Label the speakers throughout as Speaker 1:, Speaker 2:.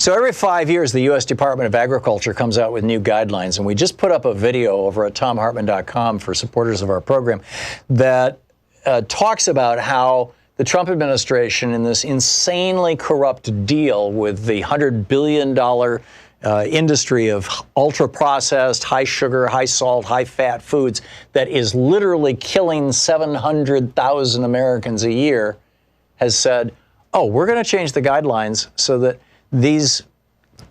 Speaker 1: So every 5 years, the U.S. Department of Agriculture comes out with new guidelines, and we just put up a video over at thomhartmann.com for supporters of our program that talks about how the Trump administration, in this insanely corrupt deal with the $100 billion industry of ultra-processed, high-sugar, high-salt, high-fat foods that is literally killing 700,000 Americans a year, has said, oh, we're going to change the guidelines so that these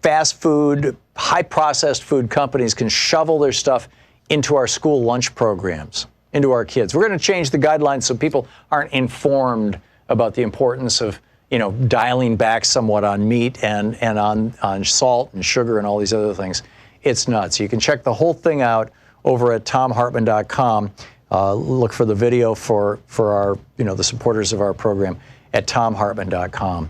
Speaker 1: fast food, high-processed food companies can shovel their stuff into our school lunch programs, into our kids. We're going to change the guidelines so people aren't informed about the importance of, you know, dialing back somewhat on meat and on salt and sugar and all these other things. It's nuts. You can check the whole thing out over at thomhartmann.com. Look for the video for our, you know, the supporters of our program at thomhartmann.com.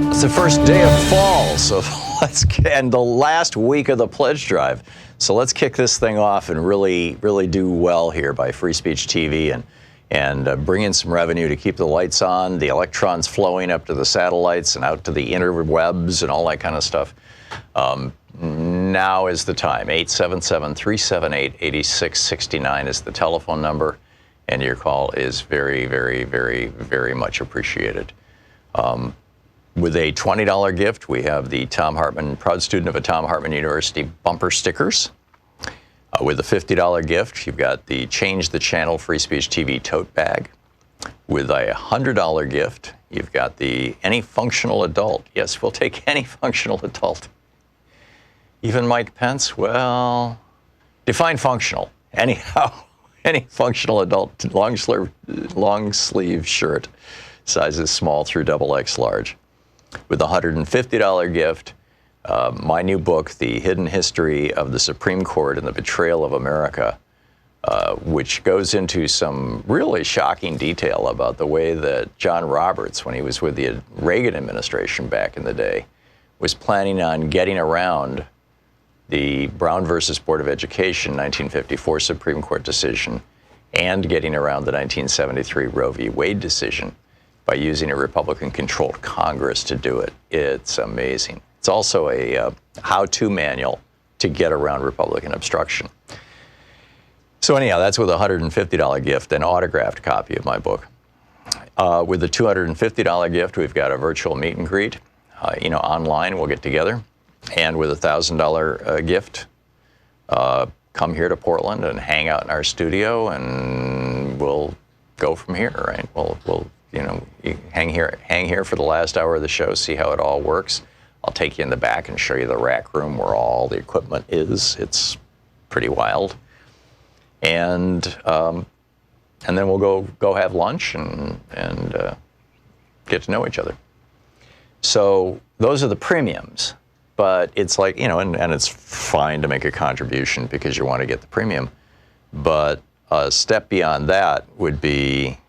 Speaker 1: It's the first day of fall, so and the last week of the pledge drive. So let's kick this thing off and really do well here by Free Speech TV and bring in some revenue to keep the lights on, the electrons flowing up to the satellites and out to the interwebs and all that kind of stuff. Now is the time. 877-378-8669 is the telephone number, and your call is very, very, very, very much appreciated. With a $20 gift, we have the Thom Hartmann, proud student of a Thom Hartmann University bumper stickers. With a $50 gift, you've got the Change the Channel Free Speech TV tote bag. With a $100 gift, you've got the Any Functional Adult. Yes, we'll take any functional adult. Even Mike Pence, well, define functional. Anyhow, any functional adult long sleeve shirt, sizes small through XXL large. With a $150 gift, my new book, The Hidden History of the Supreme Court and the Betrayal of America, which goes into some really shocking detail about the way that John Roberts, when he was with the Reagan administration back in the day, was planning on getting around the Brown versus Board of Education 1954 Supreme Court decision and getting around the 1973 Roe v. Wade decision by using a Republican-controlled Congress to do it. It's amazing. It's also a how-to manual to get around Republican obstruction. So anyhow, that's with a $150 gift, an autographed copy of my book. With the $250 gift, we've got a virtual meet and greet. Online, we'll get together. And with a $1,000 gift, come here to Portland and hang out in our studio, and we'll go from here, right? We'll you hang here for the last hour of the show, see how it all works. I'll take you in the back and show you the rack room where all the equipment is. It's pretty wild. And then we'll go have lunch and get to know each other. So those are the premiums. But it's like, and it's fine to make a contribution because you want to get the premium. But a step beyond that would be,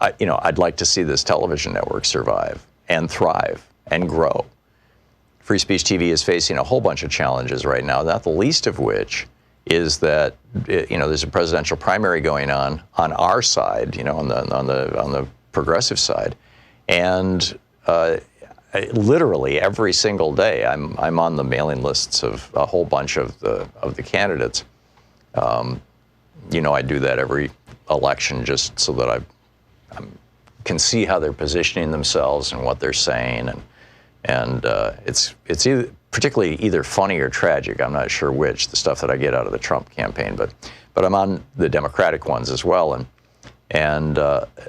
Speaker 1: I'd like to see this television network survive and thrive and grow. Free Speech TV is facing a whole bunch of challenges right now, not the least of which is that, there's a presidential primary going on our side, on the progressive side. And literally every single day, I'm on the mailing lists of a whole bunch of the candidates. I do that every election just so that I can see how they're positioning themselves and what they're saying, and it's particularly either funny or tragic. I'm not sure which, the stuff that I get out of the Trump campaign, but I'm on the Democratic ones as well, and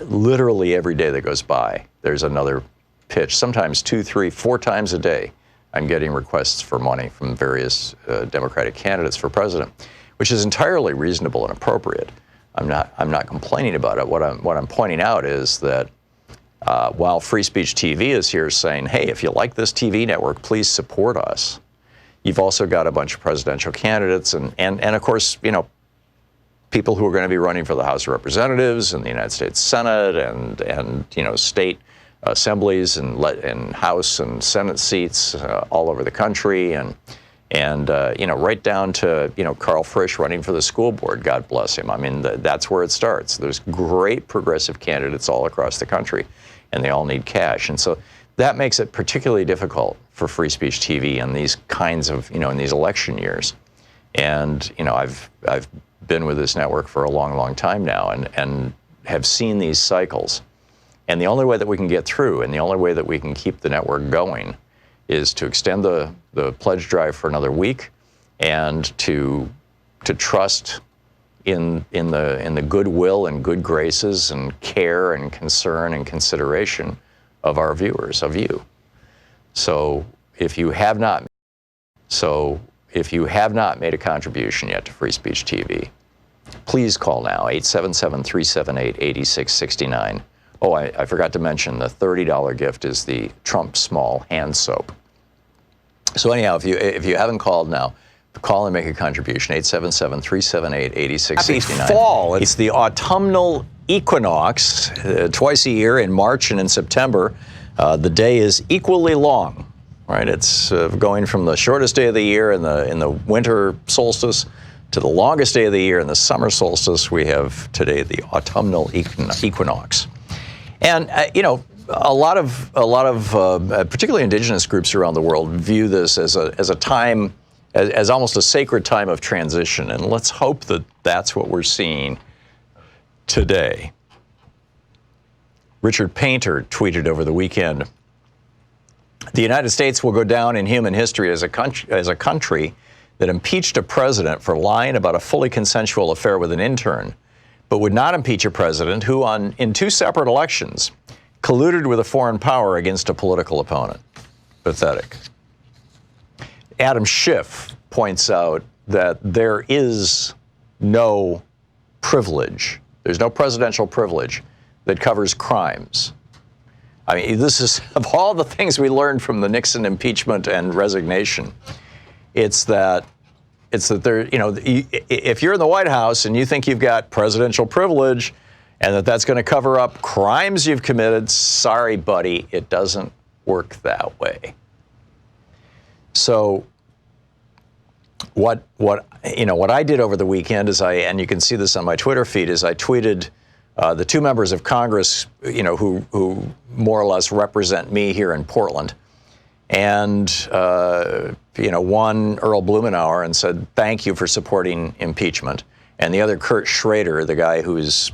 Speaker 1: literally every day that goes by, there's another pitch. Sometimes 2, 3, 4 times a day, I'm getting requests for money from various Democratic candidates for president, which is entirely reasonable and appropriate. I'm not complaining about it. What I'm pointing out is that while Free Speech TV is here saying, hey, if you like this TV network, please support us. You've also got a bunch of presidential candidates and of course, people who are going to be running for the House of Representatives and the United States Senate and state assemblies and House and Senate seats all over the country and right down to Carl Frisch running for the school board. God bless him. I mean, that's where it starts. There's great progressive candidates all across the country, and they all need cash. And so that makes it particularly difficult for Free Speech TV in these kinds of in these election years. And I've been with this network for a long time now, and have seen these cycles. And the only way that we can get through, and the only way that we can keep the network going, is to extend the pledge drive for another week, and to trust in the goodwill and good graces and care and concern and consideration of our viewers, of you. So if you have not made a contribution yet to Free Speech TV, please call now, 877-378-8669. Oh, I forgot to mention the $30 gift is the Trump Small hand soap. So anyhow, if you haven't called now, call and make a contribution, 877-378-8669. Happy fall. It's the autumnal equinox, twice a year in March and in September. The day is equally long, right? It's going from the shortest day of the year in the winter solstice to the longest day of the year in the summer solstice. We have today the autumnal equinox. And, a lot of particularly indigenous groups around the world view this as a time, as almost a sacred time of transition. And let's hope that that's what we're seeing today. Richard Painter tweeted over the weekend, "The United States will go down in human history as a country that impeached a president for lying about a fully consensual affair with an intern, but would not impeach a president who, in two separate elections, colluded with a foreign power against a political opponent." Pathetic. Adam Schiff points out that there is no privilege. There's no presidential privilege that covers crimes. I mean, this is, of all the things we learned from the Nixon impeachment and resignation, it's that there, if you're in the White House and you think you've got presidential privilege and that's going to cover up crimes you've committed, sorry, buddy, it doesn't work that way. So what I did over the weekend is and you can see this on my Twitter feed, is I tweeted the two members of Congress, who more or less represent me here in Portland, and one, Earl Blumenauer, and said, thank you for supporting impeachment. And the other, Kurt Schrader, the guy who's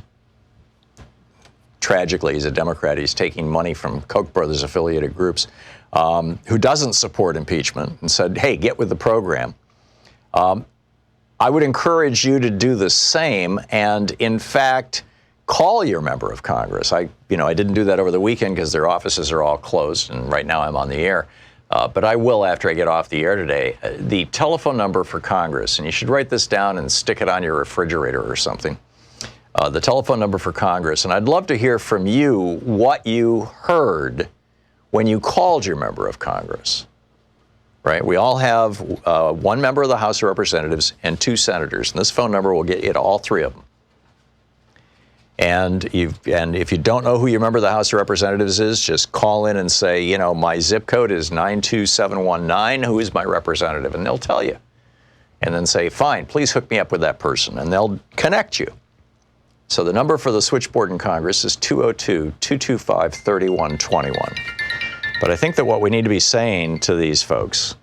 Speaker 1: tragically, he's a Democrat, he's taking money from Koch brothers affiliated groups, who doesn't support impeachment, and said, hey, get with the program. I would encourage you to do the same, and in fact, call your member of Congress. I didn't do that over the weekend because their offices are all closed, and right now I'm on the air. But I will after I get off the air today. The telephone number for Congress, and you should write this down and stick it on your refrigerator or something. The telephone number for Congress, and I'd love to hear from you what you heard when you called your member of Congress. Right? We all have one member of the House of Representatives and two senators, and this phone number will get you to all three of them. And if you don't know who your member of the House of Representatives is, just call in and say, my zip code is 92719. Who is my representative? And they'll tell you. And then say, fine, please hook me up with that person. And they'll connect you. So the number for the switchboard in Congress is 202-225-3121. But I think that what we need to be saying to these folks,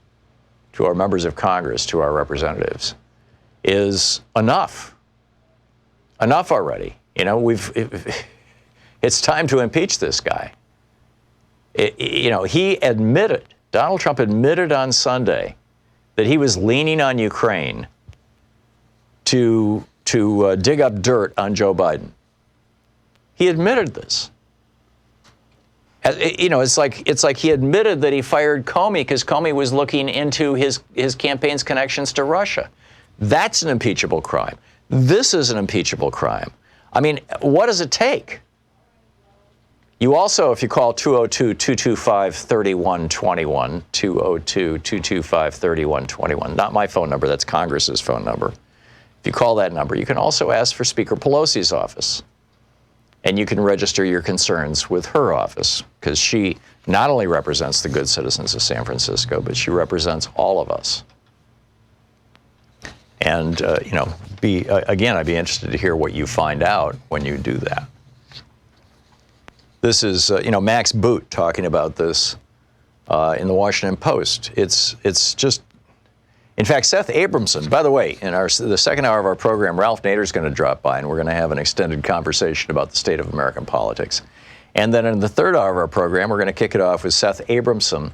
Speaker 1: to our members of Congress, to our representatives, is enough. Enough already. It's time to impeach this guy. Donald Trump admitted on Sunday that he was leaning on Ukraine to dig up dirt on Joe Biden. He admitted this. It's like he admitted that he fired Comey because Comey was looking into his campaign's connections to Russia. That's an impeachable crime. This is an impeachable crime. I mean, what does it take? You also, if you call 202-225-3121, 202-225-3121, not my phone number, that's Congress's phone number. If you call that number, you can also ask for Speaker Pelosi's office. And you can register your concerns with her office, because she not only represents the good citizens of San Francisco, but she represents all of us. And, again, I'd be interested to hear what you find out when you do that. This is, Max Boot talking about this in the Washington Post. It's just, in fact, Seth Abramson, by the way, in the second hour of our program, Ralph Nader is going to drop by, and we're going to have an extended conversation about the state of American politics. And then in the third hour of our program, we're going to kick it off with Seth Abramson.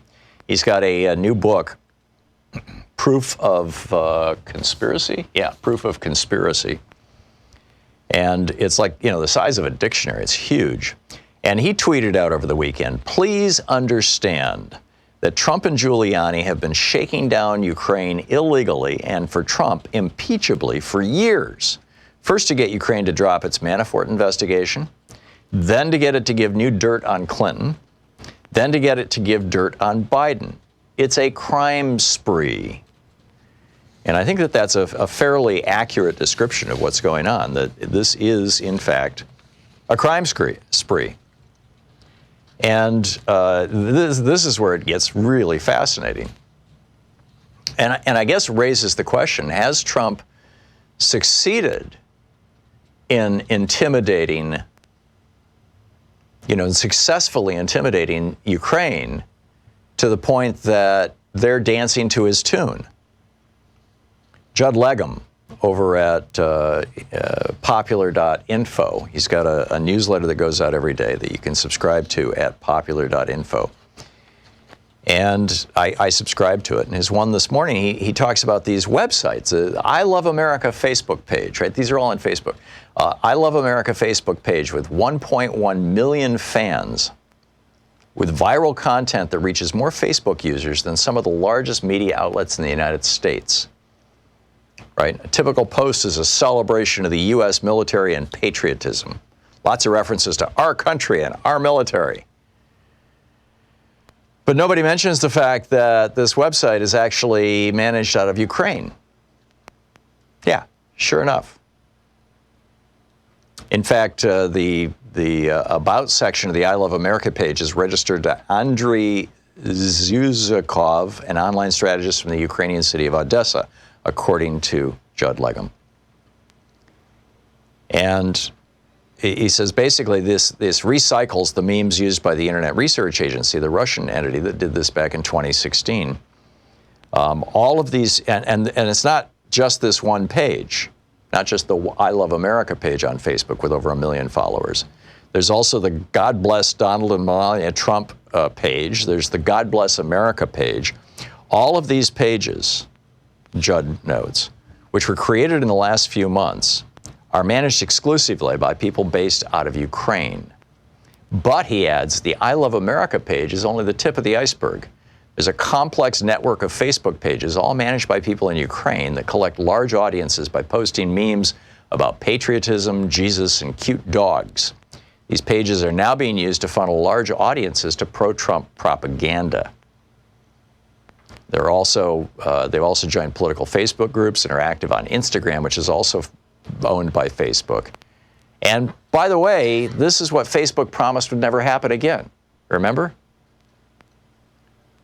Speaker 1: He's got a new book, Proof of Conspiracy? Yeah, Proof of Conspiracy. And it's like, the size of a dictionary. It's huge. And he tweeted out over the weekend, please understand that Trump and Giuliani have been shaking down Ukraine illegally and, for Trump, impeachably for years. First to get Ukraine to drop its Manafort investigation, then to get it to give new dirt on Clinton, then to get it to give dirt on Biden. It's a crime spree. And I think that that's a fairly accurate description of what's going on, that this is, in fact, a crime spree. And this is where it gets really fascinating. And I guess raises the question, has Trump succeeded in intimidating, successfully intimidating Ukraine to the point that they're dancing to his tune? Judd Legum over at popular.info. He's got a newsletter that goes out every day that you can subscribe to at popular.info. And I subscribe to it. And his one this morning, he talks about these websites. I Love America Facebook page, right? These are all on Facebook. I Love America Facebook page with 1.1 million fans, with viral content that reaches more Facebook users than some of the largest media outlets in the United States. Right? A typical post is a celebration of the U.S. military and patriotism. Lots of references to our country and our military. But nobody mentions the fact that this website is actually managed out of Ukraine. Yeah, sure enough. In fact, the About section of the I Love America page is registered to Andriy Zuzakov, an online strategist from the Ukrainian city of Odessa, according to Judd Legum. And he says basically this recycles the memes used by the Internet Research Agency, the Russian entity that did this back in 2016. All of these, and it's not just this one page, not just the I Love America page on Facebook with over 1 million followers. There's also the God Bless Donald and Melania Trump page. There's the God Bless America page. All of these pages, Judd notes, which were created in the last few months, are managed exclusively by people based out of Ukraine. But, he adds, the I Love America page is only the tip of the iceberg. There's a complex network of Facebook pages, all managed by people in Ukraine, that collect large audiences by posting memes about patriotism, Jesus, and cute dogs. These pages are now being used to funnel large audiences to pro-Trump propaganda. They've also joined political Facebook groups and are active on Instagram, which is also owned by Facebook. And by the way, this is what Facebook promised would never happen again. Remember?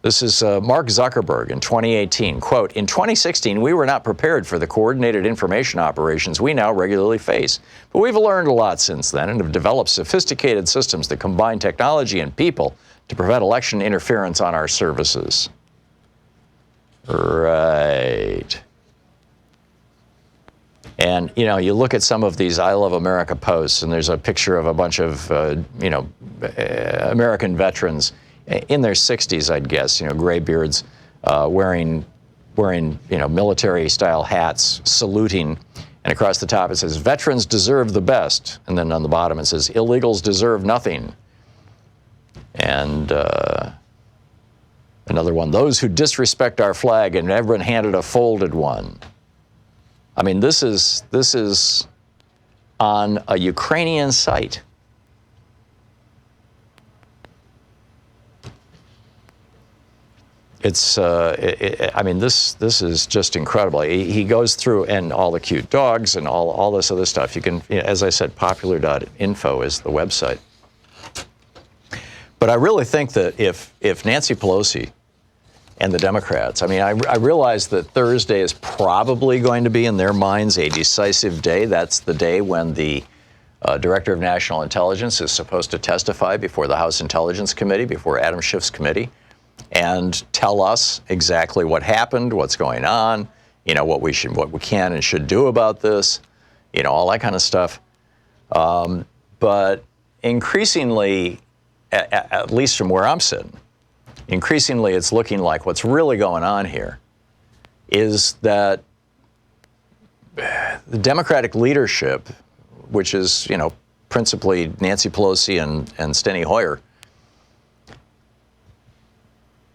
Speaker 1: This is Mark Zuckerberg in 2018. Quote, in 2016, we were not prepared for the coordinated information operations we now regularly face. But we've learned a lot since then and have developed sophisticated systems that combine technology and people to prevent election interference on our services. Right. And, you look at some of these I Love America posts, and there's a picture of a bunch of, American veterans in their 60s, I'd guess, gray beards, wearing military-style hats, saluting. And across the top it says, veterans deserve the best. And then on the bottom it says, illegals deserve nothing. And another one, those who disrespect our flag, and everyone handed a folded one. I mean, this is on a Ukrainian site. It's, I mean, this is just incredible. He goes through, and all the cute dogs and all this other stuff. You can, as I said, popular.info is the website. But I really think that if Nancy Pelosi and the Democrats, I mean, I realize that Thursday is probably going to be in their minds a decisive day. That's the day when the Director of National Intelligence is supposed to testify before the House Intelligence Committee, before Adam Schiff's committee, and tell us exactly what happened, what's going on, what we can and should do about this, all that kind of stuff. But increasingly, at least from where I'm sitting, increasingly it's looking like what's really going on here is that the Democratic leadership, which is, principally Nancy Pelosi and Steny Hoyer.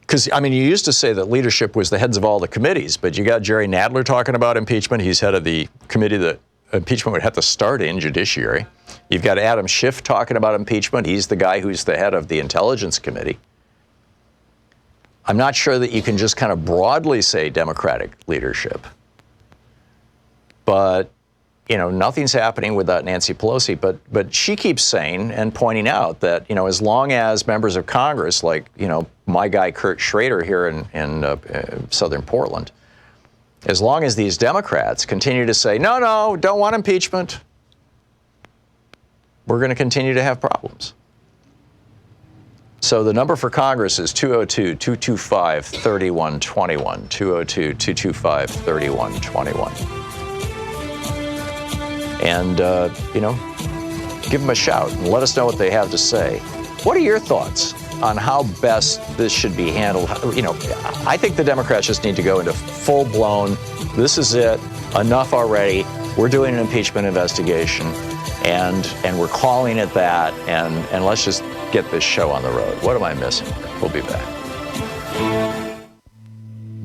Speaker 1: Because, I mean, you used to say that leadership was the heads of all the committees, but you got Jerry Nadler talking about impeachment. He's head of the committee that impeachment would have to start in, Judiciary. You've got Adam Schiff talking about impeachment. He's the guy who's the head of the Intelligence Committee. I'm not sure that you can just kind of broadly say Democratic leadership. But nothing's happening without Nancy Pelosi, but she keeps saying and pointing out that, as long as members of Congress, like, my guy Kurt Schrader here in southern Portland, as long as these Democrats continue to say, no, don't want impeachment, we're going to continue to have problems. So the number for Congress is 202-225-3121, 202-225-3121. And, give them a shout and let us know what they have to say. What are your thoughts on how best this should be handled? I think the Democrats just need to go into full-blown, this is it, enough already, we're doing an impeachment investigation, and we're calling it that, and let's just get this show on the road. What am I missing? We'll be back.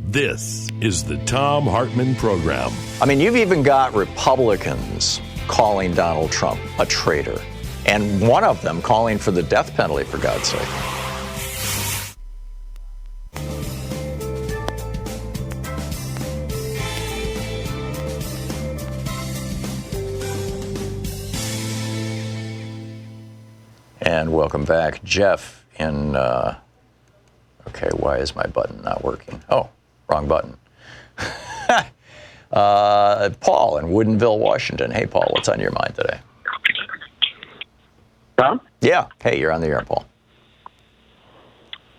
Speaker 2: This is the Thom Hartmann Program.
Speaker 1: I mean, you've even got Republicans calling Donald Trump a traitor, and one of them calling for the death penalty, for God's sake. And welcome back. Jeff in, okay, why is my button not working? Oh, wrong button. Paul in Woodinville, Washington. Hey, Paul, what's on your mind today?
Speaker 3: Tom?
Speaker 1: Yeah. Hey, you're on the air, Paul.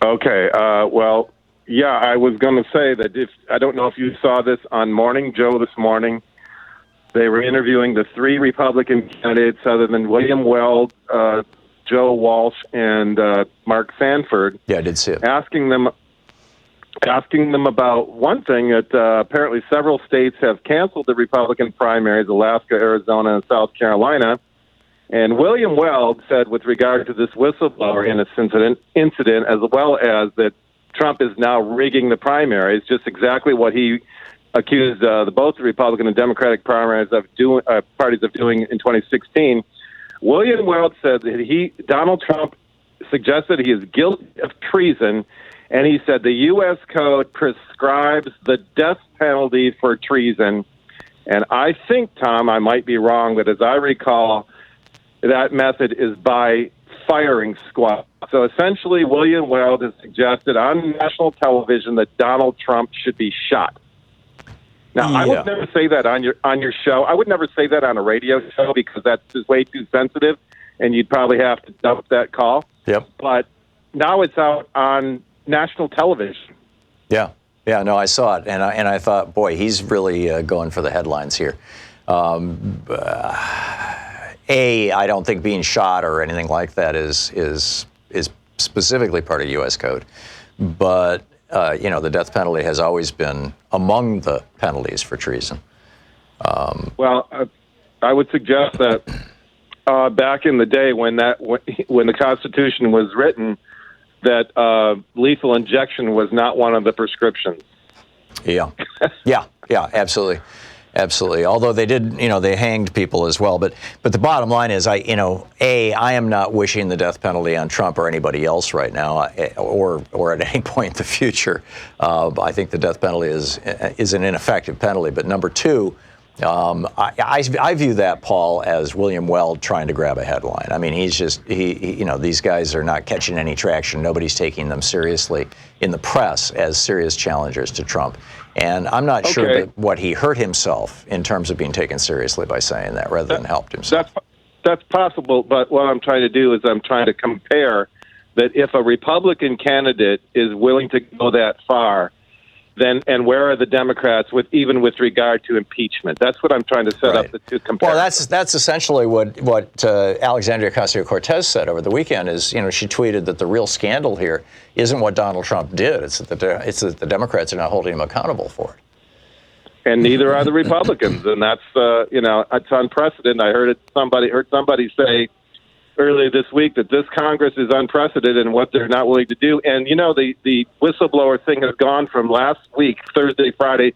Speaker 3: Okay. Well, yeah, I was going to say that I don't know if you saw this on Morning Joe this morning. They were interviewing the three Republican candidates other than William Weld, Joe Walsh, and Mark Sanford.
Speaker 1: Yeah, I did see it.
Speaker 3: Asking them about one thing, that apparently several states have canceled the Republican primaries, Alaska, Arizona, and South Carolina. And William Weld said, with regard to this whistleblower incident, as well as that Trump is now rigging the primaries, just exactly what he accused both the Republican and Democratic primaries parties of doing in 2016. William Weld said that Donald Trump suggested he is guilty of treason. And he said the U.S. Code prescribes the death penalty for treason. And I think, Tom, I might be wrong, but as I recall, that method is by firing squad. So essentially, William Weld has suggested on national television that Donald Trump should be shot. Now, I would never say that on your show. I would never say that on a radio show because that's just way too sensitive, and you'd probably have to dump that call.
Speaker 1: Yep.
Speaker 3: But now it's out on national television.
Speaker 1: Yeah, no, I saw it, and I thought, boy, he's really going for the headlines here. I don't think being shot or anything like that is specifically part of U.S. Code, but the death penalty has always been among the penalties for treason.
Speaker 3: Well, I would suggest that back in the day when the Constitution was written, that lethal injection was not one of the prescriptions.
Speaker 1: Yeah, absolutely. Absolutely. Although they did, they hanged people as well. But the bottom line is, I am not wishing the death penalty on Trump or anybody else right now, or at any point in the future. I think the death penalty is an ineffective penalty. But number two, I view that, Paul, as William Weld trying to grab a headline. I mean, these guys are not catching any traction. Nobody's taking them seriously in the press as serious challengers to Trump. And I'm not sure that what he hurt himself in terms of being taken seriously by saying that rather than helped himself.
Speaker 3: That's possible, but what I'm trying to do is I'm trying to compare that if a Republican candidate is willing to go that far, then and where are the Democrats with regard to impeachment? That's what I'm trying to set up the two comparisons.
Speaker 1: Well, that's essentially what Alexandria Ocasio-Cortez said over the weekend. Is she tweeted that the real scandal here isn't what Donald Trump did; it's that the Democrats are not holding him accountable for it.
Speaker 3: And neither are the Republicans, and that's it's unprecedented. I heard somebody say earlier this week that this Congress is unprecedented in what they're not willing to do. And, the whistleblower thing has gone from last week, Thursday, Friday,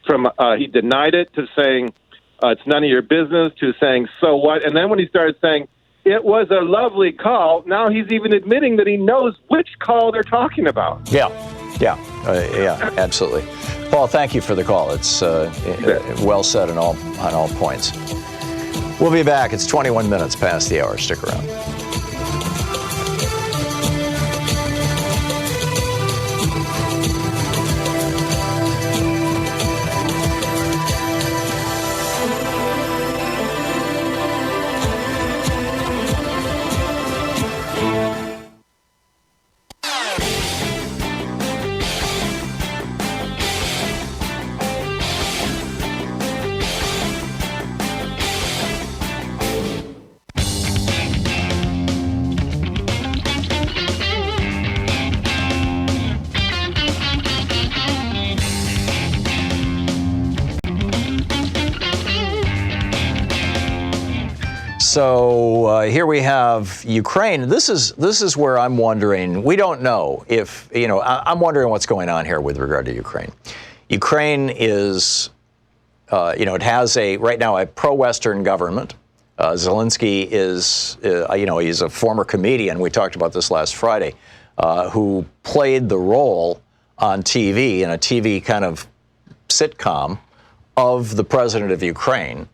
Speaker 3: from he denied it to saying it's none of your business to saying, so what? And then when he started saying it was a lovely call, now he's even admitting that he knows which call they're talking about.
Speaker 1: Yeah, absolutely. Paul, thank you for the call. It's well said on all points. We'll be back. It's 21 minutes past the hour. Stick around. So here we have Ukraine. This is where I'm wondering. We don't know if I'm wondering what's going on here with regard to Ukraine. Ukraine is, it has right now a pro-Western government. Zelensky is, he's a former comedian. We talked about this last Friday, who played the role on TV in a TV kind of sitcom of the president of Ukraine,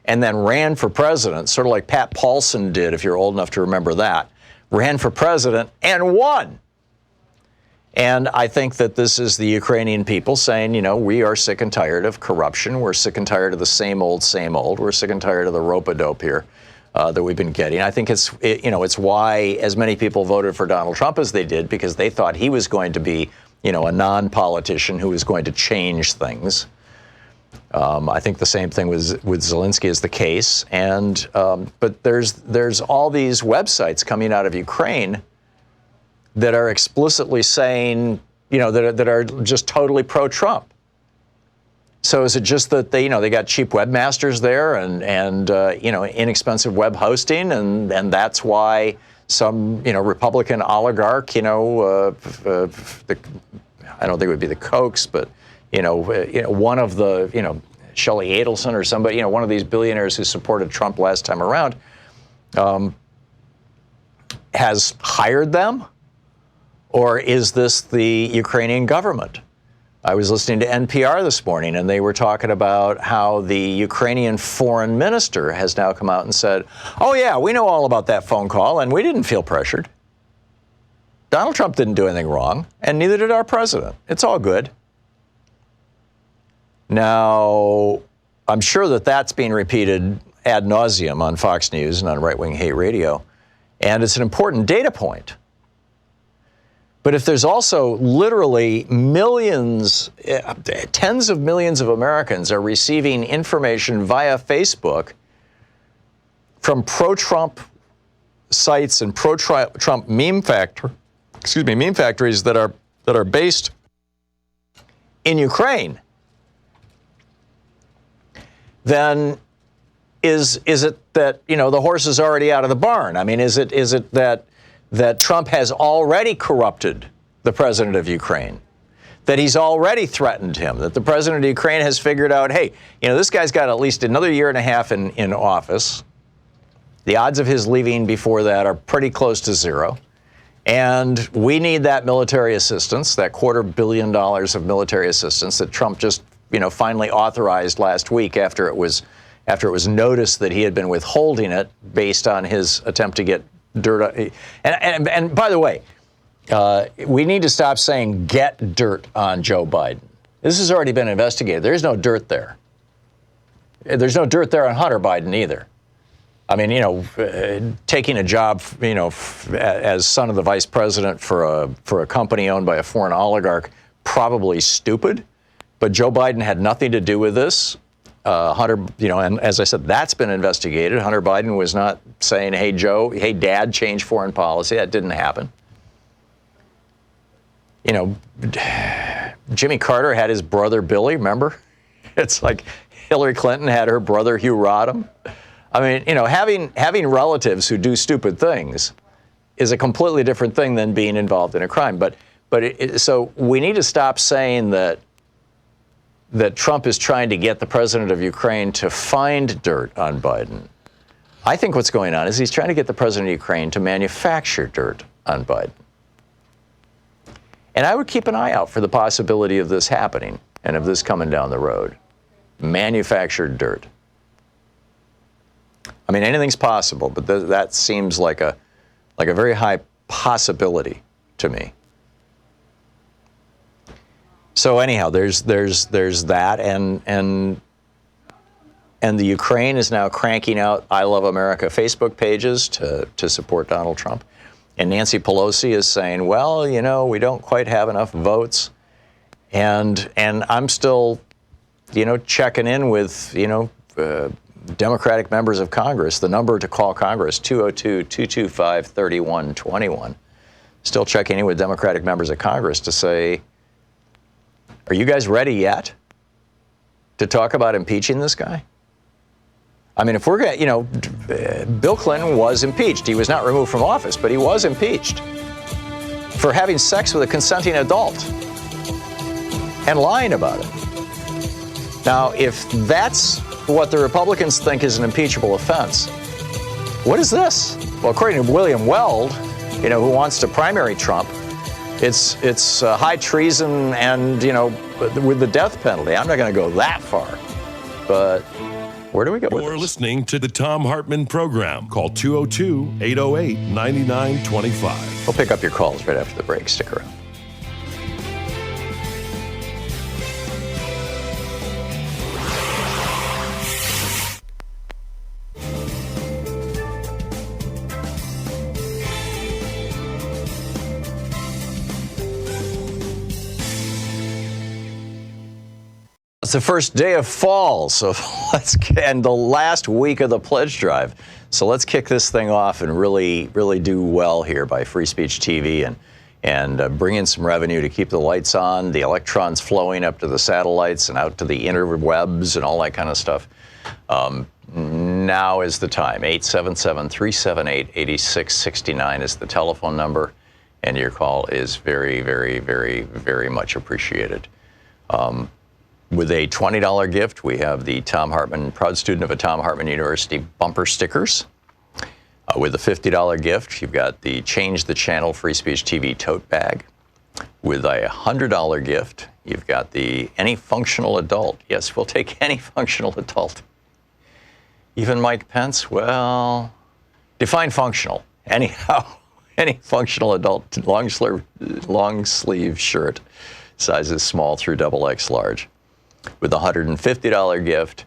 Speaker 1: and then ran for president, sort of like Pat Paulson did, if you're old enough to remember that, ran for president and won. And I think that this is the Ukrainian people saying, we are sick and tired of corruption. We're sick and tired of the same old. We're sick and tired of the rope-a-dope here that we've been getting. I think it's why as many people voted for Donald Trump as they did, because they thought he was going to be, a non-politician who was going to change things. I think the same thing with Zelensky is the case, but there's all these websites coming out of Ukraine that are explicitly saying, that are just totally pro-Trump. So is it just that they got cheap webmasters there and inexpensive web hosting, and that's why some Republican oligarch, I don't think it would be the Kochs, but one of the, Shelley Adelson or somebody, one of these billionaires who supported Trump last time around, has hired them? Or is this the Ukrainian government? I was listening to NPR this morning, and they were talking about how the Ukrainian foreign minister has now come out and said, oh, yeah, we know all about that phone call, and we didn't feel pressured. Donald Trump didn't do anything wrong, and neither did our president. It's all good. Now, I'm sure that that's being repeated ad nauseum on Fox News and on Right Wing Hate Radio, and it's an important data point. But if there's also literally millions, tens of millions of Americans are receiving information via Facebook from pro-Trump sites and pro-Trump meme factories that are based in Ukraine, then is it that the horse is already out of the barn? I mean, is it that Trump has already corrupted the president of Ukraine, that he's already threatened him, that the president of Ukraine has figured out, hey, this guy's got at least another year and a half in office. The odds of his leaving before that are pretty close to zero. And we need that military assistance, that $250 million of military assistance that Trump just, finally authorized last week after it was noticed that he had been withholding it based on his attempt to get dirt. And by the way, we need to stop saying get dirt on Joe Biden. This has already been investigated. There's no dirt there. There's no dirt there on Hunter Biden either. I mean, taking a job, as son of the vice president for a company owned by a foreign oligarch, probably stupid. But Joe Biden had nothing to do with this. Hunter, and as I said, that's been investigated. Hunter Biden was not saying, hey, Joe, hey, Dad, change foreign policy. That didn't happen. Jimmy Carter had his brother Billy, remember? It's like Hillary Clinton had her brother Hugh Rodham. I mean, having relatives who do stupid things is a completely different thing than being involved in a crime. So we need to stop saying that Trump is trying to get the president of Ukraine to find dirt on Biden. I think what's going on is he's trying to get the president of Ukraine to manufacture dirt on Biden. And I would keep an eye out for the possibility of this happening and of this coming down the road. Manufactured dirt. I mean, anything's possible, but that seems like a very high possibility to me. So anyhow, there's that, and the Ukraine is now cranking out I Love America Facebook pages to support Donald Trump. And Nancy Pelosi is saying, well, we don't quite have enough votes. And I'm still, checking in with, Democratic members of Congress. The number to call Congress, 202-225-3121. Still checking in with Democratic members of Congress to say, are you guys ready yet to talk about impeaching this guy? I mean, if we're going to, Bill Clinton was impeached. He was not removed from office, but he was impeached for having sex with a consenting adult and lying about it. Now, if that's what the Republicans think is an impeachable offense, what is this? Well, according to William Weld, who wants to primary Trump, it's high treason and, with the death penalty. I'm not going to go that far, but where do we go with this?
Speaker 2: You're listening to the Thom Hartmann Program. Call 202-808-9925.
Speaker 1: We'll pick up your calls right after the break. Stick around. It's the first day of fall, so and the last week of the pledge drive. So let's kick this thing off and really do well here by Free Speech TV and bring in some revenue to keep the lights on, the electrons flowing up to the satellites and out to the interwebs and all that kind of stuff. Now is the time. 877-378-8669 is the telephone number, and your call is very, very, very, very much appreciated. With a $20 gift, we have the Thom Hartmann, proud student of a Thom Hartmann University bumper stickers. With a $50 gift, you've got the Change the Channel Free Speech TV tote bag. With a $100 gift, you've got the Any Functional Adult. Yes, we'll take any functional adult. Even Mike Pence, well, define functional. Anyhow, any functional adult long sleeve shirt, sizes small through XXL large. With a $150 gift,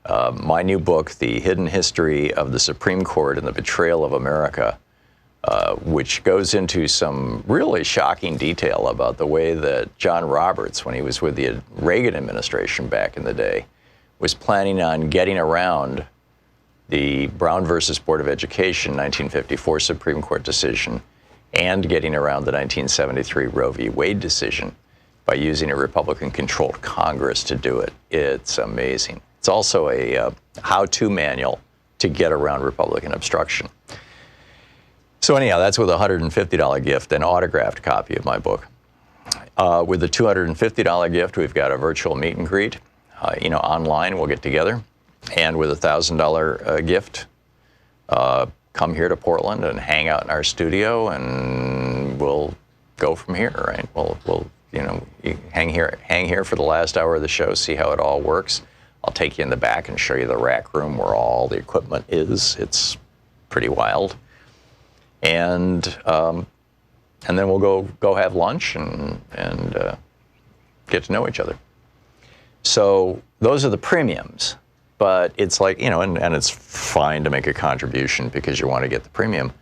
Speaker 1: my new book, The Hidden History of the Supreme Court and the Betrayal of America, which goes into some really shocking detail about the way that John Roberts, when he was with the Reagan administration back in the day, was planning on getting around the Brown versus Board of Education 1954 Supreme Court decision and getting around the 1973 Roe v. Wade decision by using a Republican-controlled Congress to do it. It's amazing. It's also a how-to manual to get around Republican obstruction. So anyhow, that's with a $150 gift, an autographed copy of my book. With the $250 gift, we've got a virtual meet and greet. Online, we'll get together. And with a $1,000 gift, come here to Portland and hang out in our studio, and we'll go from here, right? We'll you hang here for the last hour of the show, see how it all works. I'll take you in the back and show you the rack room where all the equipment is. It's pretty wild. And then we'll go have lunch and get to know each other. So those are the premiums. But it's like, and it's fine to make a contribution because you want to get the premium.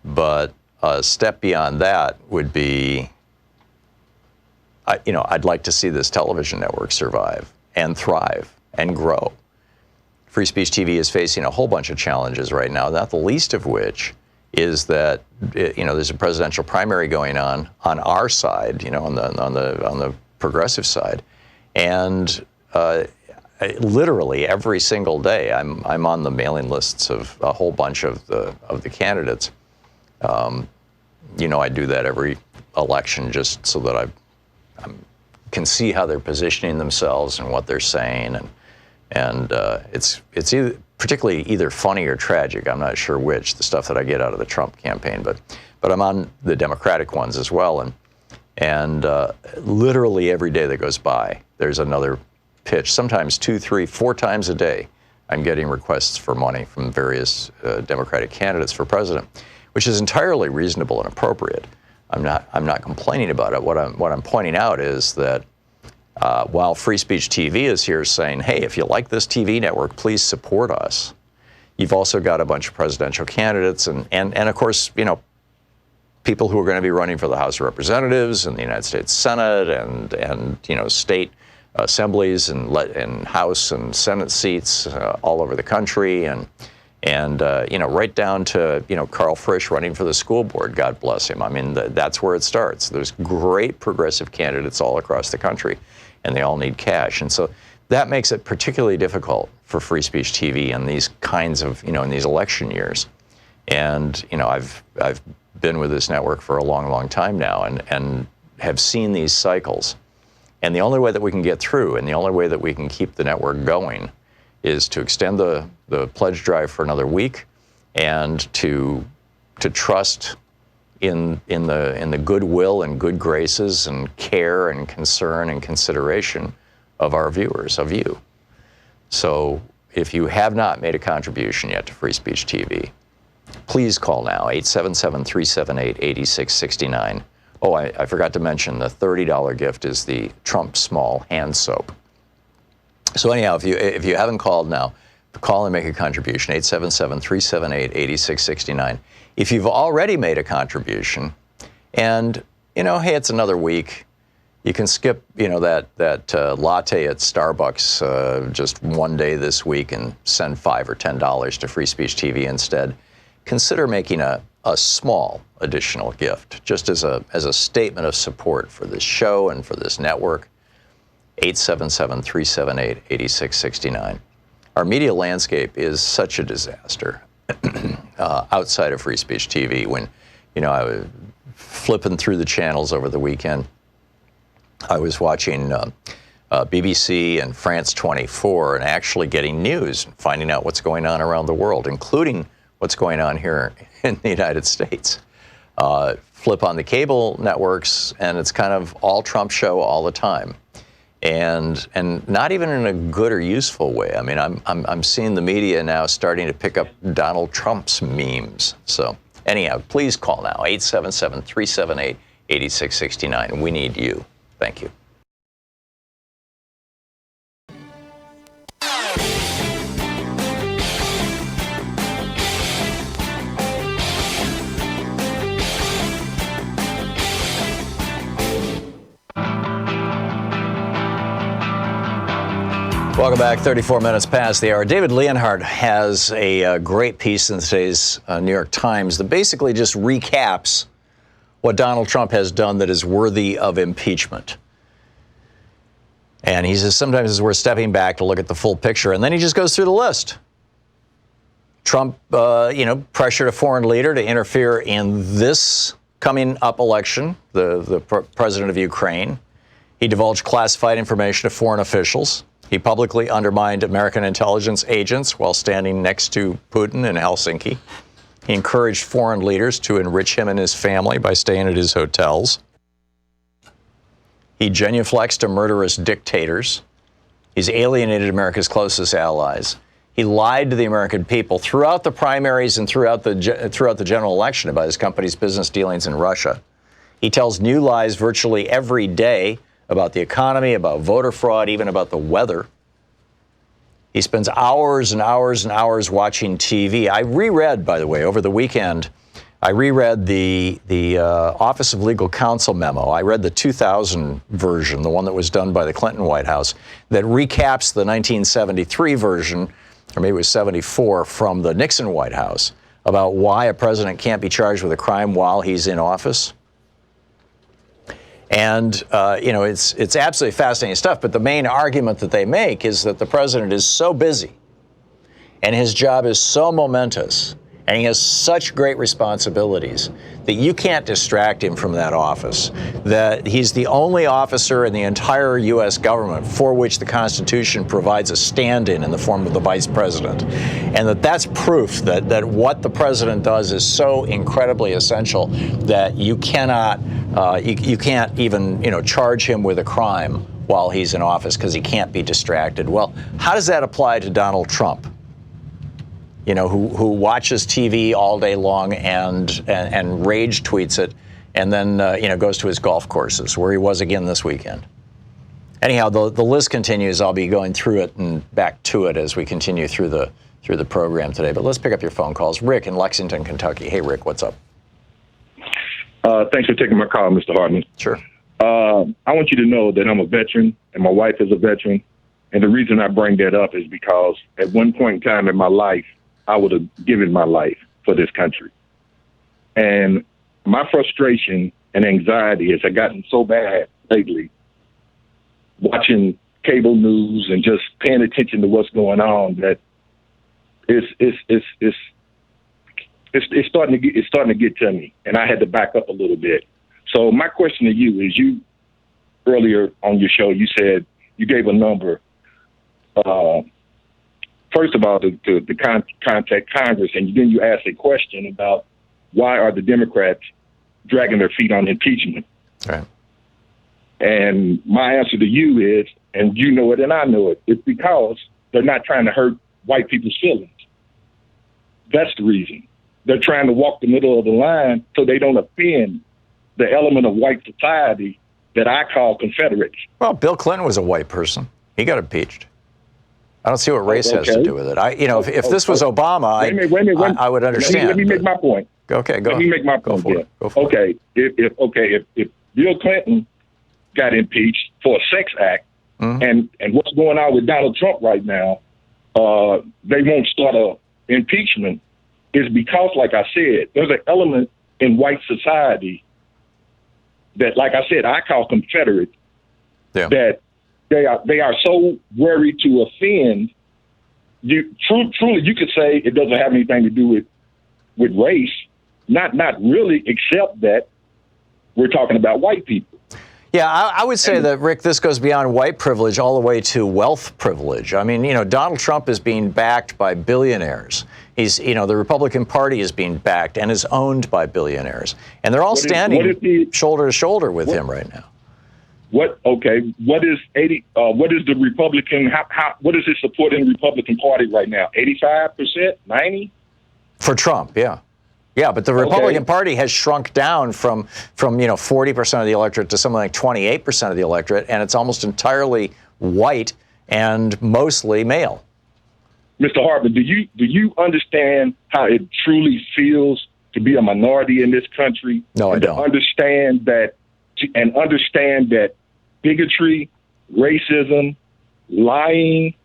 Speaker 1: But a step beyond that would be, I'd like to see this television network survive and thrive and grow. Free Speech TV is facing a whole bunch of challenges right now, not the least of which is that, there's a presidential primary going on our side, on the progressive side. And literally every single day, I'm on the mailing lists of a whole bunch of the candidates. I do that every election just so that I can see how they're positioning themselves and what they're saying, and it's particularly either funny or tragic. I'm not sure which, the stuff that I get out of the Trump campaign, but I'm on the Democratic ones as well, and literally every day that goes by, there's another pitch. Sometimes 2, 3, 4 times a day, I'm getting requests for money from various Democratic candidates for president, which is entirely reasonable and appropriate. I'm not complaining about it. What I'm pointing out is that while Free Speech TV is here saying, hey, if you like this TV network, please support us, you've also got a bunch of presidential candidates and of course, people who are going to be running for the House of Representatives and the United States Senate and state assemblies and House and Senate seats all over the country, and right down to Carl Frisch running for the school board. God bless him. I mean, that's where it starts. There's great progressive candidates all across the country, and they all need cash. And so that makes it particularly difficult for Free Speech TV in these kinds of in these election years. And I've been with this network for a long, long time now, and have seen these cycles. And the only way that we can get through, and the only way that we can keep the network going, is to extend the pledge drive for another week, and to trust in the goodwill and good graces and care and concern and consideration of our viewers, of you. So if you have not made a contribution yet to Free Speech TV, please call now, 877-378-8669. Oh, I forgot to mention the $30 gift is the Trump Small hand soap. So anyhow, if you haven't called now, call and make a contribution, 877-378-8669. If you've already made a contribution and, hey, it's another week, you can skip, that latte at Starbucks just one day this week and send $5 or $10 to Free Speech TV instead. Consider making a small additional gift, just as a statement of support for this show and for this network. 877-378-8669. Our media landscape is such a disaster outside of Free Speech TV. When, I was flipping through the channels over the weekend, I was watching BBC and France 24 and actually getting news and finding out what's going on around the world, including what's going on here in the United States. Flip on the cable networks, and it's kind of all Trump show all the time. And not even in a good or useful way. I mean, I'm seeing the media now starting to pick up Donald Trump's memes. So anyhow, please call now, 877-378-8669. We need you. Thank you. Welcome back. 34 minutes past the hour. David Leonhardt has a great piece in today's New York Times that basically just recaps what Donald Trump has done that is worthy of impeachment. And he says sometimes it's worth stepping back to look at the full picture. And then he just goes through the list. Trump, pressured a foreign leader to interfere in this coming up election, the president of Ukraine. He divulged classified information to foreign officials. He publicly undermined American intelligence agents while standing next to Putin in Helsinki. He encouraged foreign leaders to enrich him and his family by staying at his hotels. He genuflexed to murderous dictators. He's alienated America's closest allies. He lied to the American people throughout the primaries and throughout the general election about his company's business dealings in Russia. He tells new lies virtually every day about the economy, about voter fraud, even about the weather. He spends hours and hours and hours watching TV. I reread, by the way, over the weekend, I reread the Office of Legal Counsel memo. I read the 2000 version, the one that was done by the Clinton White House, that recaps the 1973 version, or maybe it was 74, from the Nixon White House, about why a president can't be charged with a crime while he's in office. And, it's absolutely fascinating stuff. But the main argument that they make is that the president is so busy and his job is so momentous and he has such great responsibilities that you can't distract him from that office, that he's the only officer in the entire U.S. government for which the Constitution provides a stand-in the form of the vice president, and that's proof that what the president does is so incredibly essential that you cannot, you can't even, charge him with a crime while he's in office because he can't be distracted. Well, how does that apply to Donald Trump? Who watches TV all day long and rage tweets it, and then goes to his golf courses, where he was again this weekend. Anyhow, the list continues. I'll be going through it and back to it as we continue through the program today. But let's pick up your phone calls. Rick in Lexington, Kentucky. Hey, Rick, what's up?
Speaker 4: Thanks for taking my call, Mr. Hartmann.
Speaker 1: Sure.
Speaker 4: I want you to know that I'm a veteran and my wife is a veteran. And the reason I bring that up is because at one point in time in my life, I would have given my life for this country. And my frustration and anxiety has gotten so bad lately, watching cable news and just paying attention to what's going on, that it's starting to get to me. And I had to back up a little bit. So my question to you is, you earlier on your show, you said you gave a number. First of all, to contact Congress, and then you asked a question about why are the Democrats dragging their feet on impeachment.
Speaker 1: Right.
Speaker 4: And my answer to you is, and you know it and I know it, it's because they're not trying to hurt white people's feelings. That's the reason. They're trying to walk the middle of the line so they don't offend the element of white society that I call Confederates.
Speaker 1: Well, Bill Clinton was a white person. He got impeached. I don't see what race has to do with it. If this was Obama, I would understand.
Speaker 4: Let me make my point.
Speaker 1: Okay, go.
Speaker 4: Let me make my point.
Speaker 1: Go for it.
Speaker 4: If Bill Clinton got impeached for a sex act, and what's going on with Donald Trump right now, they won't start a impeachment, is because, like I said, there's an element in white society that, like I said, I call Confederate, that they are so worried to offend you. Truly, you could say it doesn't have anything to do with race. Not really, except that we're talking about white people.
Speaker 1: Yeah, I would say that, Rick, this goes beyond white privilege all the way to wealth privilege. I mean, Donald Trump is being backed by billionaires. He's, the Republican Party is being backed and is owned by billionaires, and they're all standing shoulder to shoulder with him right now.
Speaker 4: What is the Republican? What is his support in the Republican Party right now? 85%, 90%?
Speaker 1: For Trump, yeah. Yeah, but the Republican Party has shrunk down from 40% of the electorate to something like 28% of the electorate, and it's almost entirely white and mostly male.
Speaker 4: Mr. Hartmann, do you understand how it truly feels to be a minority in this country?
Speaker 1: No, I don't.
Speaker 4: Understand that bigotry, racism, lying,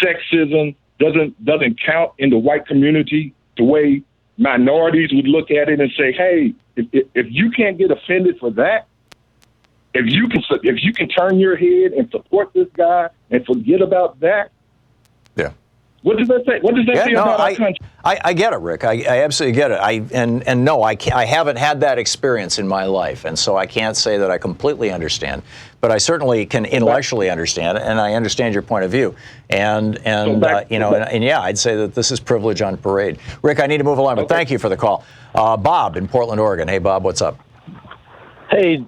Speaker 4: sexism doesn't count in the white community the way minorities would look at it and say, hey, if you can't get offended for that, if you can turn your head and support this guy and forget about that,
Speaker 1: yeah.
Speaker 4: What does that say? What does that say about our country?
Speaker 1: I get it, Rick. I absolutely get it. No, I haven't had that experience in my life, and so I can't say that I completely understand. But I certainly can intellectually understand it, and I understand your point of view. And yeah, I'd say that this is privilege on parade. Rick, I need to move along, but thank you for the call. Bob in Portland, Oregon. Hey, Bob, what's up?
Speaker 5: Hey,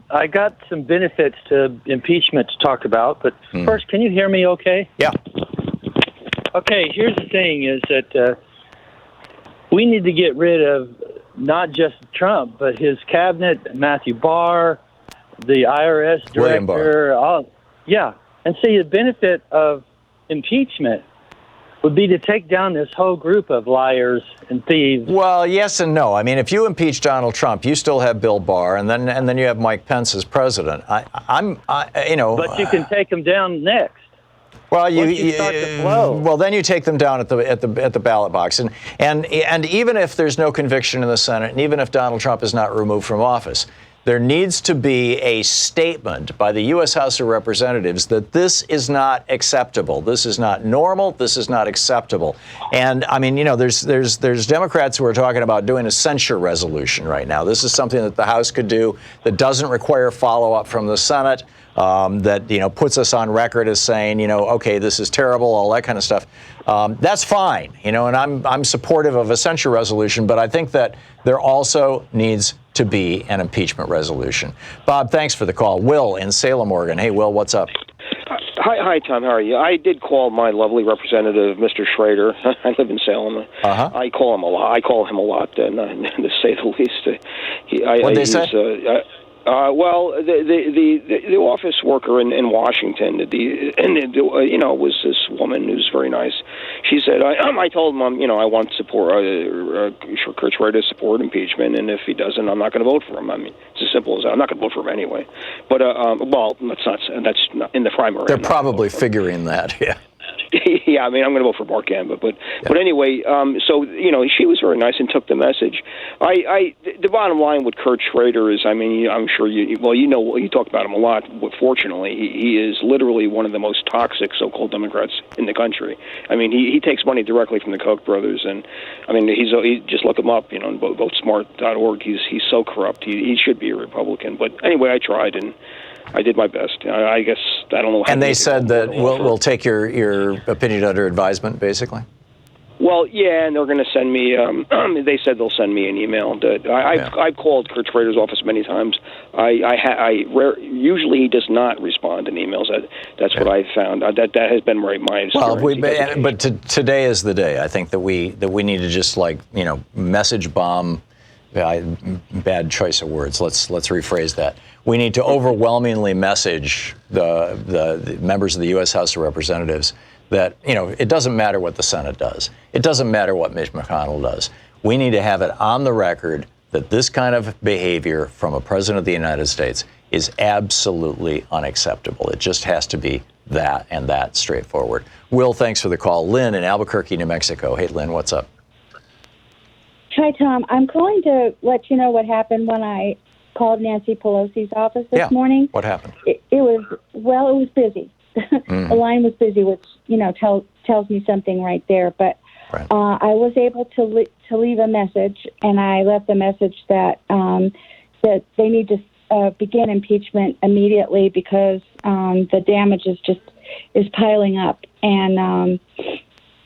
Speaker 5: I got some benefits to impeachment to talk about, but first, can you hear me okay?
Speaker 1: Yeah.
Speaker 5: Okay, here's the thing is that we need to get rid of not just Trump, but his cabinet, Matthew Barr, the IRS
Speaker 1: William
Speaker 5: director. And see, the benefit of impeachment would be to take down this whole group of liars and thieves.
Speaker 1: Well, yes and no. I mean, if you impeach Donald Trump, you still have Bill Barr, and then you have Mike Pence as president.
Speaker 5: But you can take them down next.
Speaker 1: Well,
Speaker 5: you start to flow.
Speaker 1: Well, then you take them down at the ballot box, and even if there's no conviction in the Senate, and even if Donald Trump is not removed from office, there needs to be a statement by the U.S. House of Representatives that this is not acceptable. This is not normal. This is not acceptable. And I mean, there's Democrats who are talking about doing a censure resolution right now. This is something that the House could do that doesn't require follow-up from the Senate. That puts us on record as saying, okay, this is terrible, all that kind of stuff. That's fine, and I'm supportive of a censure resolution, but I think that there also needs to be an impeachment resolution. Bob, thanks for the call. Will in Salem, Oregon. Hey, Will, what's up?
Speaker 6: Hi, Tom. How are you? I did call my lovely representative, Mr. Schrader. I live in Salem. I call him a lot, to say the least.
Speaker 1: What'd they say?
Speaker 6: Well, the office worker in Washington, was this woman who's very nice. She said, I told him, I want support, Kurt Schrader to support impeachment, and if he doesn't, I'm not going to vote for him. I mean, it's as simple as that. I'm not going to vote for him anyway. But, that's not in the primary.
Speaker 1: They're probably figuring that, yeah.
Speaker 6: Yeah, I mean, I'm going to vote for Mark Gamba, but anyway, so she was very nice and took the message. The bottom line with Kurt Schrader is, I mean, I'm sure you talk about him a lot. But fortunately, he is literally one of the most toxic so-called Democrats in the country. I mean, he takes money directly from the Koch brothers, and I mean, he just look him up, on votesmart.org. He's so corrupt. He should be a Republican, but anyway, I tried and I did my best. I guess I don't know.
Speaker 1: And they said that we'll take your opinion under advisement, basically.
Speaker 6: Well, yeah, and they're going to send me. They said they'll send me an email. I've called Kurt Schrader's office many times. Usually he does not respond in emails. That's what I found. That has been my experience.
Speaker 1: Well, but today is the day. I think that we need to just message bomb. Bad choice of words. Let's rephrase that. We need to overwhelmingly message the members of the U.S. House of Representatives that it doesn't matter what the Senate does. It doesn't matter what Mitch McConnell does. We need to have it on the record that this kind of behavior from a president of the United States is absolutely unacceptable. It just has to be that and that straightforward. Will, thanks for the call. Lynn in Albuquerque, New Mexico. Hey, Lynn, what's up?
Speaker 7: Hi, Tom. I'm calling to let you know what happened when I called Nancy Pelosi's office this morning.
Speaker 1: What happened?
Speaker 7: It was busy. The line was busy, which, tells me something right there. But
Speaker 1: right.
Speaker 7: I was able to leave a message, and I left a message that that they need to begin impeachment immediately because the damage is piling up. And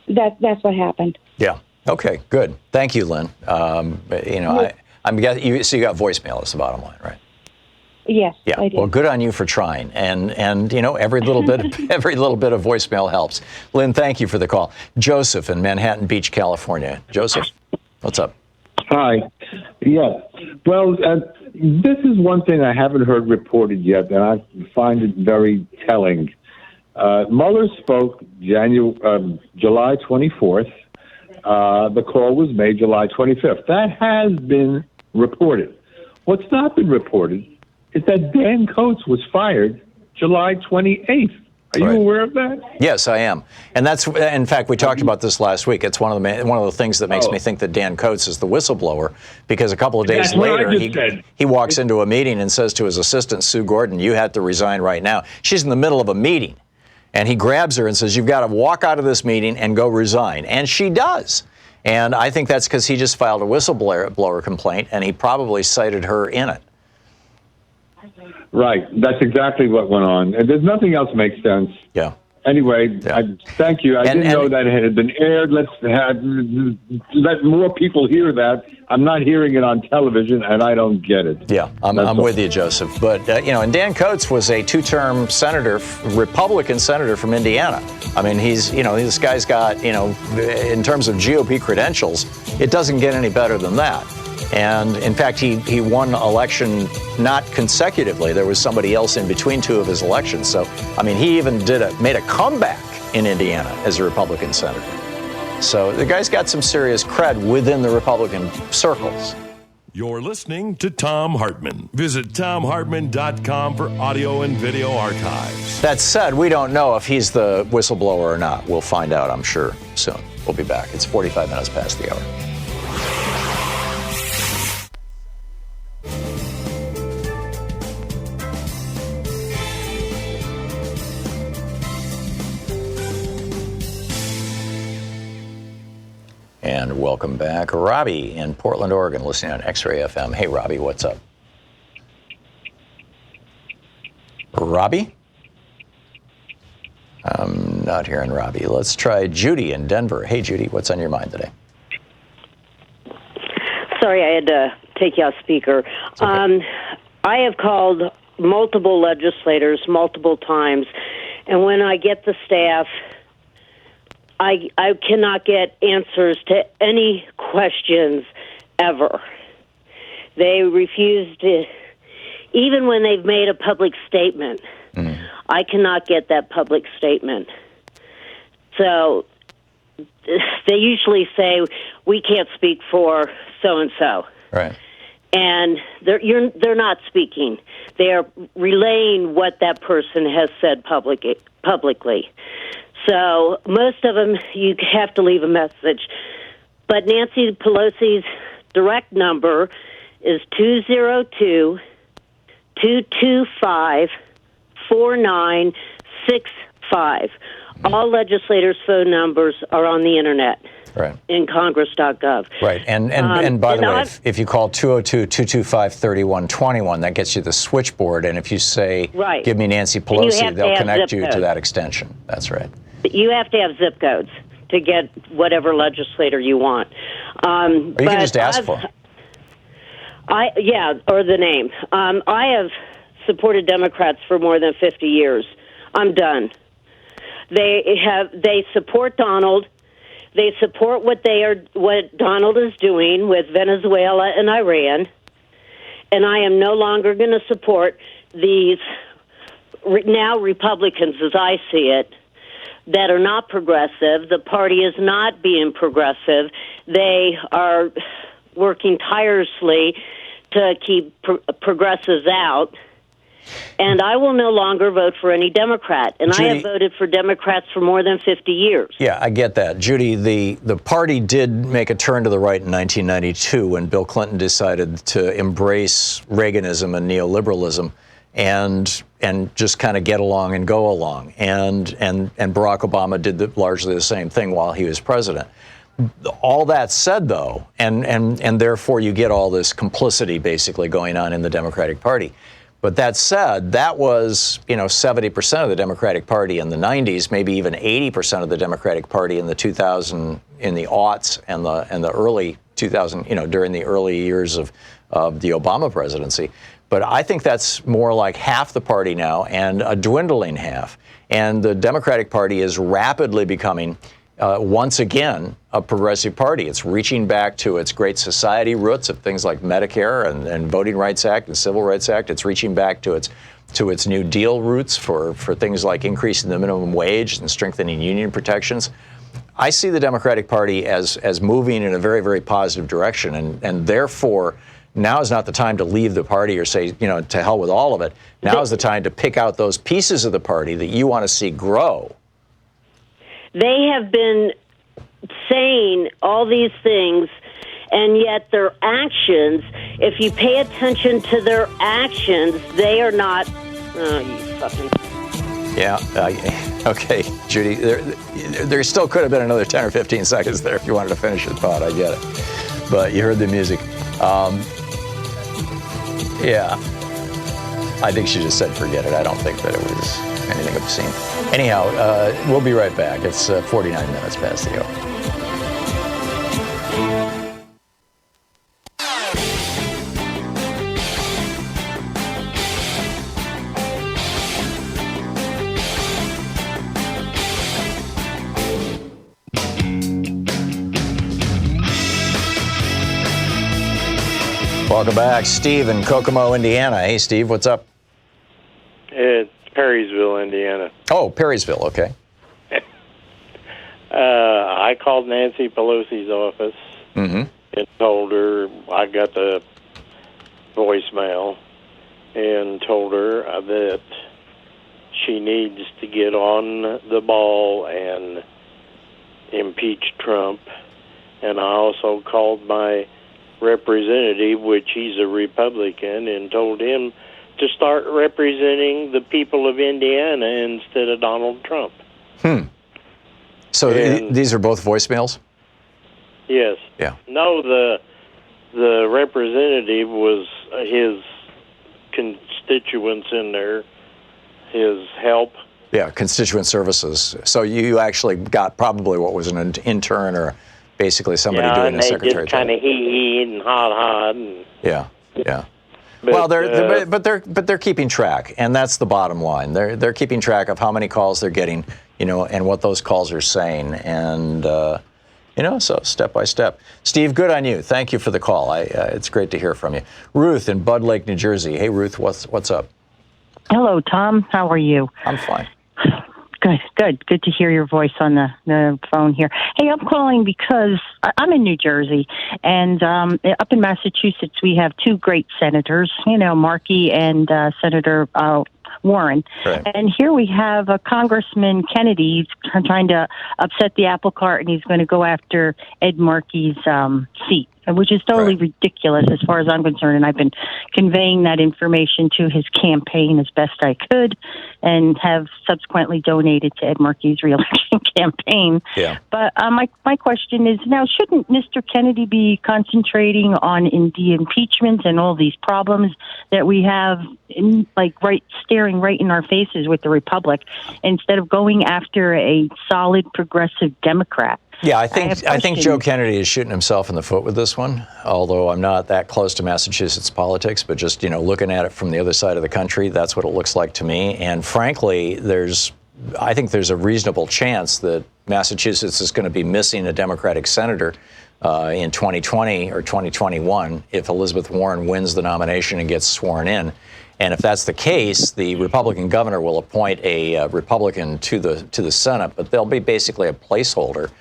Speaker 7: that's what happened.
Speaker 1: Yeah. Okay, good. Thank you, Lynn. I'm guessing you got voicemail is the bottom line, right?
Speaker 7: Yes,
Speaker 1: yeah.
Speaker 7: I did.
Speaker 1: Well, good on you for trying, and every little bit of voicemail helps. Lynn, thank you for the call. Joseph in Manhattan Beach, California. Joseph, what's up?
Speaker 8: Hi. Yeah. Well, this is one thing I haven't heard reported yet, and I find it very telling. Mueller spoke July 24th. The call was made July 25th. That has been reported. What's not been reported is that Dan Coates was fired July 28th. Are you aware of that?
Speaker 1: Yes, I am. And that's, in fact, we talked about this last week. It's one of the things that makes me think that Dan Coates is the whistleblower, because a couple of days later, he walks into a meeting and says to his assistant, Sue Gordon, you have to resign right now. She's in the middle of a meeting. And he grabs her and says, you've got to walk out of this meeting and go resign. And she does. And I think that's because he just filed a whistleblower complaint, and he probably cited her in it.
Speaker 8: Right. That's exactly what went on. And there's nothing else makes sense.
Speaker 1: Yeah.
Speaker 8: Anyway,
Speaker 1: Yeah.
Speaker 8: Thank you. I didn't know that it had been aired. Let more people hear that. I'm not hearing it on television, and I don't get it.
Speaker 1: Yeah, I'm with you, Joseph. But, and Dan Coates was a two-term senator, Republican senator from Indiana. I mean, this guy's got, in terms of GOP credentials, it doesn't get any better than that. And in fact, he won election not consecutively. There was somebody else in between two of his elections. So, I mean, he even made a comeback in Indiana as a Republican senator. So the guy's got some serious cred within the Republican circles.
Speaker 2: You're listening to Thom Hartmann. Visit thomhartmann.com for audio and video archives.
Speaker 1: That said, we don't know if he's the whistleblower or not. We'll find out, I'm sure, soon. We'll be back. It's 45 minutes past the hour. And welcome back. Robbie in Portland, Oregon, listening on X-Ray FM. Hey, Robbie, what's up? Robbie? I'm not hearing Robbie. Let's try Judy in Denver. Hey, Judy, what's on your mind today?
Speaker 9: Sorry, I had to take you off speaker. Okay. I have called multiple legislators multiple times, and when I get the staff, I cannot get answers to any questions ever. They refuse to, even when they've made a public statement, I cannot get that public statement. So they usually say, we can't speak for so-and-so.
Speaker 1: Right.
Speaker 9: And they're not speaking. They are relaying what that person has said publicly. So most of them, you have to leave a message. But Nancy Pelosi's direct number is 202-225-4965. All legislators' phone numbers are on the internet.
Speaker 1: Right.
Speaker 9: In Congress.gov.
Speaker 1: Right. And by the way, if you call 202-225-3121, that gets you the switchboard. And if you say,
Speaker 9: right,
Speaker 1: give me Nancy Pelosi, they'll connect you to that extension. That's right.
Speaker 9: You have to have zip codes to get whatever legislator you want.
Speaker 1: Or you can just ask for them.
Speaker 9: Or the name. I have supported Democrats for more than 50 years. I'm done. They support Donald. They support what Donald is doing with Venezuela and Iran, and I am no longer going to support these now Republicans, as I see it, that are not progressive. The party is not being progressive. They are working tirelessly to keep progressives out. And I will no longer vote for any Democrat. And Judy, I have voted for Democrats for more than 50 years.
Speaker 1: Yeah, I get that. Judy, the party did make a turn to the right in 1992 when Bill Clinton decided to embrace Reaganism and neoliberalism and just kind of get along and go along. And Barack Obama did largely the same thing while he was president. All that said, though, and therefore you get all this complicity basically going on in the Democratic Party. But that said, that was, 70% of the Democratic Party in the 90s, maybe even 80% of the Democratic Party in the aughts and the early 2000, during the early years of the Obama presidency. But I think that's more like half the party now and a dwindling half. And the Democratic Party is rapidly becoming, once again, a progressive party. It's reaching back to its Great Society roots of things like Medicare and Voting Rights Act and Civil Rights Act. It's reaching back to its New Deal roots for things like increasing the minimum wage and strengthening union protections. I see the Democratic Party as moving in a very, very positive direction, and therefore now is not the time to leave the party or say, to hell with all of it. Now is the time to pick out those pieces of the party that you want to see grow.
Speaker 9: They have been saying all these things, and yet their actions, if you pay attention to their actions, they are not... Oh, you fucking...
Speaker 1: Yeah. Okay, Judy. There still could have been another 10 or 15 seconds there if you wanted to finish your thought. I get it. But you heard the music. Yeah. I think she just said forget it. I don't think that it was anything obscene. Anyhow, we'll be right back. It's 49 minutes past the hour. Welcome back. Steve in Kokomo, Indiana. Hey, Steve, what's up?
Speaker 10: It's Perrysville, Indiana.
Speaker 1: Oh, Perrysville, okay.
Speaker 10: I called Nancy Pelosi's office and told her I got the voicemail and told her that she needs to get on the ball and impeach Trump. And I also called my representative, which he's a Republican, and told him to start representing the people of Indiana instead of Donald Trump.
Speaker 1: So these are both voicemails?
Speaker 10: Yes.
Speaker 1: Yeah.
Speaker 10: No, the representative was his constituents in there, his help.
Speaker 1: Yeah, constituent services. So you actually got probably what was an intern or basically somebody doing a secretary job.
Speaker 10: Yeah, and they just kind of hee and hot.
Speaker 1: Yeah.
Speaker 10: But,
Speaker 1: well, they're keeping track, and that's the bottom line. They're keeping track of how many calls they're getting, and what those calls are saying, and so step by step. Steve, good on you. Thank you for the call. It's great to hear from you. Ruth in Bud Lake, New Jersey. Hey, Ruth, what's up?
Speaker 11: Hello, Tom. How are you?
Speaker 1: I'm fine.
Speaker 11: Good to hear your voice on the phone here. Hey, I'm calling because I'm in New Jersey, and up in Massachusetts we have two great senators, Markey and Senator Warren.
Speaker 1: Right.
Speaker 11: And here we have Congressman Kennedy trying to upset the apple cart, and he's going to go after Ed Markey's seat, which is totally ridiculous as far as I'm concerned. And I've been conveying that information to his campaign as best I could, and have subsequently donated to Ed Markey's reelection campaign.
Speaker 1: Yeah.
Speaker 11: But my question is, now, shouldn't Mr. Kennedy be concentrating on the impeachment and all these problems that we have, staring right in our faces with the Republic, instead of going after a solid progressive Democrat?
Speaker 1: Yeah, I think Joe Kennedy is shooting himself in the foot with this one, although I'm not that close to Massachusetts politics, but just, looking at it from the other side of the country, that's what it looks like to me. And frankly, I think there's a reasonable chance that Massachusetts is going to be missing a Democratic senator in 2020 or 2021 if Elizabeth Warren wins the nomination and gets sworn in. And if that's the case, the Republican governor will appoint a Republican to the Senate, but they'll be basically a placeholder.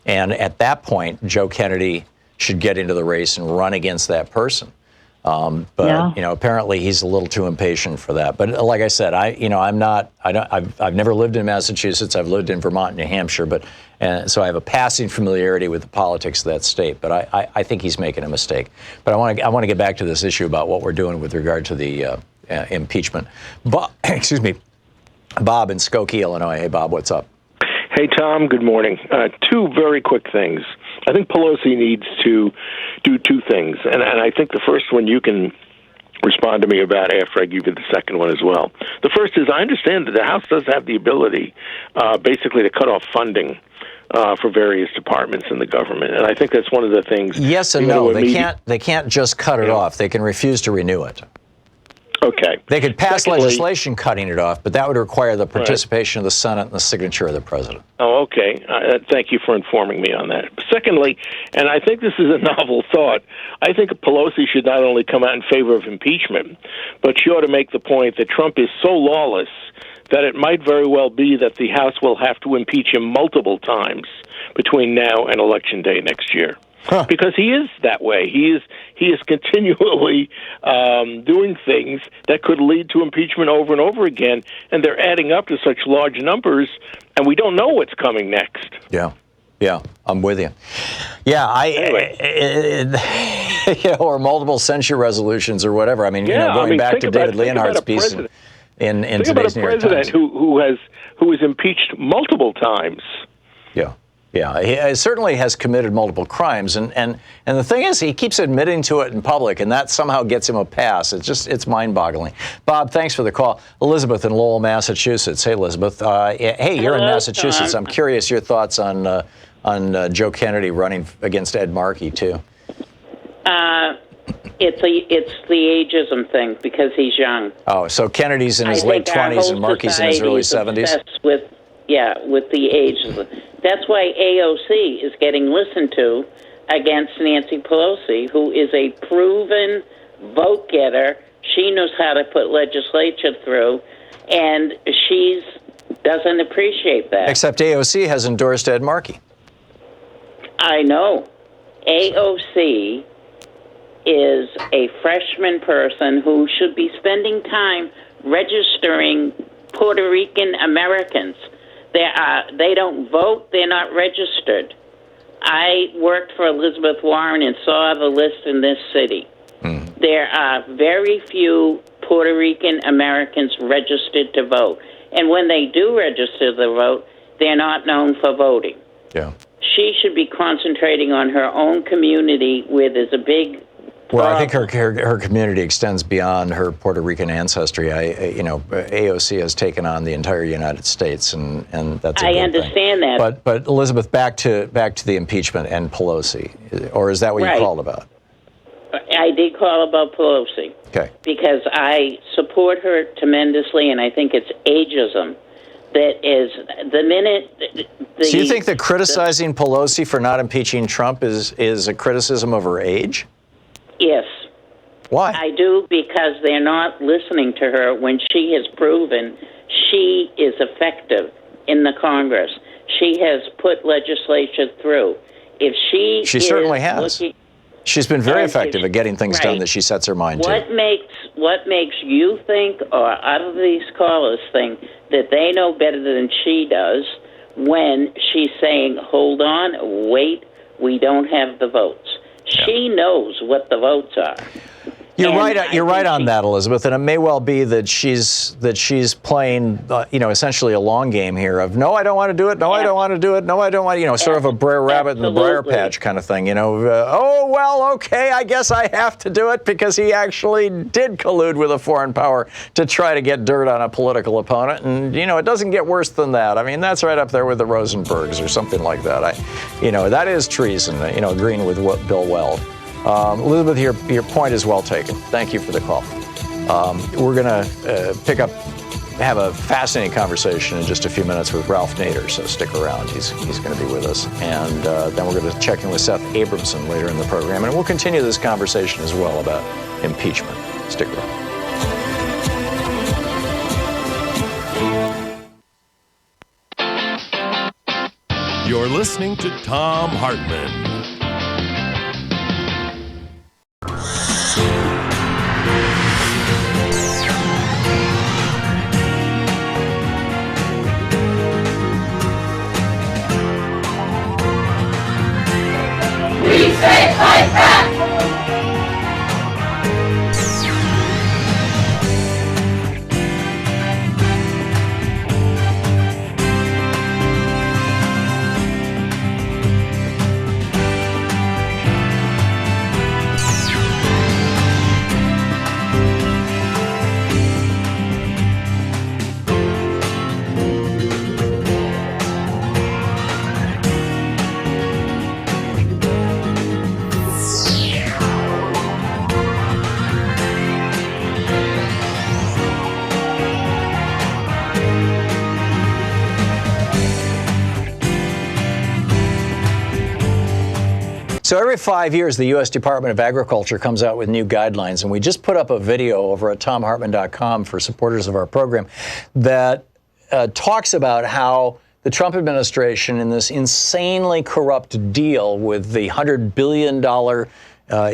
Speaker 1: And at that point, Joe Kennedy should get into the race and run against that person. Apparently he's a little too impatient for that. But like I said, I've never lived in Massachusetts. I've lived in Vermont and New Hampshire, so I have a passing familiarity with the politics of that state. But I think he's making a mistake. But I want to get back to this issue about what we're doing with regard to the impeachment. Bob in Skokie, Illinois. Hey, Bob, what's up?
Speaker 12: Hey, Tom, good morning. Two very quick things. I think Pelosi needs to do two things, and I think the first one you can respond to me about after I give you the second one as well. The first is I understand that the House does have the ability basically to cut off funding for various departments in the government, and I think that's one of the things.
Speaker 1: Yes and no. They can't just cut it off. They can refuse to renew it.
Speaker 12: Okay.
Speaker 1: They could pass legislation cutting it off, but that would require the participation of the Senate and the signature of the president.
Speaker 12: Oh, okay. Thank you for informing me on that. Secondly, and I think this is a novel thought, I think Pelosi should not only come out in favor of impeachment, but she ought to make the point that Trump is so lawless that it might very well be that the House will have to impeach him multiple times between now and Election Day next year. Because he is that way. He is continually doing things that could lead to impeachment over and over again, and they're adding up to such large numbers, and we don't know what's coming next.
Speaker 1: Yeah, I'm with you. Yeah, or multiple censure resolutions or whatever. I mean, going back to David Leonhardt's piece in
Speaker 12: Think
Speaker 1: today's
Speaker 12: about a
Speaker 1: New York
Speaker 12: president
Speaker 1: Times.
Speaker 12: who was impeached multiple times.
Speaker 1: Yeah, he certainly has committed multiple crimes, and the thing is, he keeps admitting to it in public, and that somehow gets him a pass. It's mind-boggling. Bob, thanks for the call. Elizabeth in Lowell, Massachusetts. Hey, Elizabeth. Hey, you're in Massachusetts.
Speaker 13: Tom.
Speaker 1: I'm curious your thoughts on Joe Kennedy running against Ed Markey too.
Speaker 13: It's the ageism thing because he's young.
Speaker 1: Oh, so Kennedy's in his late 20s and Markey's in his early 70s.
Speaker 13: With the ageism. That's why AOC is getting listened to against Nancy Pelosi, who is a proven vote getter. She knows how to put legislature through, and she doesn't appreciate that.
Speaker 1: Except AOC has endorsed Ed Markey.
Speaker 13: I know. AOC is a freshman person who should be spending time registering Puerto Rican Americans. They don't vote. They're not registered. I worked for Elizabeth Warren and saw the list in this city. There are very few Puerto Rican Americans registered to vote. And when they do register to vote, they're not known for voting.
Speaker 1: Yeah.
Speaker 13: She should be concentrating on her own community where there's a big
Speaker 1: Well, I think her community extends beyond her Puerto Rican ancestry. AOC has taken on the entire United States, and that's a good
Speaker 13: I understand
Speaker 1: thing.
Speaker 13: that.
Speaker 1: But Elizabeth, back to the impeachment and Pelosi, or is that what you called about?
Speaker 13: I did call about Pelosi.
Speaker 1: Okay.
Speaker 13: Because I support her tremendously, and I think it's ageism that is the minute.
Speaker 1: So you think that criticizing Pelosi for not impeaching Trump is a criticism of her age?
Speaker 13: Yes.
Speaker 1: Why?
Speaker 13: I do, because they're not listening to her when she has proven she is effective in the Congress. She has put legislation through. If she
Speaker 1: certainly has. She's been very effective at getting things done that she sets her mind to.
Speaker 13: What makes you think, or out of these callers think, that they know better than she does when she's saying, hold on, wait, we don't have the votes? She knows what the votes are.
Speaker 1: You're right. You're right on that, Elizabeth, and it may well be that she's playing, essentially a long game here of no, I don't want to do it. No, I don't want to do it. No, I don't want. Sort of a Brer Rabbit in the briar patch kind of thing. Oh well, okay, I guess I have to do it because he actually did collude with a foreign power to try to get dirt on a political opponent, and it doesn't get worse than that. I mean, that's right up there with the Rosenbergs or something like that. That is treason. Agreeing with Bill Weld. Elizabeth, your point is well taken. Thank you for the call. We're going to have a fascinating conversation in just a few minutes with Ralph Nader, so stick around. He's going to be with us. And then we're going to check in with Seth Abramson later in the program. And we'll continue this conversation as well about impeachment. Stick around.
Speaker 2: You're listening to Thom Hartmann.
Speaker 1: So every 5 years, the U.S. Department of Agriculture comes out with new guidelines, and we just put up a video over at ThomHartmann.com for supporters of our program that talks about how the Trump administration, in this insanely corrupt deal with the $100 billion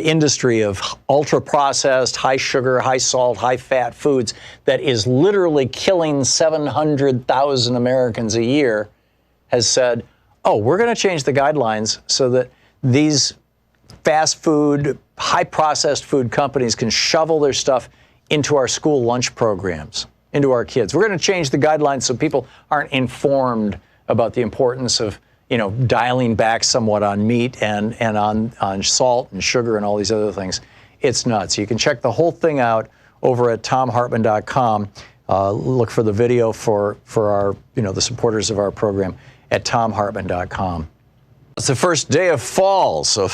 Speaker 1: industry of ultra-processed, high-sugar, high-salt, high-fat foods that is literally killing 700,000 Americans a year, has said, oh, we're going to change the guidelines so that these fast food, high processed food companies can shovel their stuff into our school lunch programs. into our kids. We're going to change the guidelines so people aren't informed about the importance of, dialing back somewhat on meat and on salt and sugar and all these other things. It's nuts. You can check the whole thing out over at thomhartmann.com. Look for the video for our, the supporters of our program at thomhartmann.com. It's the first day of fall, so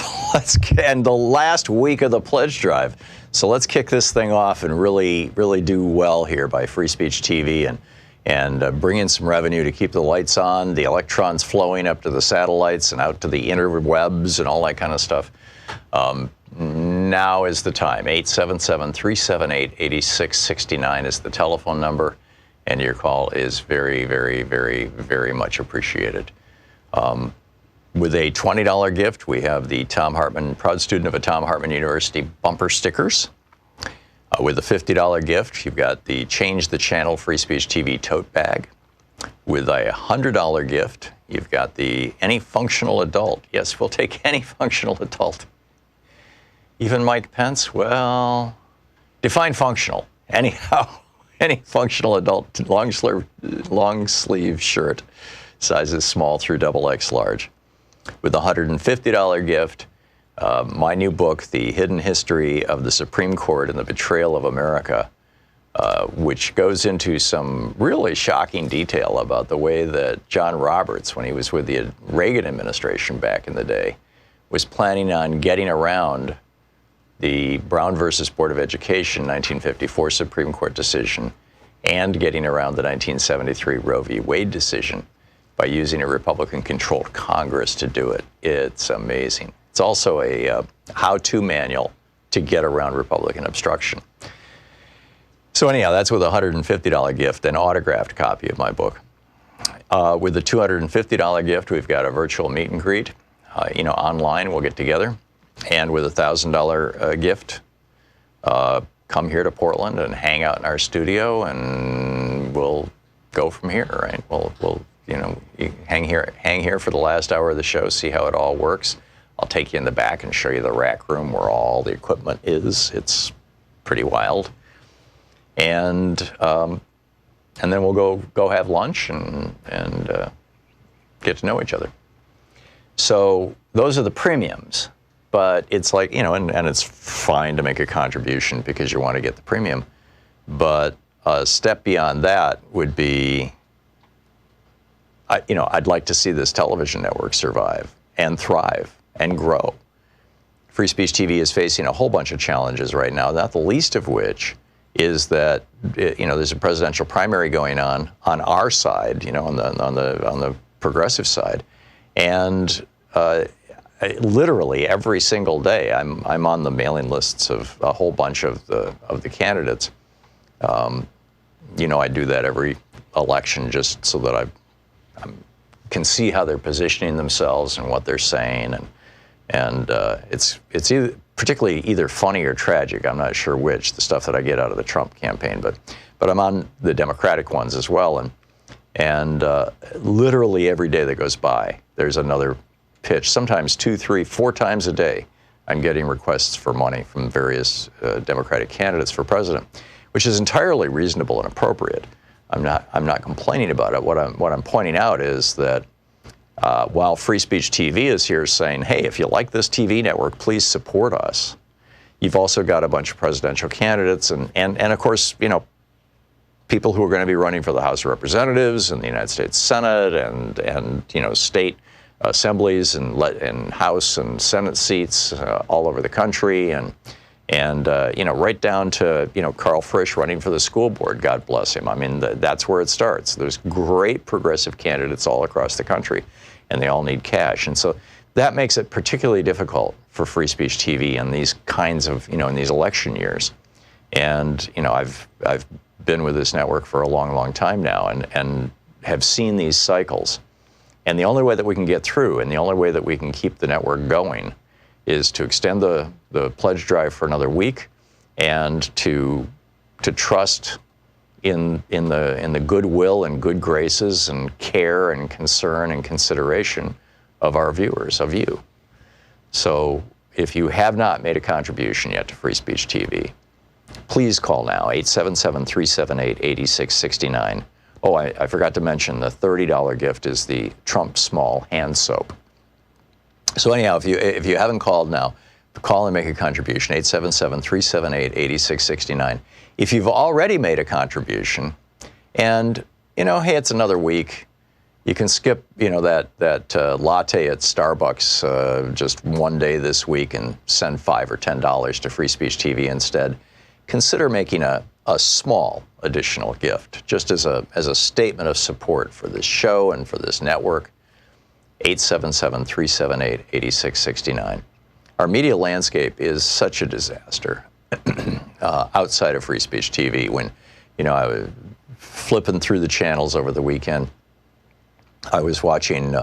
Speaker 1: and the last week of the pledge drive. So let's kick this thing off and really do well here by Free Speech TV and bring in some revenue to keep the lights on, the electrons flowing up to the satellites and out to the interwebs and all that kind of stuff. Now is the time. 877-378-8669 is the telephone number, and your call is very, very, very, very much appreciated. With a $20 gift, we have the Thom Hartmann, proud student of a Thom Hartmann University bumper stickers. With a $50 gift, you've got the Change the Channel Free Speech TV tote bag. With a $100 gift, you've got the Any Functional Adult. Yes, we'll take any functional adult. Even Mike Pence, well, define functional. Anyhow, any functional adult long sleeve shirt, sizes small through XXL large. With a $150 gift, my new book, The Hidden History of the Supreme Court and the Betrayal of America, which goes into some really shocking detail about the way that John Roberts, when he was with the Reagan administration back in the day, was planning on getting around the Brown versus Board of Education 1954 Supreme Court decision and getting around the 1973 Roe v. Wade decision by using a Republican-controlled Congress to do it. It's amazing. It's also a how-to manual to get around Republican obstruction. So anyhow, that's with a $150 gift, an autographed copy of my book. With the $250 gift, we've got a virtual meet and greet. Online, we'll get together. And with a $1,000 gift, come here to Portland and hang out in our studio, and we'll go from here, right? We'll you hang here for the last hour of the show, see how it all works. I'll take you in the back and show you the rack room where all the equipment is. It's pretty wild. And then we'll go have lunch and get to know each other. So those are the premiums. But it's like, and it's fine to make a contribution because you want to get the premium. But a step beyond that would be, I'd like to see this television network survive and thrive and grow. Free Speech TV is facing a whole bunch of challenges right now, not the least of which is that, there's a presidential primary going on our side, on the progressive side. And literally every single day, I'm on the mailing lists of a whole bunch of the candidates. I do that every election just so that I can see how they're positioning themselves and what they're saying, and it's particularly either funny or tragic. I'm not sure which, the stuff that I get out of the Trump campaign, but I'm on the Democratic ones as well, and literally every day that goes by, there's another pitch, sometimes 2, 3, 4 times a day. I'm getting requests for money from various Democratic candidates for president, which is entirely reasonable and appropriate. I'm not complaining about it. What I'm pointing out is that while Free Speech TV is here saying, hey, if you like this TV network, please support us, you've also got a bunch of presidential candidates and of course, people who are going to be running for the House of Representatives and the United States Senate and state assemblies and House and Senate seats all over the country, and right down to Carl Frisch running for the school board. God bless him. I mean, that's where it starts. There's great progressive candidates all across the country, and they all need cash, and so that makes it particularly difficult for Free Speech TV in these kinds of in these election years. And I've been with this network for a long, long time now, and have seen these cycles. And the only way that we can get through, and the only way that we can keep the network going, is to extend the pledge drive for another week, and to trust in the goodwill and good graces and care and concern and consideration of our viewers, of you. So if you have not made a contribution yet to Free Speech TV, please call now, 877-378-8669. Oh, I forgot to mention the $30 gift is the Trump Small Hand Soap. So anyhow, if you haven't called now, call and make a contribution, 877-378-8669. If you've already made a contribution and, hey, it's another week, you can skip, that latte at Starbucks just one day this week and send $5 or $10 to Free Speech TV instead. Consider making a small additional gift, just as a statement of support for this show and for this network. 877-378-8669. Our media landscape is such a disaster outside of Free Speech TV. When, I was flipping through the channels over the weekend, I was watching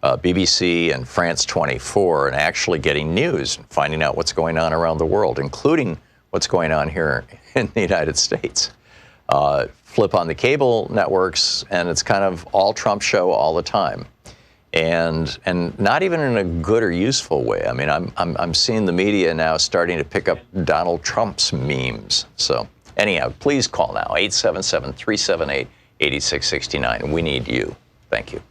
Speaker 1: BBC and France 24 and actually getting news and finding out what's going on around the world, including what's going on here in the United States. Flip on the cable networks, and it's kind of all Trump show all the time. And not even in a good or useful way. I mean, I'm seeing the media now starting to pick up Donald Trump's memes. So anyhow, please call now, 877-378-8669. We need you. Thank you.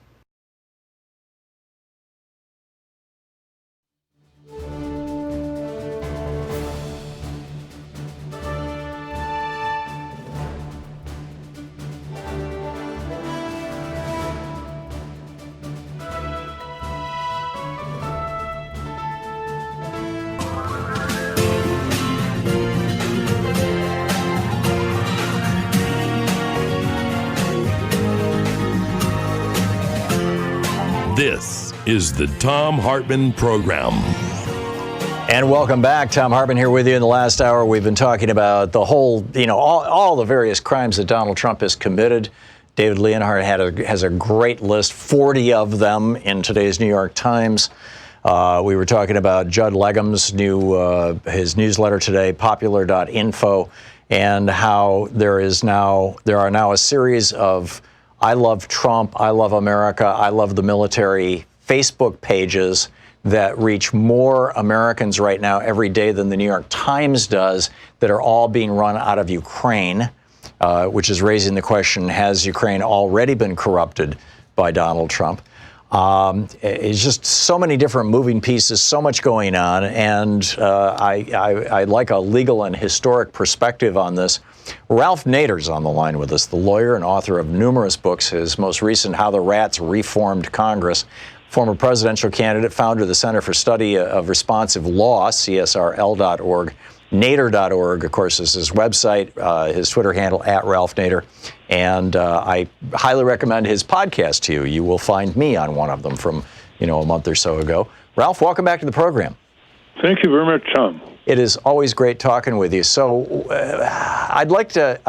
Speaker 2: This is the Thom Hartmann Program.
Speaker 1: And welcome back. Thom Hartmann here with you. In the last hour, we've been talking about the whole, all the various crimes that Donald Trump has committed. David Leonhardt has a great list, 40 of them in today's New York Times. We were talking about Judd Legum's his newsletter today, popular.info, and how there are now a series of I love Trump, I love America, I love the military Facebook pages that reach more Americans right now every day than the New York Times does, that are all being run out of Ukraine, which is raising the question, has Ukraine already been corrupted by Donald Trump? It's just so many different moving pieces, so much going on, and I'd like a legal and historic perspective on this. Ralph Nader's on the line with us, the lawyer and author of numerous books. His most recent, How the Rats Reformed Congress, former presidential candidate, founder of the Center for Study of Responsive Law, CSRL.org. Nader.org, of course, is his website, his Twitter handle, @Ralph Nader. And I highly recommend his podcast to you. You will find me on one of them from, a month or so ago. Ralph, welcome back to the program.
Speaker 14: Thank you very much, Tom.
Speaker 1: It is always great talking with you. So I'd like to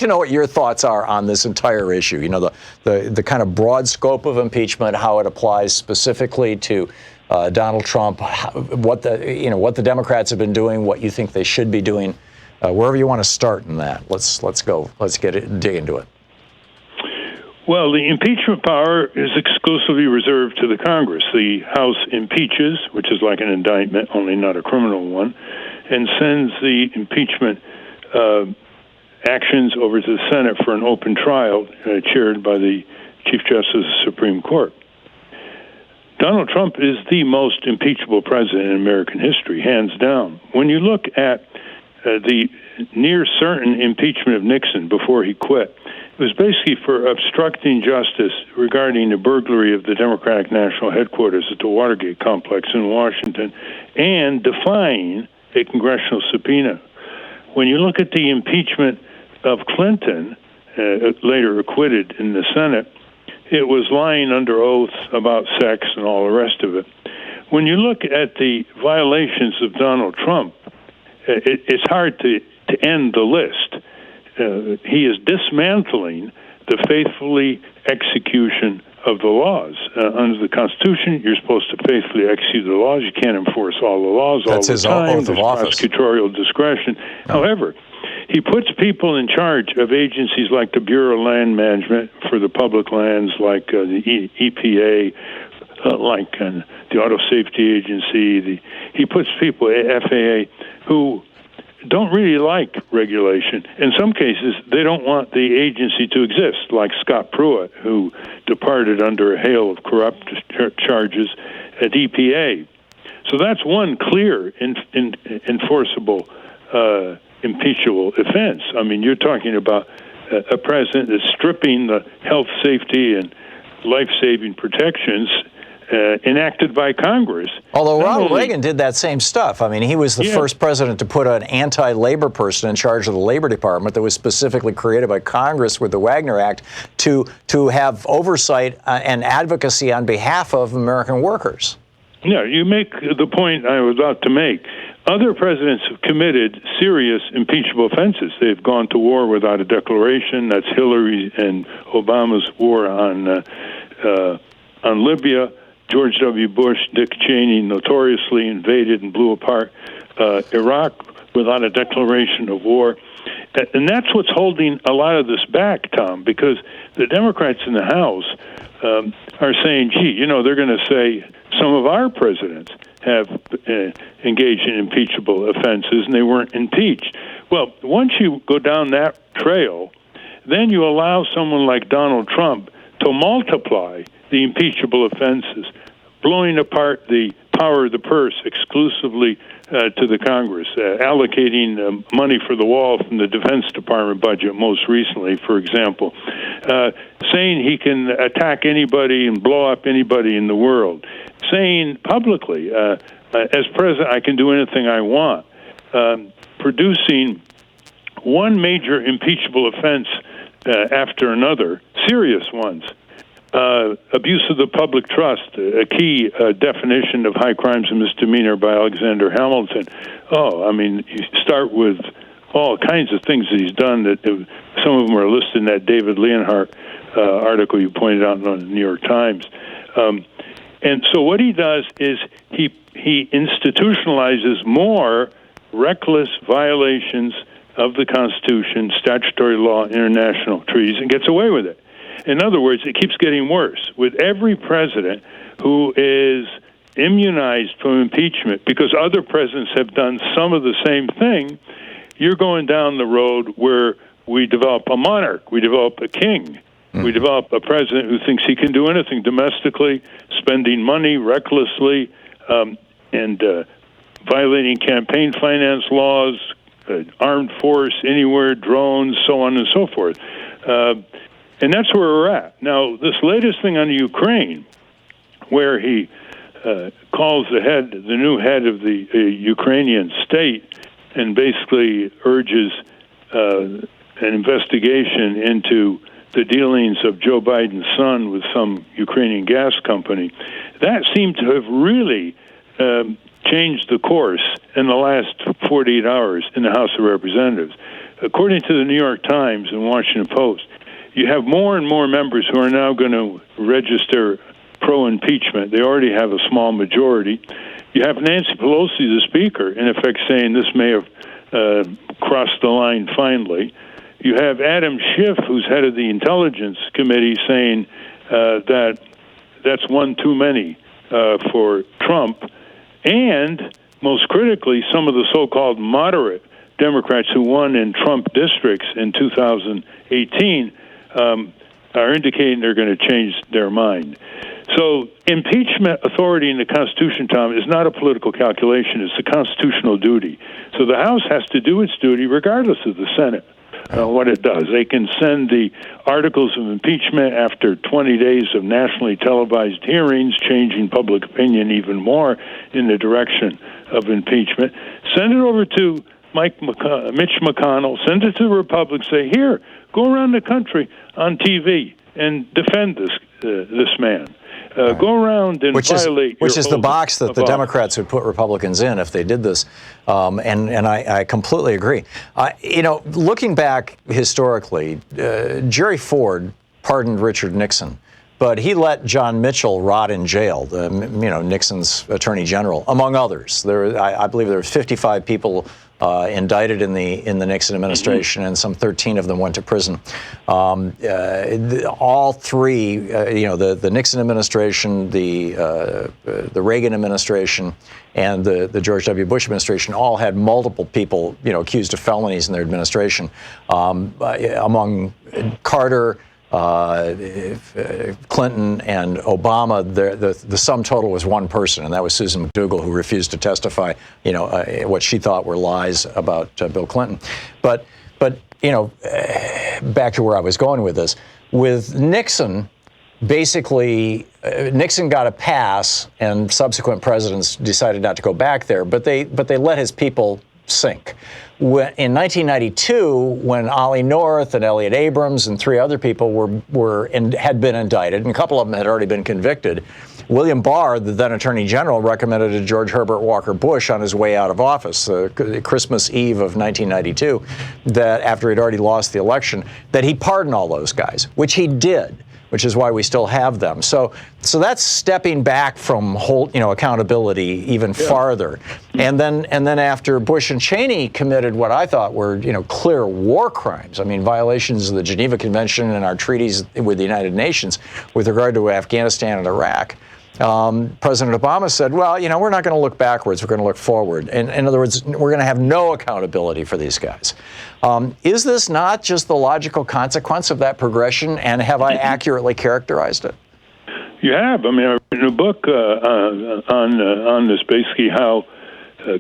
Speaker 1: know what your thoughts are on this entire issue. The kind of broad scope of impeachment, how it applies specifically to Donald Trump, what the Democrats have been doing, what you think they should be doing. Wherever you want to start in that, let's go. Let's dig into it.
Speaker 14: Well, the impeachment power is exclusively reserved to the Congress. The House impeaches, which is like an indictment, only not a criminal one, and sends the impeachment actions over to the Senate for an open trial, chaired by the Chief Justice of the Supreme Court. Donald Trump is the most impeachable president in American history, hands down. When you look at the near certain impeachment of Nixon before he quit, it was basically for obstructing justice regarding the burglary of the Democratic National Headquarters at the Watergate complex in Washington and defying a congressional subpoena. When you look at the impeachment of Clinton, later acquitted in the Senate, it was lying under oath about sex and all the rest of it. When you look at the violations of Donald Trump, it's hard to end the list. He is dismantling the faithfully execution of the laws. Under the Constitution, you're supposed to faithfully execute the laws. You can't enforce all the laws all the time.
Speaker 1: That's his oath of office.
Speaker 14: Prosecutorial discretion. However, he puts people in charge of agencies like the Bureau of Land Management for the public lands, like the EPA, like the Auto Safety Agency. He puts people at FAA who don't really like regulation. In some cases, they don't want the agency to exist, like Scott Pruitt, who departed under a hail of corrupt charges at EPA. So that's one clear enforceable impeachable offense. I mean, you're talking about a president that's stripping the health, safety, and life-saving protections enacted by Congress.
Speaker 1: Although Ronald Reagan did that same stuff. I mean, he was the first president to put an anti-labor person in charge of the Labor Department that was specifically created by Congress with the Wagner Act to have oversight and advocacy on behalf of American workers.
Speaker 14: Yeah, you make the point I was about to make. Other presidents have committed serious impeachable offenses. They've gone to war without a declaration. That's Hillary and Obama's war on Libya. George W. Bush, Dick Cheney notoriously invaded and blew apart Iraq without a declaration of war. And that's what's holding a lot of this back, Tom, because the Democrats in the House are saying, gee, they're going to say some of our presidents have engaged in impeachable offenses and they weren't impeached. Well, once you go down that trail, then you allow someone like Donald Trump to multiply the impeachable offenses, blowing apart the power of the purse exclusively to the Congress, allocating money for the wall from the Defense Department budget most recently, for example, saying he can attack anybody and blow up anybody in the world, saying publicly, as president, I can do anything I want, producing one major impeachable offense after another, serious ones. Abuse of the public trust, a key definition of high crimes and misdemeanor by Alexander Hamilton. Oh, I mean, you start with all kinds of things that he's done that some of them are listed in that David Leonhardt article you pointed out in the New York Times. And so what he does is he institutionalizes more reckless violations of the Constitution, statutory law, international treaties, and gets away with it. In other words, it keeps getting worse. With every president who is immunized from impeachment because other presidents have done some of the same thing, you're going down the road where we develop a monarch, we develop a king, we develop a president who thinks he can do anything domestically, spending money recklessly, and violating campaign finance laws, armed force anywhere, drones, so on and so forth. And that's where we're at. Now, this latest thing on Ukraine, where he calls the new head of the Ukrainian state and basically urges an investigation into the dealings of Joe Biden's son with some Ukrainian gas company, that seemed to have really changed the course in the last 48 hours in the House of Representatives. According to the New York Times and Washington Post, you have more and more members who are now going to register pro-impeachment. They already have a small majority. You have Nancy Pelosi, the Speaker, in effect saying this may have crossed the line finally. You have Adam Schiff, who's head of the Intelligence Committee, saying that that's one too many for Trump. And, most critically, some of the so-called moderate Democrats who won in Trump districts in 2018 are indicating they're going to change their mind. So impeachment authority in the Constitution, Tom, is not a political calculation. It's a constitutional duty. So the House has to do its duty regardless of the Senate, what it does. They can send the articles of impeachment after 20 days of nationally televised hearings, changing public opinion even more in the direction of impeachment. Send it over to Mitch McConnell, send it to the Republicans, say, here, go around the country on TV and defend this man. Go around and violate
Speaker 1: which is the box that the Democrats would put Republicans in if they did this. And I completely agree. Looking back historically, Jerry Ford pardoned Richard Nixon, but he let John Mitchell rot in jail, Nixon's attorney general, among others. I believe there were 55 people indicted in the Nixon administration, and some 13 of them went to prison. All three, the Nixon administration, the Reagan administration, and the George W. Bush administration all had multiple people, accused of felonies in their administration. Among Carter, Clinton, and Obama, the sum total was one person, and that was Susan McDougal, who refused to testify, what she thought were lies about Bill Clinton. But back to where I was going with this. With Nixon, basically, Nixon got a pass, and subsequent presidents decided not to go back there, but they let his people sink. In 1992, when Ollie North and Elliott Abrams and three other people had been indicted, and a couple of them had already been convicted, William Barr, the then Attorney General, recommended to George Herbert Walker Bush on his way out of office, Christmas Eve of 1992, that after he'd already lost the election, that he pardon all those guys, which he did, which is why we still have them. So that's stepping back from accountability even farther. And then after Bush and Cheney committed what I thought were clear war crimes, I mean violations of the Geneva Convention and our treaties with the United Nations with regard to Afghanistan and Iraq, President Obama said, well, we're not going to look backwards, we're going to look forward. And in other words, we're going to have no accountability for these guys. Is this not just the logical consequence of that progression, and have I accurately characterized it?
Speaker 14: You have. I mean, I've written a book on this, basically how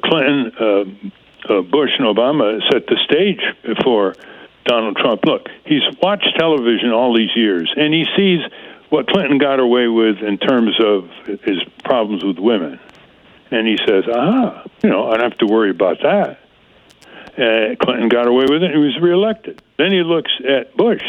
Speaker 14: Clinton, Bush, and Obama set the stage for Donald Trump. Look, he's watched television all these years, and he sees what Clinton got away with in terms of his problems with women. And he says, I don't have to worry about that. Clinton got away with it, and he was reelected. Then he looks at Bush,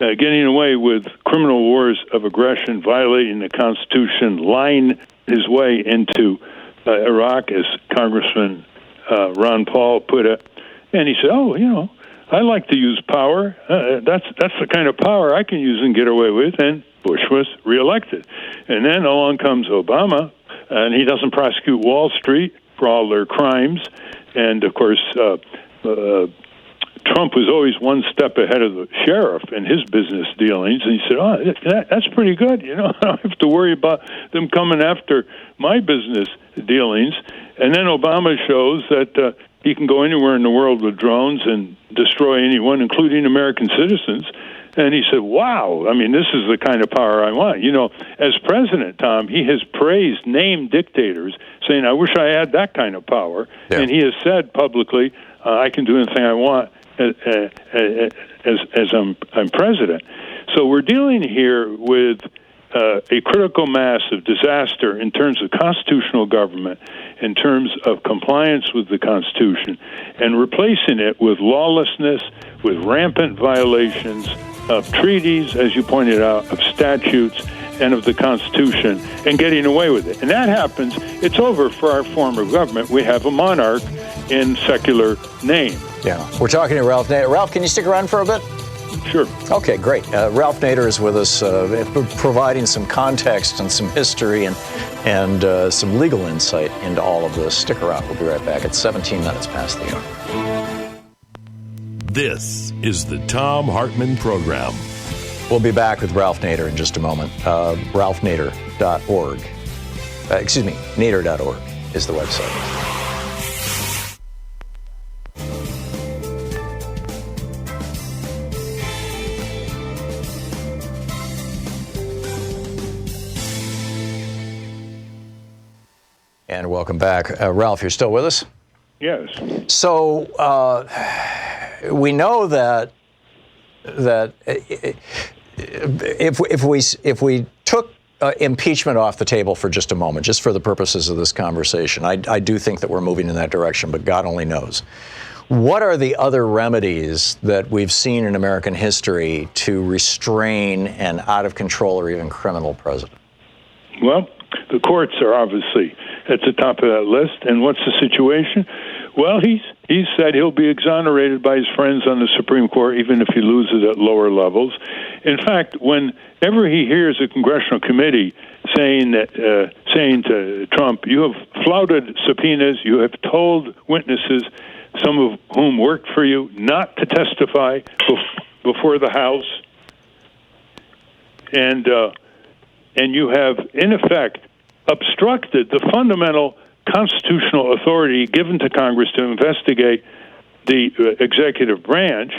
Speaker 14: getting away with criminal wars of aggression, violating the Constitution, lying his way into Iraq, as Congressman Ron Paul put it. And he said, I like to use power. That's the kind of power I can use and get away with. And Bush was reelected. And then along comes Obama, and he doesn't prosecute Wall Street for all their crimes. And, of course, Trump was always one step ahead of the sheriff in his business dealings. And he said, that's pretty good. I don't have to worry about them coming after my business dealings. And then Obama shows that he can go anywhere in the world with drones and destroy anyone, including American citizens. And he said, wow, I mean, this is the kind of power I want. As president, Tom, he has praised named dictators, saying, I wish I had that kind of power. Yeah. And he has said publicly, I can do anything I want as I'm president. So we're dealing here with a critical mass of disaster in terms of constitutional government, in terms of compliance with the Constitution, and replacing it with lawlessness, with rampant violations of treaties, as you pointed out, of statutes, and of the Constitution, and getting away with it. And that happens, it's over for our form of government. We have a monarch in secular name.
Speaker 1: Yeah. We're talking to Ralph Nader. Ralph, can you stick around for a bit?
Speaker 14: Sure.
Speaker 1: Okay, great. Ralph Nader is with us, providing some context and some history and some legal insight into all of this. Stick around. We'll be right back. It's 17 minutes past the hour.
Speaker 2: This is the Thom Hartmann Program.
Speaker 1: We'll be back with Ralph Nader in just a moment. RalphNader.org. Nader.org is the website. And welcome back. Ralph, you're still with us?
Speaker 14: Yes.
Speaker 1: So we know that if we took impeachment off the table for just a moment, just for the purposes of this conversation, I do think that we're moving in that direction, but God only knows. What are the other remedies that we've seen in American history to restrain an out of control or even criminal president?
Speaker 14: Well, the courts are obviously at the top of that list. And what's the situation? Well, he said he'll be exonerated by his friends on the Supreme Court, even if he loses at lower levels. In fact, whenever he hears a congressional committee saying to Trump, you have flouted subpoenas, you have told witnesses some of whom worked for you, not to testify before the House. And you have, in effect, obstructed the fundamental constitutional authority given to Congress to investigate the executive branch,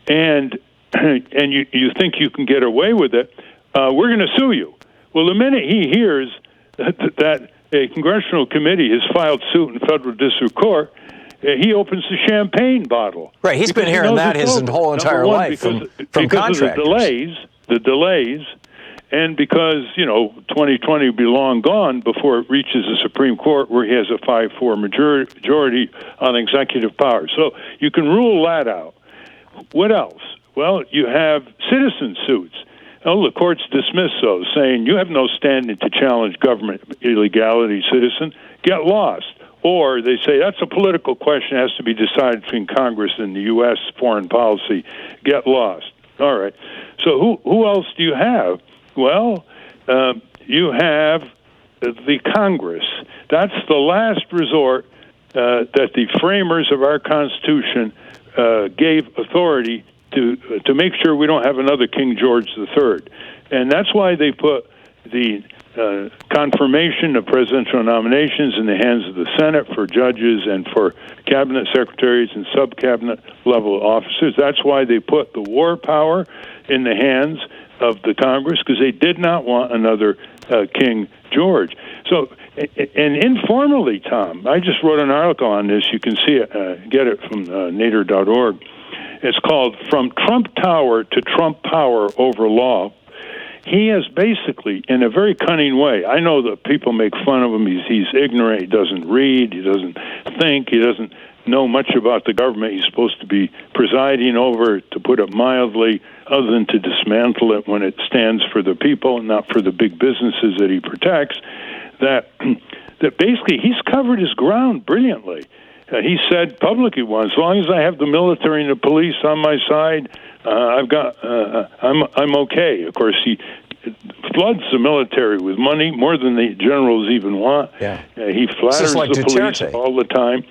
Speaker 14: and you think you can get away with it. We're going to sue you. Well, the minute he hears that a congressional committee has filed suit in federal district court, he opens the champagne bottle.
Speaker 1: Right, he's been hearing that his whole entire life from contractors.
Speaker 14: Of the delays, and because, 2020 will be long gone before it reaches the Supreme Court where he has a 5-4 majority on executive power. So you can rule that out. What else? Well, you have citizen suits. Oh, the courts dismiss those, saying you have no standing to challenge government illegality, citizen. Get lost. Or they say that's a political question, has to be decided between Congress and the U.S. foreign policy. Get lost. All right. So who else do you have? Well, you have the Congress. That's the last resort that the framers of our Constitution gave authority to make sure we don't have another King George III. And that's why they put the confirmation of presidential nominations in the hands of the Senate for judges and for cabinet secretaries and sub-cabinet level officers. That's why they put the war power in the hands of the Congress, because they did not want another King George. So, and informally, Tom, I just wrote an article on this. You can see it, get it from Nader.org. It's called From Trump Tower to Trump Power Over Law. He has basically, in a very cunning way, I know that people make fun of him. He's ignorant. He doesn't read. He doesn't think. He doesn't know much about the government he's supposed to be presiding over, to put it mildly, other than to dismantle it when it stands for the people and not for the big businesses that he protects. That basically he's covered his ground brilliantly. He said publicly once, as long as I have the military and the police on my side, I'm okay. Of course, he floods the military with money more than the generals even want.
Speaker 1: Yeah.
Speaker 14: He flatters the police all the time.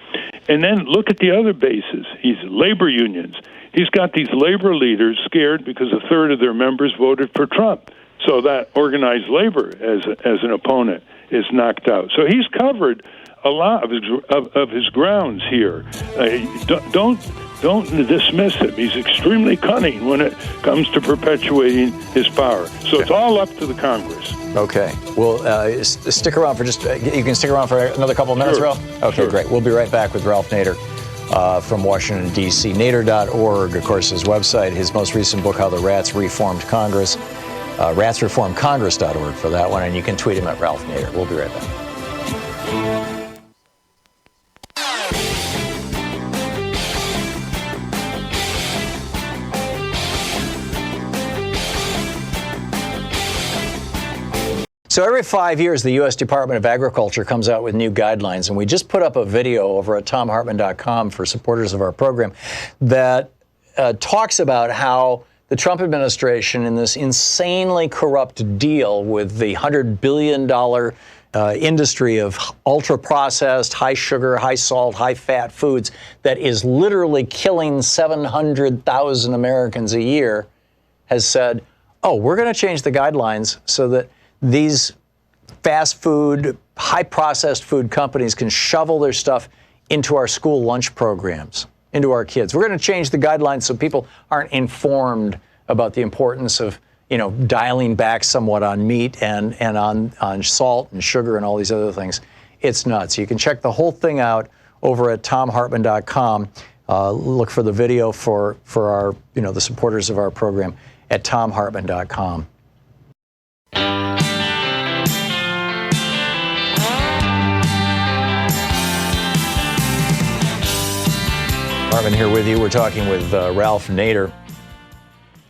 Speaker 14: And then look at the other bases. He's labor unions. He's got these labor leaders scared because a third of their members voted for Trump. So that organized labor as an opponent is knocked out. So he's covered a lot of his grounds here. Don't dismiss him. He's extremely cunning when it comes to perpetuating his power. So it's all up to the Congress.
Speaker 1: Okay. Well, stick around for you can stick around for another couple of minutes,
Speaker 14: Sure.
Speaker 1: Ralph? Okay,
Speaker 14: Sure.
Speaker 1: great. We'll be right back with Ralph Nader from Washington, D.C. Nader.org, of course, his website. His most recent book, How the Rats Reformed Congress. RatsReformedCongress.org for that one. And you can tweet him at Ralph Nader. We'll be right back. So every 5 years, the U.S. Department of Agriculture comes out with new guidelines, and we just put up a video over at ThomHartmann.com for supporters of our program that talks about how the Trump administration, in this insanely corrupt deal with the $100 billion industry of ultra-processed, high-sugar, high-salt, high-fat foods that is literally killing 700,000 Americans a year, has said, oh, we're going to change the guidelines so that these fast food, high-processed food companies can shovel their stuff into our school lunch programs, into our kids. We're going to change the guidelines so people aren't informed about the importance of, dialing back somewhat on meat and on salt and sugar and all these other things. It's nuts. You can check the whole thing out over at ThomHartmann.com. Look for the video for our, the supporters of our program at ThomHartmann.com. Hartmann here with you. We're talking with Ralph Nader.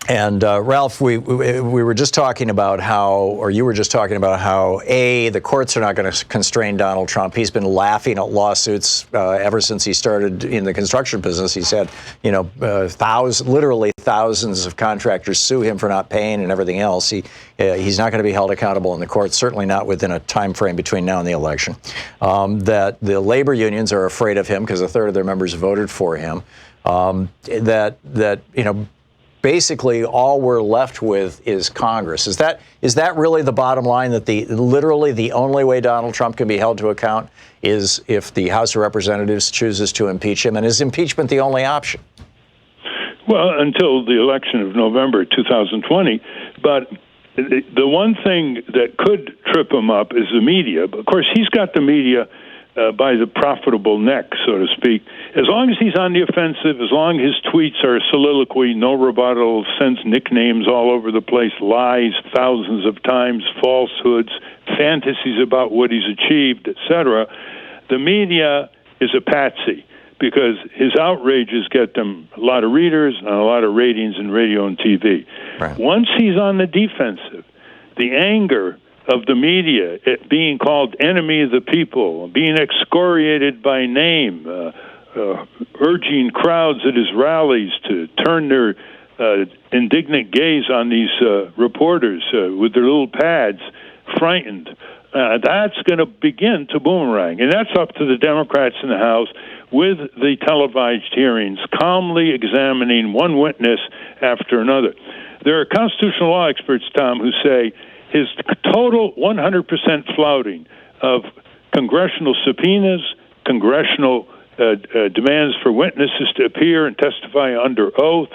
Speaker 1: And Ralph, we were just talking about how, or you were just talking about how, the courts are not going to constrain Donald Trump. He's been laughing at lawsuits ever since he started in the construction business. He's had, literally thousands of contractors sue him for not paying and everything else. He's not going to be held accountable in the courts, certainly not within a time frame between now and the election. That the labor unions are afraid of him because a third of their members voted for him. Basically, all we're left with is Congress. Is that really the bottom line? That literally the only way Donald Trump can be held to account is if the House of Representatives chooses to impeach him, and is impeachment the only option?
Speaker 14: Well, until the election of November 2020. But the one thing that could trip him up is the media. Of course, he's got the media by the profitable neck, so to speak. As long as he's on the offensive, as long as his tweets are soliloquy, no rebuttal, sends nicknames all over the place, lies thousands of times, falsehoods, fantasies about what he's achieved, etc., the media is a patsy because his outrages get them a lot of readers and a lot of ratings in radio and TV. Right. Once he's on the defensive, the anger of the media, it being called enemy of the people, being excoriated by name, urging crowds at his rallies to turn their indignant gaze on these reporters with their little pads, frightened. That's going to begin to boomerang. And that's up to the Democrats in the House with the televised hearings, calmly examining one witness after another. There are constitutional law experts, Tom, who say his total 100% flouting of congressional subpoenas, congressional demands for witnesses to appear and testify under oath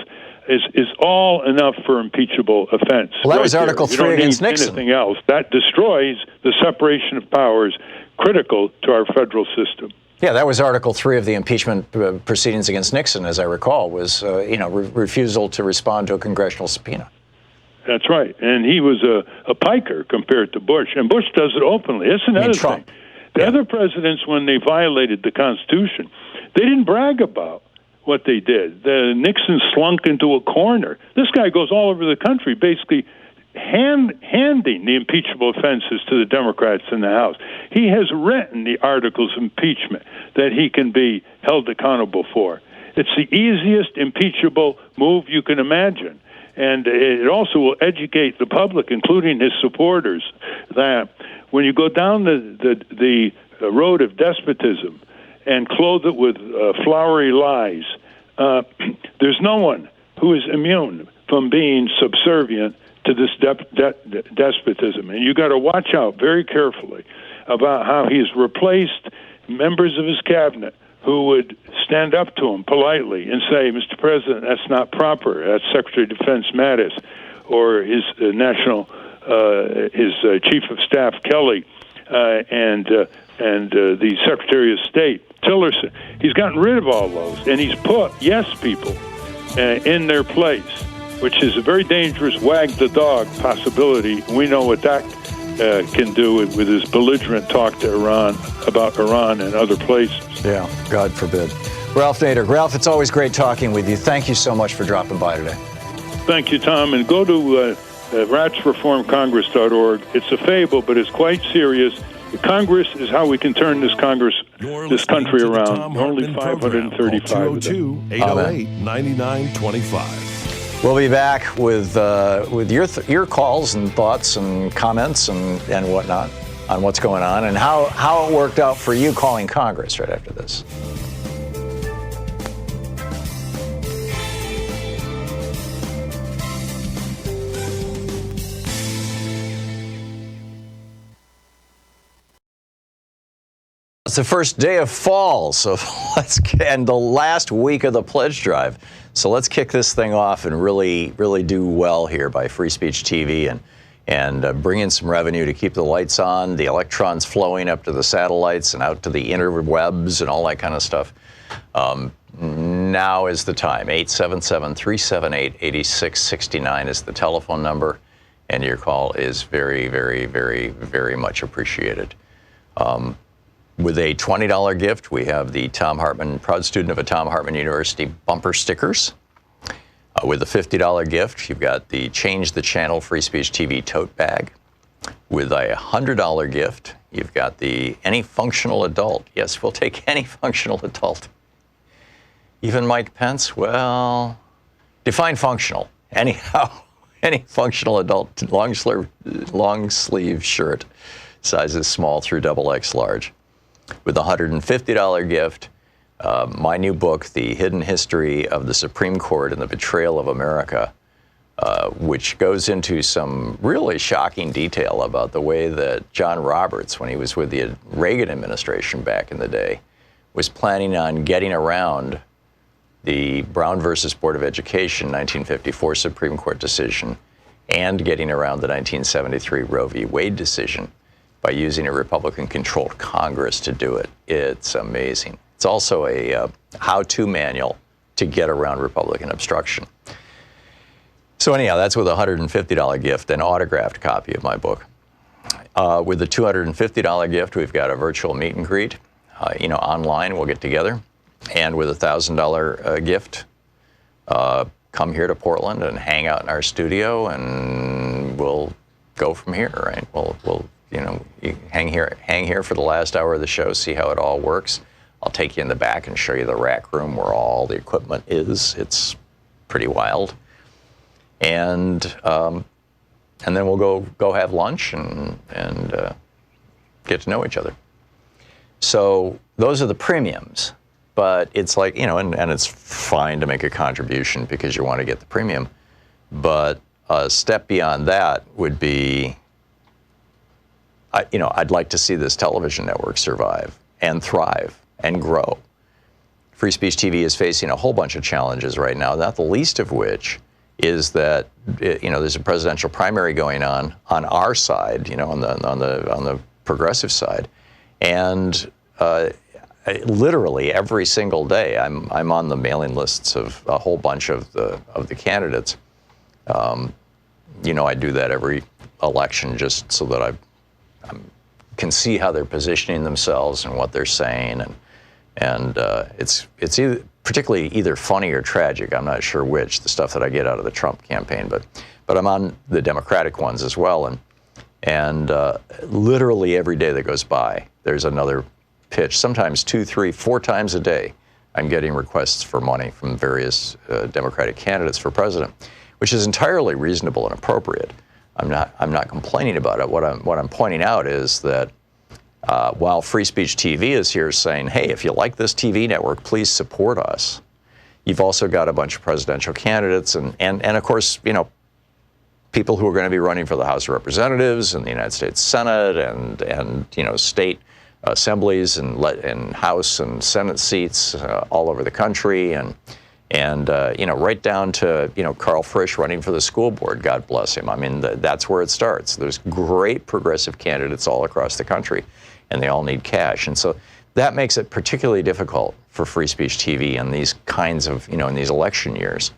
Speaker 14: is all enough for impeachable offense.
Speaker 1: Well, that was Article 3 against Nixon.
Speaker 14: Anything else that destroys the separation of powers critical to our federal system.
Speaker 1: Yeah, that was Article 3 of the impeachment proceedings against Nixon, as I recall, was refusal to respond to a congressional subpoena.
Speaker 14: That's right. And he was a piker compared to Bush. And Bush does it openly. That's another thing. The other presidents, when they violated the Constitution, they didn't brag about what they did. Nixon slunk into a corner. This guy goes all over the country, basically handing the impeachable offenses to the Democrats in the House. He has written the articles of impeachment that he can be held accountable for. It's the easiest impeachable move you can imagine. And it also will educate the public, including his supporters, that when you go down the road of despotism and clothe it with flowery lies, there's no one who is immune from being subservient to this despotism. And you got to watch out very carefully about how he's replaced members of his cabinet who would stand up to him politely and say, Mr. President, that's not proper. That's Secretary of Defense Mattis, or his Chief of Staff Kelly, and the Secretary of State Tillerson. He's gotten rid of all those, and he's put yes people in their place, which is a very dangerous wag the dog possibility. We know what that can do with his belligerent talk to Iran about Iran and other places.
Speaker 1: Yeah, God forbid. Ralph Nader. Ralph, it's always great talking with you. Thank you so much for dropping by today.
Speaker 14: Thank you, Tom. And go to ratsreformcongress.org. It's a fable, but it's quite serious. Congress is how we can turn this country around. Only 535 of them.
Speaker 2: 202-808-9925.
Speaker 1: We'll be back with your calls and thoughts and comments and whatnot on what's going on and how it worked out for you calling Congress right after this. It's the first day of fall, and the last week of the pledge drive. So let's kick this thing off and really, really do well here by Free Speech TV and bring in some revenue to keep the lights on, the electrons flowing up to the satellites and out to the interwebs and all that kind of stuff. Now is the time. 877-378-8669 is the telephone number, and your call is very, very, very, very much appreciated. With a $20 gift, we have the Thom Hartmann, proud student of a Thom Hartmann University bumper stickers. With a $50 gift, you've got the Change the Channel Free Speech TV tote bag. With a $100 gift, you've got the Any Functional Adult. Yes, we'll take any functional adult. Even Mike Pence, well, define functional. Anyhow, any functional adult long sleeve shirt, sizes small through XXL large. With a $150 gift, my new book, The Hidden History of the Supreme Court and the Betrayal of America, which goes into some really shocking detail about the way that John Roberts, when he was with the Reagan administration back in the day, was planning on getting around the Brown versus Board of Education 1954 Supreme Court decision and getting around the 1973 Roe v. Wade decision by using a Republican-controlled Congress to do it. It's amazing. It's also a how-to manual to get around Republican obstruction. So anyhow, that's with a $150 gift, an autographed copy of my book. With the $250 gift, we've got a virtual meet and greet. Online, we'll get together. And with a $1,000 gift, come here to Portland and hang out in our studio, and we'll go from here, right? We'll you hang here for the last hour of the show, see how it all works. I'll take you in the back and show you the rack room where all the equipment is. It's pretty wild. And then we'll go have lunch and get to know each other. So those are the premiums. But it's like, and it's fine to make a contribution because you want to get the premium. But a step beyond that would be, I'd like to see this television network survive and thrive and grow. Free Speech TV is facing a whole bunch of challenges right now, not the least of which is that, there's a presidential primary going on our side, on the progressive side. And literally every single day, I'm on the mailing lists of a whole bunch of the candidates. I do that every election just so that I can see how they're positioning themselves and what they're saying, and it's particularly either funny or tragic. I'm not sure which, the stuff that I get out of the Trump campaign, but I'm on the Democratic ones as well, and literally every day that goes by, there's another pitch, sometimes 2, 3, 4 times a day. I'm getting requests for money from various Democratic candidates for president, which is entirely reasonable and appropriate. I'm not complaining about it. What I'm pointing out is that while Free Speech TV is here saying, hey, if you like this TV network, please support us, you've also got a bunch of presidential candidates and of course, people who are going to be running for the House of Representatives and the United States Senate and state assemblies and House and Senate seats all over the country, and right down to Carl Frisch running for the school board. God bless him. I mean, that's where it starts. There's great progressive candidates all across the country, and they all need cash, and so that makes it particularly difficult for Free Speech TV in these kinds of in these election years.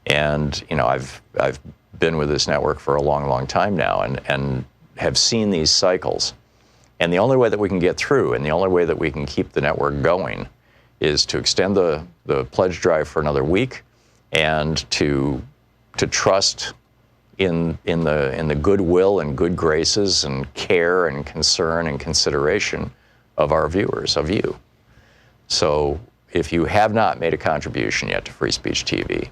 Speaker 1: And I've been with this network for a long time now, and have seen these cycles. And the only way that we can get through, and the only way that we can keep the network going, is to extend the pledge drive for another week, and to trust in the goodwill and good graces and care and concern and consideration of our viewers, of you. So if you have not made a contribution yet to Free Speech TV,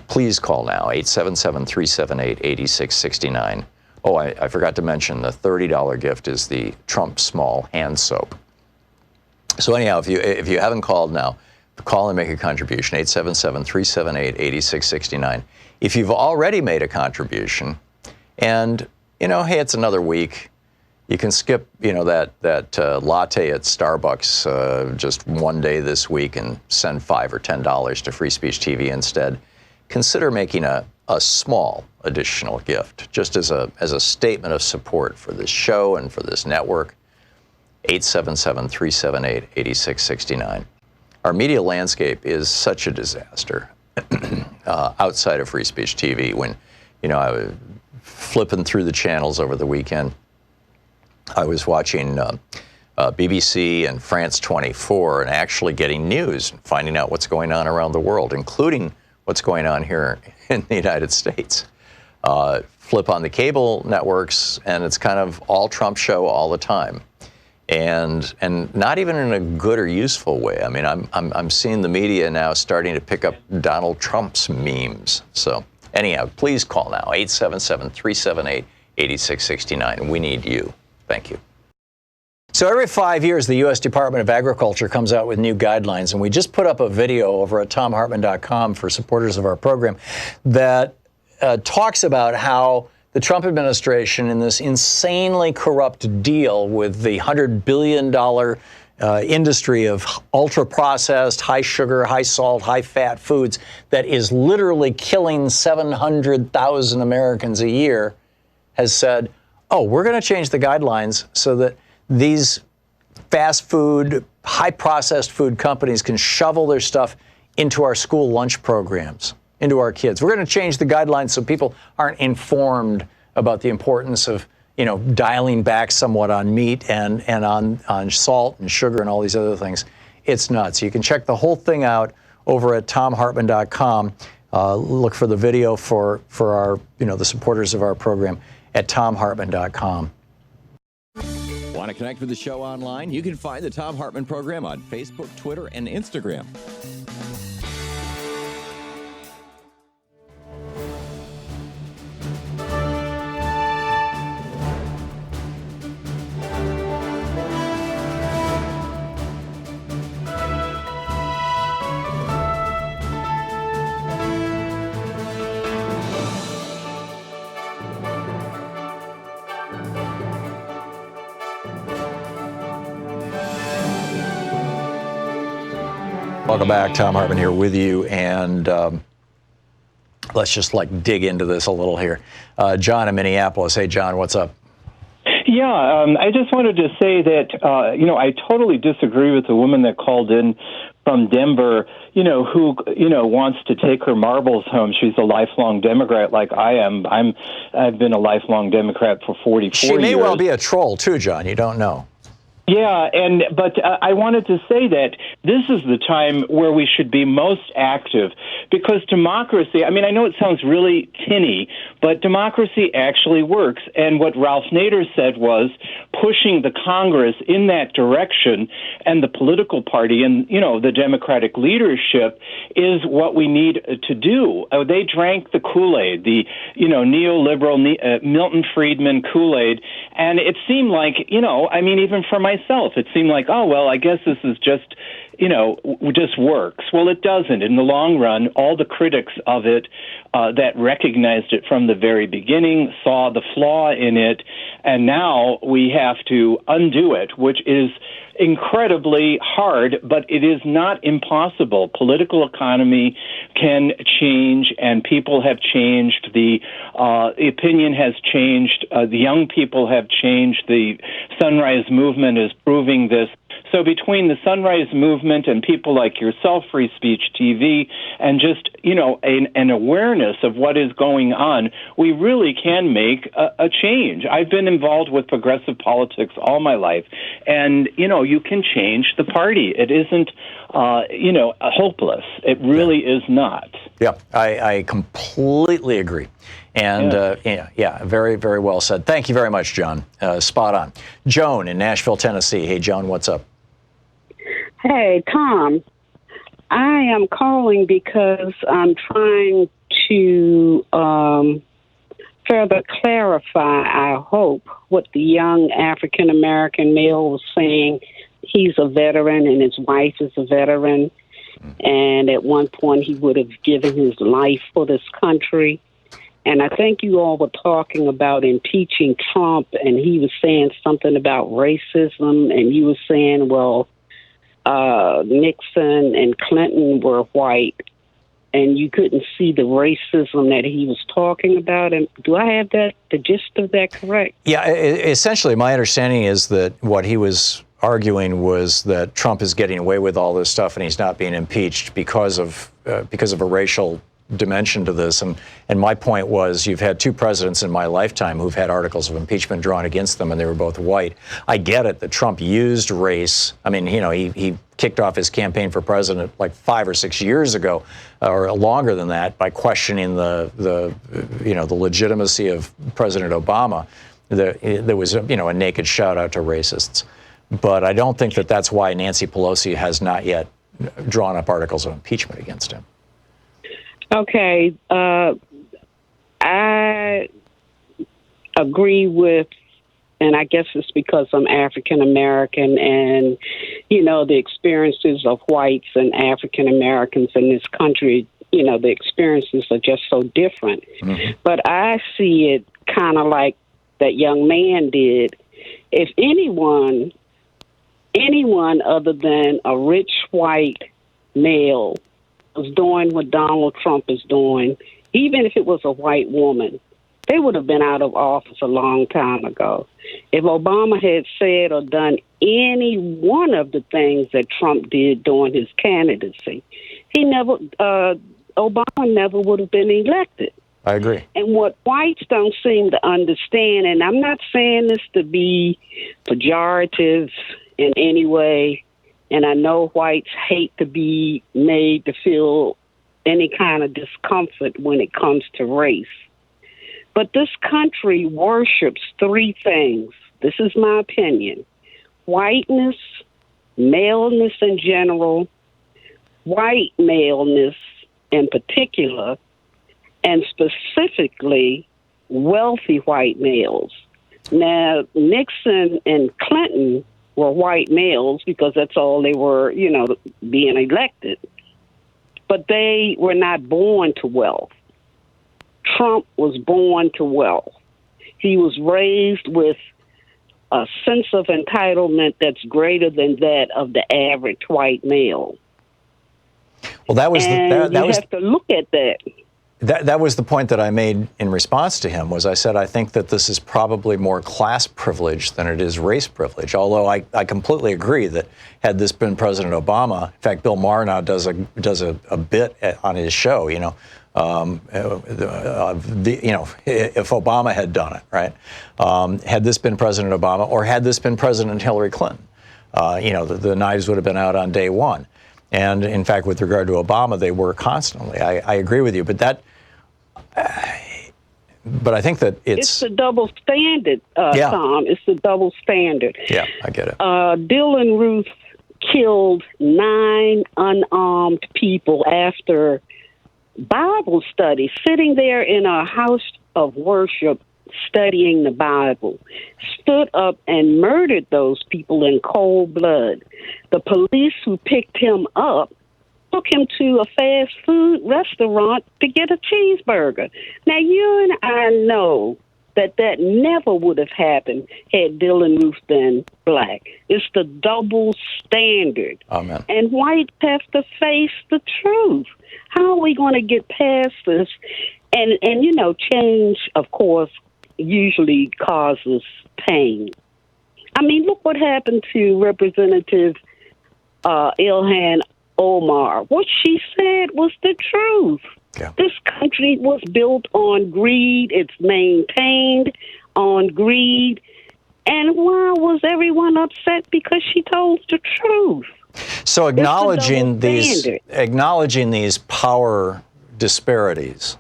Speaker 1: please call now, 877-378-8669. Oh, I forgot to mention the $30 gift is the Trump Small Hand Soap. So anyhow, if you haven't called now, call and make a contribution, 877-378-8669. If you've already made a contribution and, hey, it's another week, you can skip, that latte at Starbucks just one day this week and send $5 or $10 to Free Speech TV instead. Consider making a small additional gift, just as a statement of support for this show and for this network. 877-378-8669. Our media landscape is such a disaster outside of Free Speech TV. When, I was flipping through the channels over the weekend, I was watching BBC and France 24 and actually getting news and finding out what's going on around the world, including what's going on here in the United States. Flip on the cable networks, and it's kind of all Trump show all the time, and not even in a good or useful way. I mean, I'm seeing the media now starting to pick up Donald Trump's memes. So anyhow, please call now 877-378-8669. We need you. Thank you. So every 5 years, the U.S. Department of Agriculture comes out with new guidelines, and we just put up a video over at thomhartmann.com for supporters of our program that talks about how the Trump administration, in this insanely corrupt deal with the $100 billion industry of ultra-processed, high-sugar, high-salt, high-fat foods that is literally killing 700,000 Americans a year, has said, oh, we're going to change the guidelines so that these fast food, high-processed food companies can shovel their stuff into our school lunch programs, into our kids. We're going to change the guidelines so people aren't informed about the importance of, dialing back somewhat on meat and on salt and sugar and all these other things. It's nuts. You can check the whole thing out over at thomhartmann.com. Look for the video for our, the supporters of our program at thomhartmann.com.
Speaker 15: Want to connect with the show online? You can find the Thom Hartmann Program on Facebook, Twitter, and Instagram.
Speaker 1: Welcome back. Thom Hartmann here with you, and let's just dig into this a little here. John in Minneapolis. Hey, John, what's up?
Speaker 16: Yeah, I just wanted to say that, I totally disagree with the woman that called in from Denver, who, wants to take her marbles home. She's a lifelong Democrat like I am. I've been a lifelong Democrat for 44 years.
Speaker 1: She may well be a troll, too, John. You don't know.
Speaker 16: Yeah, but I wanted to say that this is the time where we should be most active, because democracy, I know it sounds really tinny, but democracy actually works. And what Ralph Nader said was pushing the Congress in that direction, and the political party and, the Democratic leadership is what we need to do. They drank the Kool-Aid, the, neoliberal Milton Friedman Kool-Aid, and it seemed like, even for myself, it seemed like, oh, well, I guess this is just, just works. Well, it doesn't. In the long run, all the critics of it that recognized it from the very beginning saw the flaw in it, and now we have to undo it, which is incredibly hard, but it is not impossible. Political economy can change, and people have changed. The opinion has changed. The young people have changed. The Sunrise Movement is proving this. So between the Sunrise Movement and people like yourself, Free Speech TV, and just, an awareness of what is going on, we really can make a change. I've been involved with progressive politics all my life, and, you can change the party. It isn't, hopeless. It really is not.
Speaker 1: Yeah, I completely agree. And, very, very well said. Thank you very much, John. Spot on. Joan in Nashville, Tennessee. Hey, Joan, what's up?
Speaker 17: Hey, Tom. I am calling because I'm trying to further clarify, I hope, what the young African-American male was saying. He's a veteran and his wife is a veteran. And at one point he would have given his life for this country. And I think you all were talking about impeaching Trump, and he was saying something about racism, and you were saying, well, Nixon and Clinton were white, and you couldn't see the racism that he was talking about. And do I have the gist of that correct?
Speaker 1: Yeah, essentially, my understanding is that what he was arguing was that Trump is getting away with all this stuff, and he's not being impeached because of a racial dimension to this. And my point was, you've had two presidents in my lifetime who've had articles of impeachment drawn against them, and they were both white. I get it that Trump used race. I mean, he kicked off his campaign for president like 5 or 6 years ago, or longer than that, by questioning the legitimacy of President Obama. There was a naked shout out to racists. But I don't think that that's why Nancy Pelosi has not yet drawn up articles of impeachment against him.
Speaker 17: Okay. I agree with, and I guess it's because I'm African American, and, the experiences of whites and African Americans in this country, the experiences are just so different. Mm-hmm. But I see it kind of like that young man did. If anyone other than a rich white male was doing what Donald Trump is doing, even if it was a white woman, they would have been out of office a long time ago. If Obama had said or done any one of the things that Trump did during his candidacy, Obama never would have been elected.
Speaker 1: I agree.
Speaker 17: And what whites don't seem to understand, and I'm not saying this to be pejorative in any way, and I know whites hate to be made to feel any kind of discomfort when it comes to race. But this country worships three things. This is my opinion. Whiteness, maleness in general, white maleness in particular, and specifically wealthy white males. Now, Nixon and Clinton were white males because that's all they were, being elected. But they were not born to wealth. Trump was born to wealth. He was raised with a sense of entitlement that's greater than that of the average white male.
Speaker 1: Well, that was
Speaker 17: you have to look at that.
Speaker 1: That was the point that I made in response to him, was I said, I think that this is probably more class privilege than it is race privilege, although I completely agree that had this been President Obama, in fact, Bill Maher now does a bit on his show, if Obama had done it, right? Had this been President Obama, or had this been President Hillary Clinton, the knives would have been out on day one. And in fact, with regard to Obama, they were constantly. I agree with you, but I think that it's
Speaker 17: a double standard, Tom. It's a double standard.
Speaker 1: Yeah, I get it.
Speaker 17: Dylan Ruth killed 9 unarmed people after Bible study, sitting there in a house of worship, studying the Bible, stood up and murdered those people in cold blood. The police who picked him up took him to a fast food restaurant to get a cheeseburger. Now, you and I know that never would have happened had Dylan Ruth been black. It's the double standard.
Speaker 1: Amen.
Speaker 17: And whites have to face the truth. How are we going to get past this? And change, of course, usually causes pain. I mean, look what happened to Representative Ilhan Omar. What she said was the truth.
Speaker 1: Yeah.
Speaker 17: This country was built on greed. It's maintained on greed. And why was everyone upset? Because she told the truth.
Speaker 1: So acknowledging these power disparities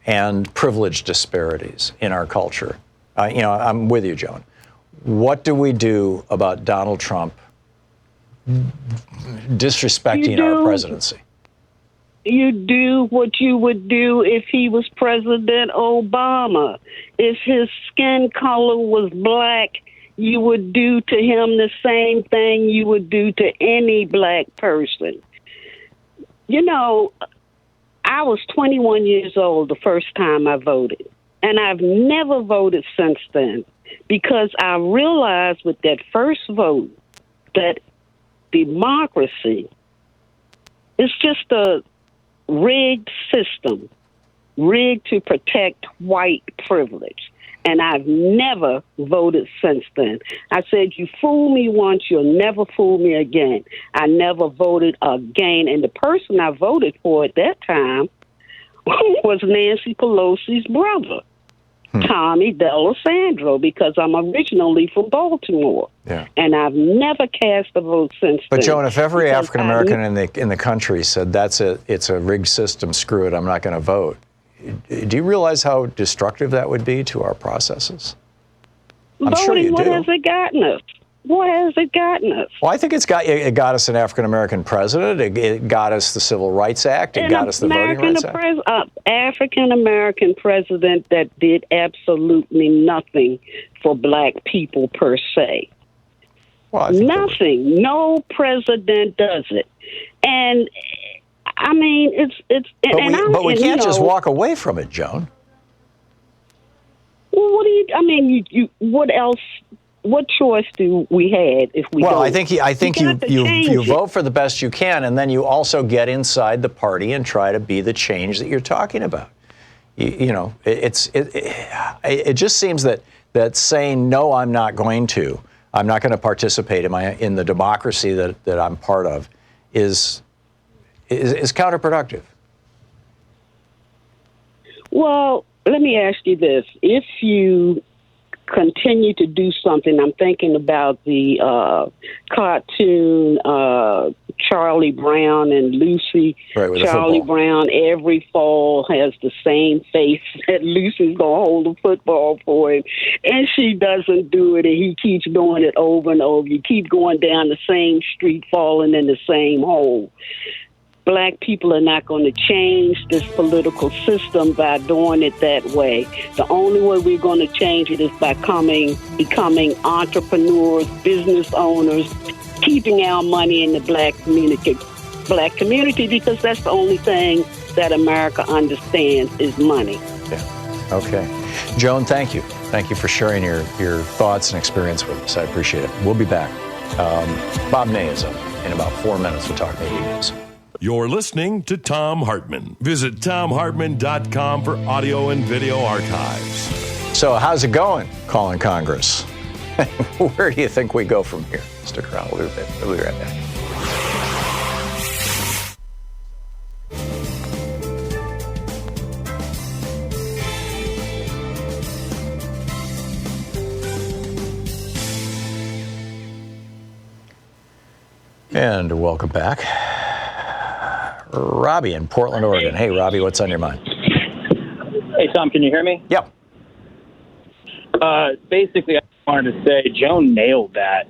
Speaker 1: and privilege disparities in our culture. I'm with you, Joan. What do we do about Donald Trump disrespecting our presidency?
Speaker 17: You do what you would do if he was President Obama. If his skin color was black, you would do to him the same thing you would do to any black person. I was 21 years old the first time I voted, and I've never voted since then because I realized with that first vote that democracy is just a rigged system, rigged to protect white privilege. And I've never voted since then. I said, you fool me once, you'll never fool me again. I never voted again. And the person I voted for at that time was Nancy Pelosi's brother, Tommy D'Alessandro, because I'm originally from Baltimore.
Speaker 1: Yeah.
Speaker 17: And I've never cast a vote since
Speaker 1: But
Speaker 17: then.
Speaker 1: Joan, if every
Speaker 17: because
Speaker 1: African American in the country said it's a rigged system, screw it, I'm not going to vote, do you realize how destructive that would be to our processes? I'm sure you do.
Speaker 17: What has it gotten us? What has it gotten us?
Speaker 1: Well, I think it got us an African American president. It got us the Civil Rights Act. It got us the Voting Rights Act.
Speaker 17: African American president that did absolutely nothing for black people per se.
Speaker 1: Well,
Speaker 17: nothing. No president does it. And I mean, it's.
Speaker 1: But we can't just walk away from it, Joan.
Speaker 17: Well, what do you? I mean, you. What else? What choice do we have if we?
Speaker 1: Well,
Speaker 17: don't?
Speaker 1: I think you vote for the best you can, and then you also get inside the party and try to be the change that you're talking about. It just seems that saying no, I'm not going to participate in the democracy that I'm part of is counterproductive.
Speaker 17: Well, let me ask you this: if you continue to do something, I'm thinking about the cartoon Charlie Brown and Lucy.
Speaker 1: Right,
Speaker 17: Charlie Brown every fall has the same face that Lucy's gonna hold the football for him, and she doesn't do it, and he keeps doing it over and over. You keep going down the same street, falling in the same hole. Black people are not going to change this political system by doing it that way. The only way we're going to change it is by becoming entrepreneurs, business owners, keeping our money in the black community, because that's the only thing that America understands is money.
Speaker 1: Yeah. Okay. Joan, thank you. Thank you for sharing your thoughts and experience with us. I appreciate it. We'll be back. Bob Ney is up in about 4 minutes. We'll talk maybe news.
Speaker 2: You're listening to Thom Hartmann. Visit ThomHartmann.com for audio and video archives.
Speaker 1: So how's it going, calling Congress? Where do you think we go from here? Stick around. We'll be right back. And welcome back. Robbie in Portland, Oregon. Hey, Robbie, what's on your mind?
Speaker 18: Hey, Tom, can you hear me?
Speaker 1: Yep.
Speaker 18: Basically, I wanted to say Joan nailed that.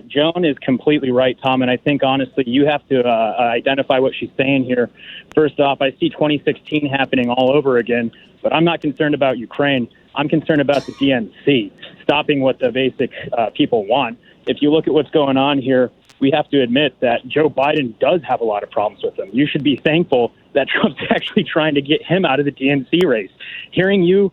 Speaker 18: Joan is completely right, Tom, and I think, honestly, you have to identify what she's saying here. First off, I see 2016 happening all over again, but I'm not concerned about Ukraine. I'm concerned about the DNC, stopping what the basic people want. If you look at what's going on here, we have to admit that Joe Biden does have a lot of problems with him. You should be thankful that Trump's actually trying to get him out of the DNC race. Hearing you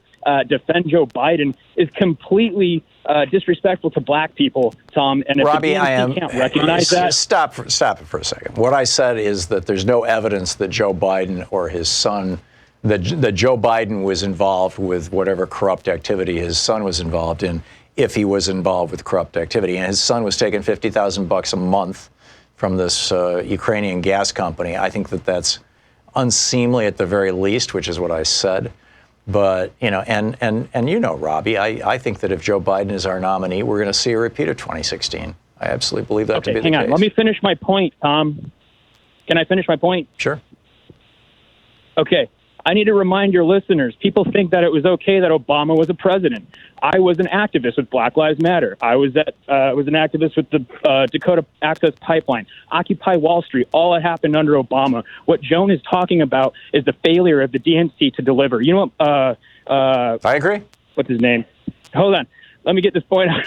Speaker 18: defend Joe Biden is completely disrespectful to black people, Tom. And if
Speaker 1: Robbie,
Speaker 18: the DNC can't recognize that...
Speaker 1: Stop it for a second. What I said is that there's no evidence that Joe Biden or his son, that Joe Biden was involved with whatever corrupt activity his son was involved in, if he was involved with corrupt activity. And his son was taking $50,000 a month from this Ukrainian gas company. I think that that's unseemly at the very least, which is what I said. But, and Robbie, I think that if Joe Biden is our nominee, we're going to see a repeat of 2016. I absolutely believe that to be the case.
Speaker 18: Hang on. Let me finish my point, Tom. Can I finish my point?
Speaker 1: Sure.
Speaker 18: Okay. I need to remind your listeners, people think that it was okay that Obama was a president. I was an activist with Black Lives Matter. I was an activist with the Dakota Access Pipeline, Occupy Wall Street. All that happened under Obama. What Joan is talking about is the failure of the DNC to deliver. You know what?
Speaker 1: I agree.
Speaker 18: What's his name? Hold on. Let me get this point out.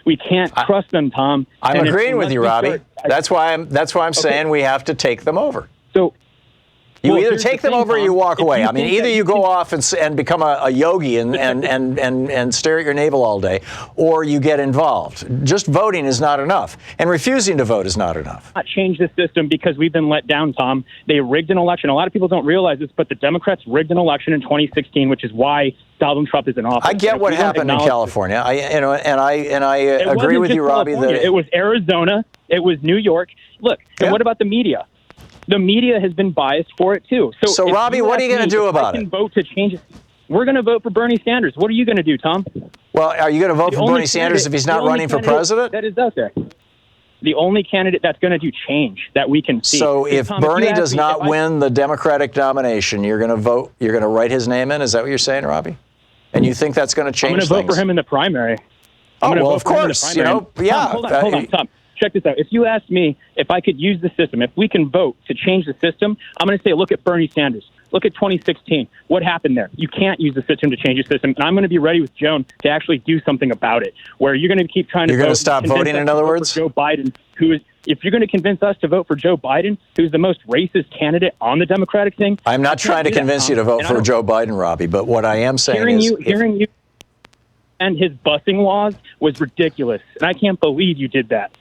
Speaker 18: We can't trust them, Tom.
Speaker 1: I'm agreeing with you, Robbie. That's why I'm saying we have to take them over.
Speaker 18: So.
Speaker 1: You either take them over or you walk away. I mean, either you go off and become a yogi and stare at your navel all day, or you get involved. Just voting is not enough, and refusing to vote is not enough.
Speaker 18: Not change the system because we've been let down, Tom. They rigged an election. A lot of people don't realize this, but the Democrats rigged an election in 2016, which is why Donald Trump is in office.
Speaker 1: I get what happened in California. I agree with you, Robbie. That
Speaker 18: it was Arizona. It was New York. Look, and what about the media? The media has been biased for it too.
Speaker 1: So Robbie, what are you going to do about it?
Speaker 18: Vote to change it. We're going to vote for Bernie Sanders. What are you going to do, Tom?
Speaker 1: Well, are you going to vote for Bernie Sanders if he's not running for president?
Speaker 18: That is out there. The only candidate that's going to do change that we can see.
Speaker 1: So if Bernie does not win the Democratic nomination, you're going to vote. You're going to write his name in. Is that what you're saying, Robbie? And you think that's going to change things?
Speaker 18: I'm going to vote for him in the primary.
Speaker 1: Oh, well, of course.
Speaker 18: Hold on, Tom. Check this out. If you asked me if I could use the system, if we can vote to change the system, I'm going to say, look at Bernie Sanders. Look at 2016. What happened there? You can't use the system to change the system. And I'm going to be ready with Joan to actually do something about it, where you're going to keep trying to vote.
Speaker 1: You're going to stop voting, in other words?
Speaker 18: Joe Biden, if you're going to convince us to vote for Joe Biden, who's the most racist candidate on the Democratic thing.
Speaker 1: I'm not trying to convince you to vote for Joe Biden, Robbie, but what I am saying is...
Speaker 18: Hearing you and his busing laws was ridiculous. And I can't believe you did that.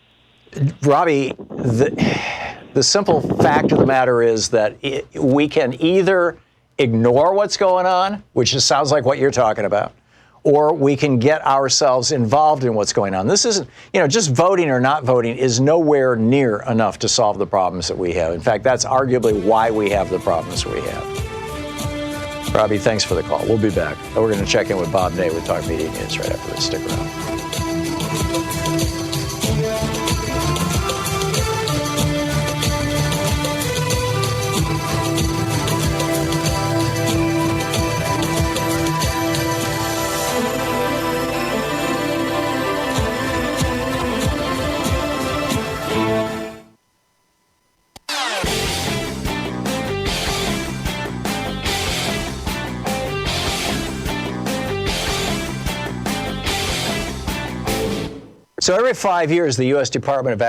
Speaker 1: Robbie, the simple fact of the matter is that we can either ignore what's going on, which sounds like what you're talking about, or we can get ourselves involved in what's going on. This isn't, just voting or not voting is nowhere near enough to solve the problems that we have. In fact, that's arguably why we have the problems we have. Robbie, thanks for the call. We'll be back. We're going to check in with Bob Ney with Talk Media News right after this. Stick around. So every 5 years, the U.S. Department of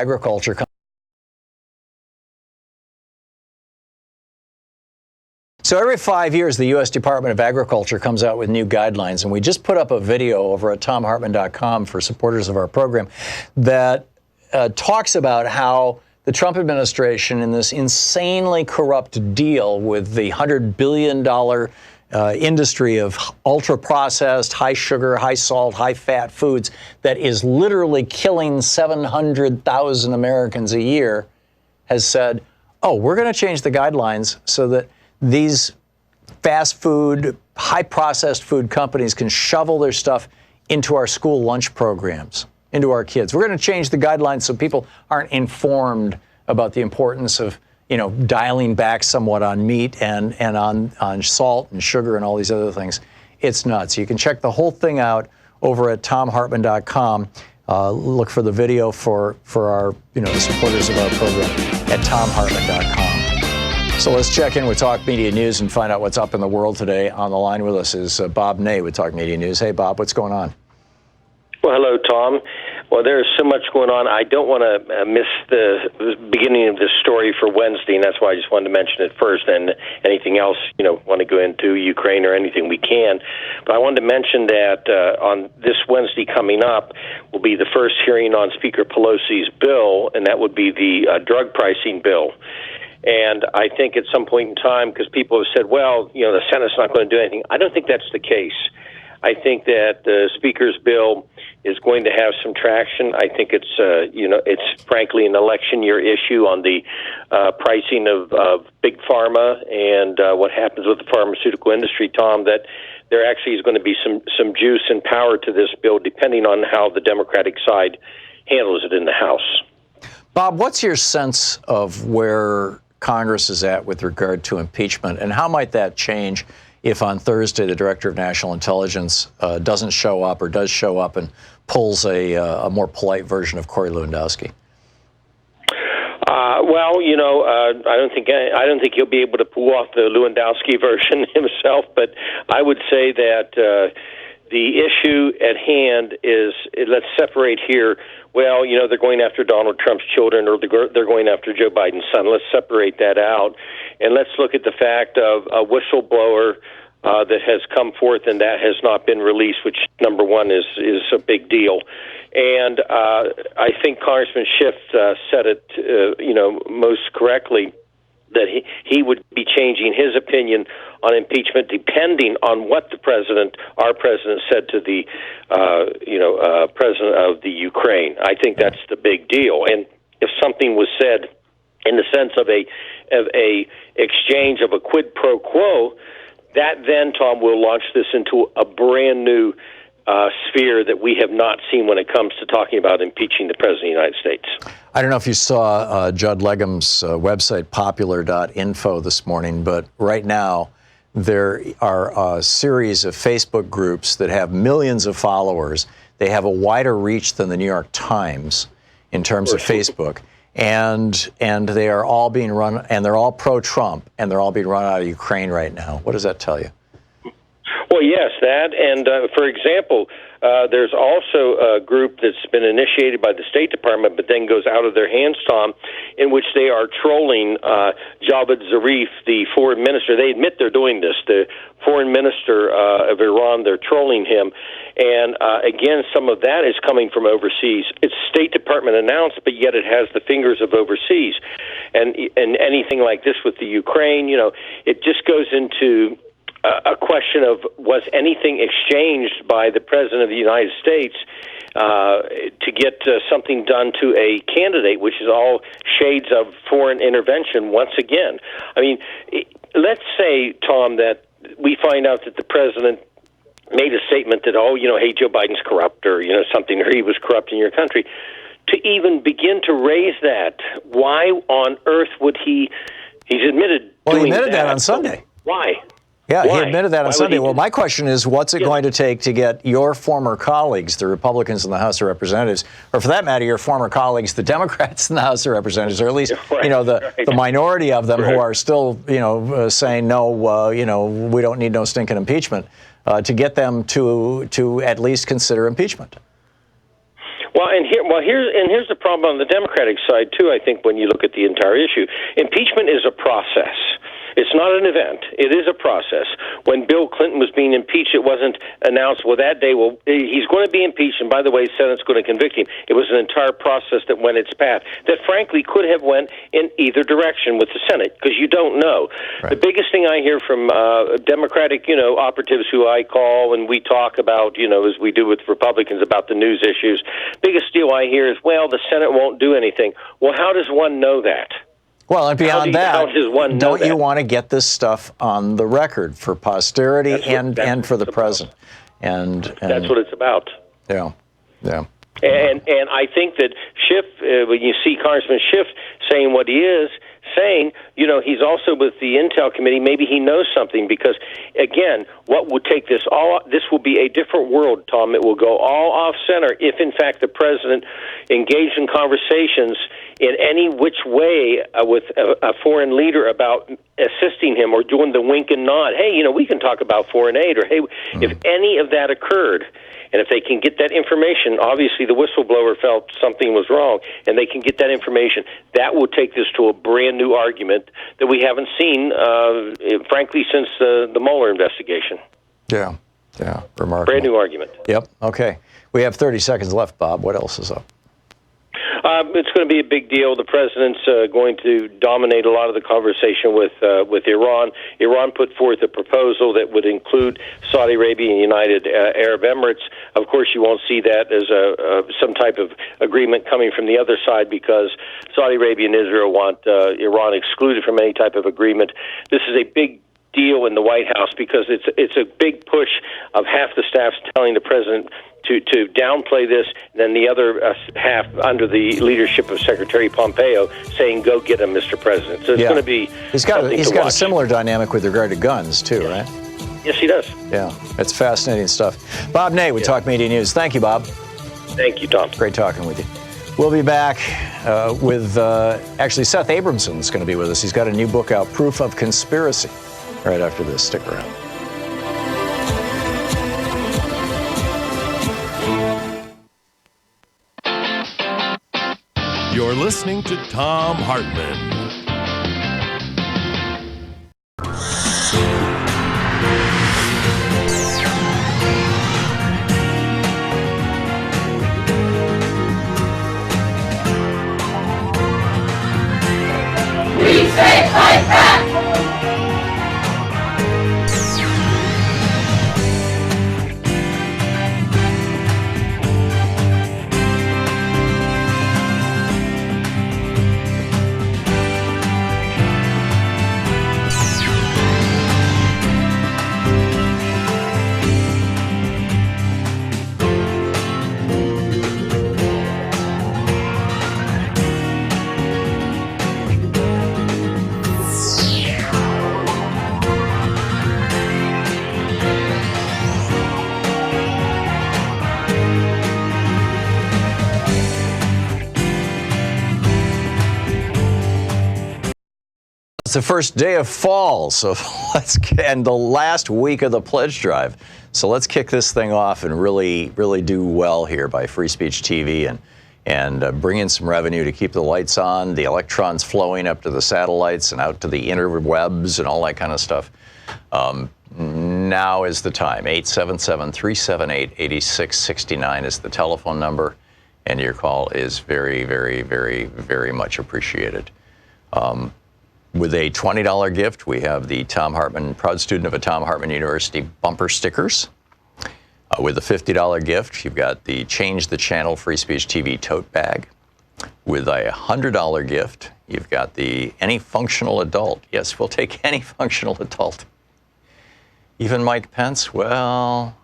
Speaker 1: Agriculture comes out with new guidelines, and we just put up a video over at ThomHartmann.com for supporters of our program that talks about how the Trump administration, in this insanely corrupt deal with the $100 billion industry of ultra-processed, high-sugar, high-salt, high-fat foods that is literally killing 700,000 Americans a year, has said, oh, we're going to change the guidelines so that these fast food, high-processed food companies can shovel their stuff into our school lunch programs, into our kids. We're going to change the guidelines so people aren't informed about the importance of dialing back somewhat on meat and on salt and sugar and all these other things. It's nuts. You can check the whole thing out over at ThomHartmann.com. Look for the video for our, the supporters of our program at ThomHartmann.com. So let's check in with Talk Media News and find out what's up in the world today. On the line with us is Bob Ney with Talk Media News. Hey, Bob, what's going on?
Speaker 19: Well, hello, Tom. Well, there's so much going on. I don't want to miss the beginning of this story for Wednesday, and that's why I just wanted to mention it first. And anything else, want to go into Ukraine or anything, we can. But I wanted to mention that on this Wednesday coming up will be the first hearing on Speaker Pelosi's bill, and that would be the drug pricing bill. And I think at some point in time, because people have said, well, the Senate's not going to do anything, I don't think that's the case. I think that the Speaker's bill is going to have some traction. I think it's, it's frankly an election year issue on the pricing of big pharma and what happens with the pharmaceutical industry, Tom, that there actually is going to be some juice and power to this bill depending on how the Democratic side handles it in the House.
Speaker 1: Bob, what's your sense of where Congress is at with regard to impeachment, and how might that change if on Thursday the Director of National Intelligence doesn't show up or does show up and pulls a more polite version of Corey Lewandowski?
Speaker 19: I don't think he'll be able to pull off the Lewandowski version himself. But I would say that the issue at hand is, let's separate here. Well, they're going after Donald Trump's children, or they're going after Joe Biden's son. Let's separate that out, and let's look at the fact of a whistleblower that has come forth and that has not been released, which, number one, is a big deal. And I think Congressman Schiff said it, most correctly, that he would be changing his opinion on impeachment depending on what our president said to the, president of the Ukraine. I think that's the big deal. And if something was said in the sense of a exchange of a quid pro quo, that then, Tom, will launch this into a brand new sphere that we have not seen when it comes to talking about impeaching the President of the United States.
Speaker 1: I don't know if you saw Judd Legum's website, popular.info, this morning, but right now there are a series of Facebook groups that have millions of followers. They have a wider reach than the New York Times in terms of Facebook. And they are all being run, and they're all pro-Trump, and they're all being run out of Ukraine right now. What does that tell you?
Speaker 19: Well, yes, that. And, for example, there's also a group that's been initiated by the State Department but then goes out of their hands, Tom, in which they are trolling Javad Zarif, the foreign minister. They admit they're doing this. The foreign minister of Iran, they're trolling him. And, again, some of that is coming from overseas. It's State Department announced, but yet it has the fingers of overseas. And anything like this with the Ukraine, it just goes into a question of, was anything exchanged by the President of the United States to get something done to a candidate, which is all shades of foreign intervention once again. I mean, let's say, Tom, that we find out that the President made a statement that, hey, Joe Biden's corrupt, or, something, or he was corrupt in your country. To even begin to raise that, why on earth would he's admitted
Speaker 1: Well,
Speaker 19: doing
Speaker 1: he admitted that on Sunday.
Speaker 19: Why?
Speaker 1: Yeah,
Speaker 19: Why?
Speaker 1: he admitted that on
Speaker 19: Why
Speaker 1: Sunday.
Speaker 19: would he
Speaker 1: Well, my question is, what's it going to take to get your former colleagues, the Republicans in the House of Representatives, or for that matter, your former colleagues, the Democrats in the House of Representatives, or at least, the minority of them who are still, saying, no, we don't need no stinking impeachment, to get them to at least consider impeachment?
Speaker 19: Well, here's the problem on the Democratic side, too, I think, when you look at the entire issue. Impeachment is a process. It's not an event. It is a process. When Bill Clinton was being impeached, it wasn't announced, that day, he's going to be impeached, and by the way, the Senate's going to convict him. It was an entire process that went its path that, frankly, could have went in either direction with the Senate, because you don't know. Right. The biggest thing I hear from Democratic, operatives who I call and we talk about, as we do with Republicans about the news issues, biggest deal I hear is, the Senate won't do anything. Well, how does one know that?
Speaker 1: Well, and beyond that, don't you want to get this stuff on the record for posterity and for the president? And
Speaker 19: that's what it's about.
Speaker 1: Yeah.
Speaker 19: And I think that Schiff, when you see Congressman Schiff saying what he is saying, he's also with the Intel Committee. Maybe he knows something, because, again, what would take this will be a different world, Tom. It will go all off center if, in fact, the president engaged in conversations in any which way with a foreign leader about assisting him or doing the wink and nod. Hey, we can talk about foreign aid, or hey, if any of that occurred. And if they can get that information, obviously the whistleblower felt something was wrong, and they can get that information, that will take this to a brand new argument that we haven't seen, frankly, since the Mueller investigation.
Speaker 1: Yeah, remarkable.
Speaker 19: Brand new argument.
Speaker 1: Yep, okay. We have 30 seconds left, Bob. What else is up?
Speaker 19: It's going to be a big deal. The president's going to dominate a lot of the conversation with Iran. Iran put forth a proposal that would include Saudi Arabia and United Arab Emirates. Of course, you won't see that as some type of agreement coming from the other side, because Saudi Arabia and Israel want Iran excluded from any type of agreement. This is a big deal in the White House, because it's a big push of half the staff's telling the president to downplay this, and then the other half under the leadership of Secretary Pompeo saying, go get him, Mr. President. So it's going to be
Speaker 1: He's got a similar dynamic with regard to guns, too, right?
Speaker 19: Yes, he does.
Speaker 1: Yeah, it's fascinating stuff. Bob Ney with Talk Media News. Thank you, Bob.
Speaker 19: Thank you, Tom.
Speaker 1: Great talking with you. We'll be back with, actually, Seth Abramson is going to be with us. He's got a new book out, Proof of Conspiracy, right after this. Stick around.
Speaker 2: You're listening to Thom Hartmann.
Speaker 20: We say fight back!
Speaker 1: the first day of fall, so and the last week of the pledge drive. So let's kick this thing off and really do well here by Free Speech TV and bring in some revenue to keep the lights on, the electrons flowing up to the satellites and out to the interwebs and all that kind of stuff. Now is the time. 877-378-8669 is the telephone number, and your call is very, very, very, very much appreciated. With a $20 gift, we have the Thom Hartmann, proud student of a Thom Hartmann University bumper stickers. With a $50 gift, you've got the Change the Channel Free Speech TV tote bag. With a $100 gift, you've got the Any Functional Adult. Yes, we'll take any functional adult. Even Mike Pence, well,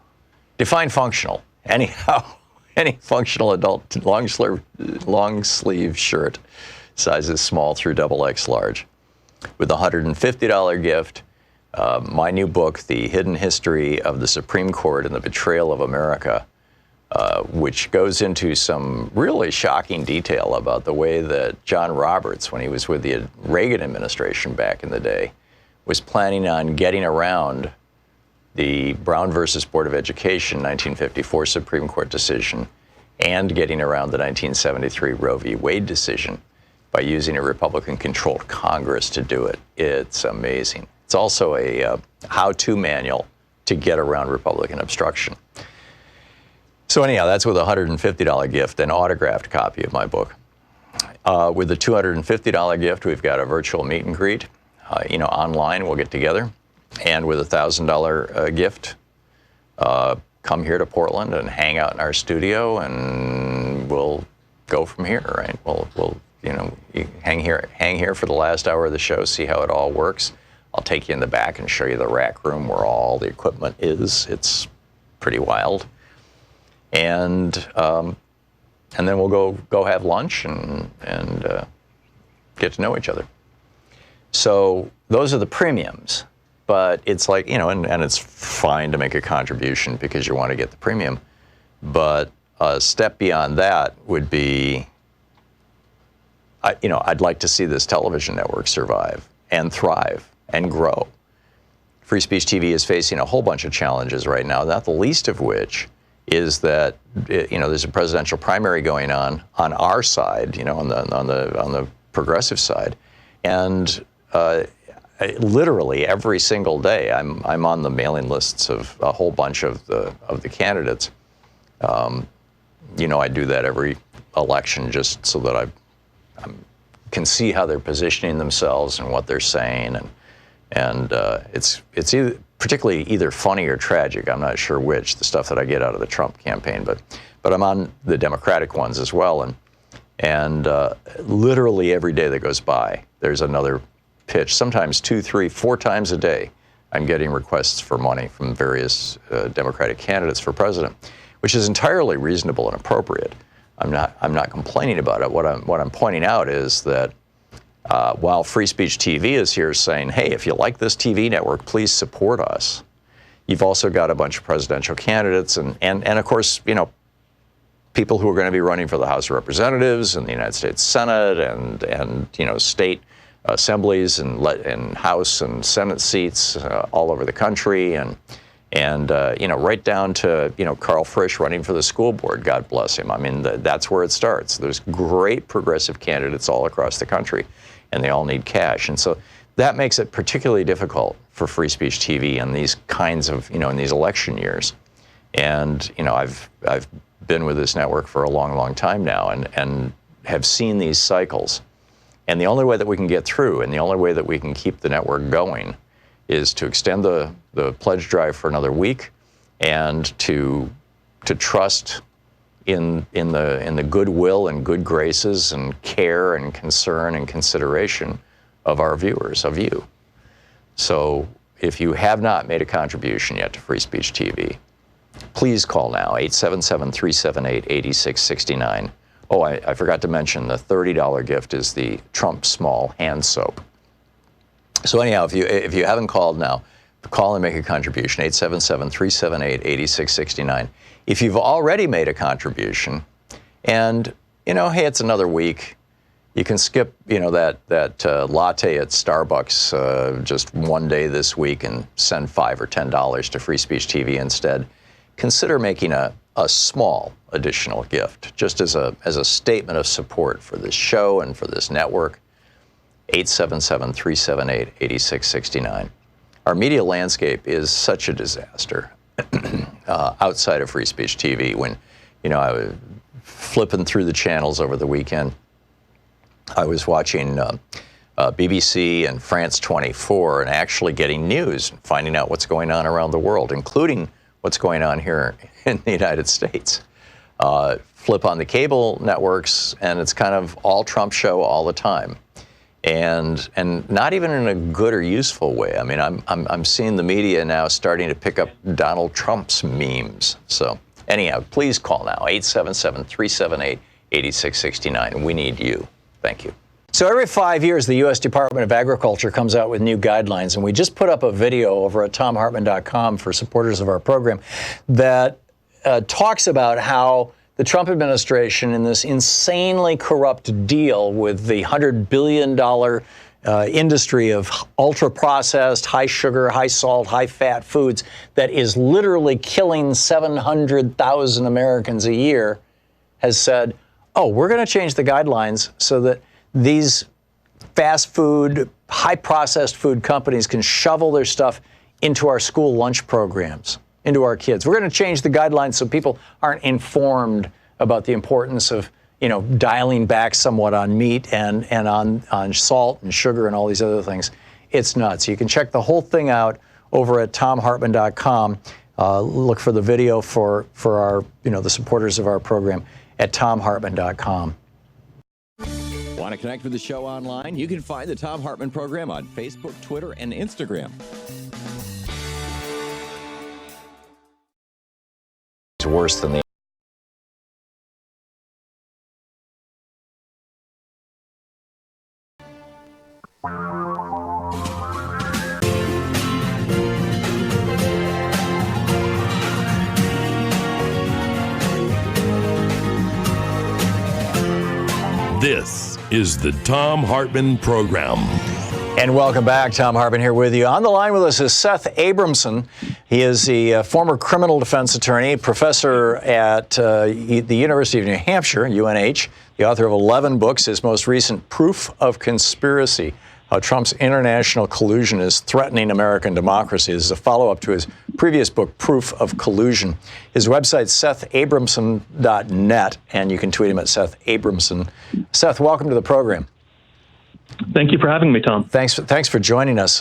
Speaker 1: define functional. Anyhow, any functional adult long sleeve shirt, sizes small through XXL large. With a $150 gift, my new book, The Hidden History of the Supreme Court and the Betrayal of America, which goes into some really shocking detail about the way that John Roberts, when he was with the Reagan administration back in the day, was planning on getting around the Brown versus Board of Education 1954 Supreme Court decision and getting around the 1973 Roe v. Wade decision by using a Republican-controlled Congress to do it. It's amazing. It's also a how-to manual to get around Republican obstruction. So anyhow, that's with a $150 gift, an autographed copy of my book. With the $250 gift, we've got a virtual meet and greet. Online, we'll get together. And with a $1,000 gift, come here to Portland and hang out in our studio, and we'll go from here, right? We'll you hang here for the last hour of the show, see how it all works. I'll take you in the back and show you the rack room where all the equipment is. It's pretty wild. And then we'll go have lunch and get to know each other. So those are the premiums. But it's like, and it's fine to make a contribution because you want to get the premium. But a step beyond that would be, I'd like to see this television network survive and thrive and grow. Free Speech TV is facing a whole bunch of challenges right now, not the least of which is that, there's a presidential primary going on our side, on the progressive side. And literally every single day, I'm on the mailing lists of a whole bunch of the candidates. I do that every election just so that I can see how they're positioning themselves and what they're saying, and it's particularly either funny or tragic. I'm not sure which, the stuff that I get out of the Trump campaign, but I'm on the Democratic ones as well, and literally every day that goes by, there's another pitch, sometimes 2, 3, 4 times a day. I'm getting requests for money from various Democratic candidates for president, which is entirely reasonable and appropriate. I'm not complaining about it. What I'm pointing out is that while Free Speech TV is here saying, hey, if you like this TV network, please support us, you've also got a bunch of presidential candidates and of course, people who are going to be running for the House of Representatives and the United States Senate and state assemblies and House and Senate seats all over the country, and right down to Carl Frisch running for the school board. God bless him. I mean, that's where it starts. There's great progressive candidates all across the country, and they all need cash, and so that makes it particularly difficult for Free Speech TV in these kinds of in these election years. And I've been with this network for a long, long time now, and have seen these cycles. And the only way that we can get through, and the only way that we can keep the network going, is to extend the pledge drive for another week, and to trust in the goodwill and good graces and care and concern and consideration of our viewers, of you. So if you have not made a contribution yet to Free Speech TV, please call now, 877-378-8669. Oh, I forgot to mention the $30 gift is the Trump Small hand soap. So anyhow, if you haven't called now, call and make a contribution, 877-378-8669. If you've already made a contribution and, hey, it's another week, You can skip, that latte at Starbucks just one day this week and send $5 or $10 to Free Speech TV instead. Consider making a small additional gift, just as a statement of support for this show and for this network. 877-378-8669. Our media landscape is such a disaster outside of Free Speech TV. When, I was flipping through the channels over the weekend, I was watching BBC and France 24 and actually getting news and finding out what's going on around the world, including what's going on here in the United States. Flip on the cable networks, and it's kind of all Trump show all the time. And not even in a good or useful way. I mean, I'm seeing the media now starting to pick up Donald Trump's memes. So anyhow, please call now, 877-378-8669. We need you. Thank you. So every 5 years, the U.S. Department of Agriculture comes out with new guidelines, and we just put up a video over at thomhartmann.com for supporters of our program that talks about how the Trump administration, in this insanely corrupt deal with the $100 billion industry of ultra-processed, high-sugar, high-salt, high-fat foods that is literally killing 700,000 Americans a year, has said, oh, we're going to change the guidelines so that these fast food, high-processed food companies can shovel their stuff into our school lunch programs, into our kids. We're going to change the guidelines so people aren't informed about the importance of, dialing back somewhat on meat and on salt and sugar and all these other things. It's nuts. You can check the whole thing out over at thomhartmann.com. Look for the video for our, the supporters of our program at thomhartmann.com.
Speaker 15: Want to connect with the show online? You can find the Thom Hartmann Program on Facebook, Twitter, and Instagram.
Speaker 1: It's worse than the
Speaker 2: This is the Thom Hartmann Program.
Speaker 1: And welcome back. Thom Hartmann here with you. On the line with us is Seth Abramson. He is the former criminal defense attorney, professor at the University of New Hampshire, UNH, the author of 11 books, his most recent, Proof of Conspiracy, How Trump's International Collusion is Threatening American Democracy. This is a follow-up to his previous book, Proof of Collusion. His website's SethAbramson.net, and you can tweet him at Seth Abramson. Seth, welcome to the program.
Speaker 21: Thank you for having me, Tom.
Speaker 1: Thanks for joining us.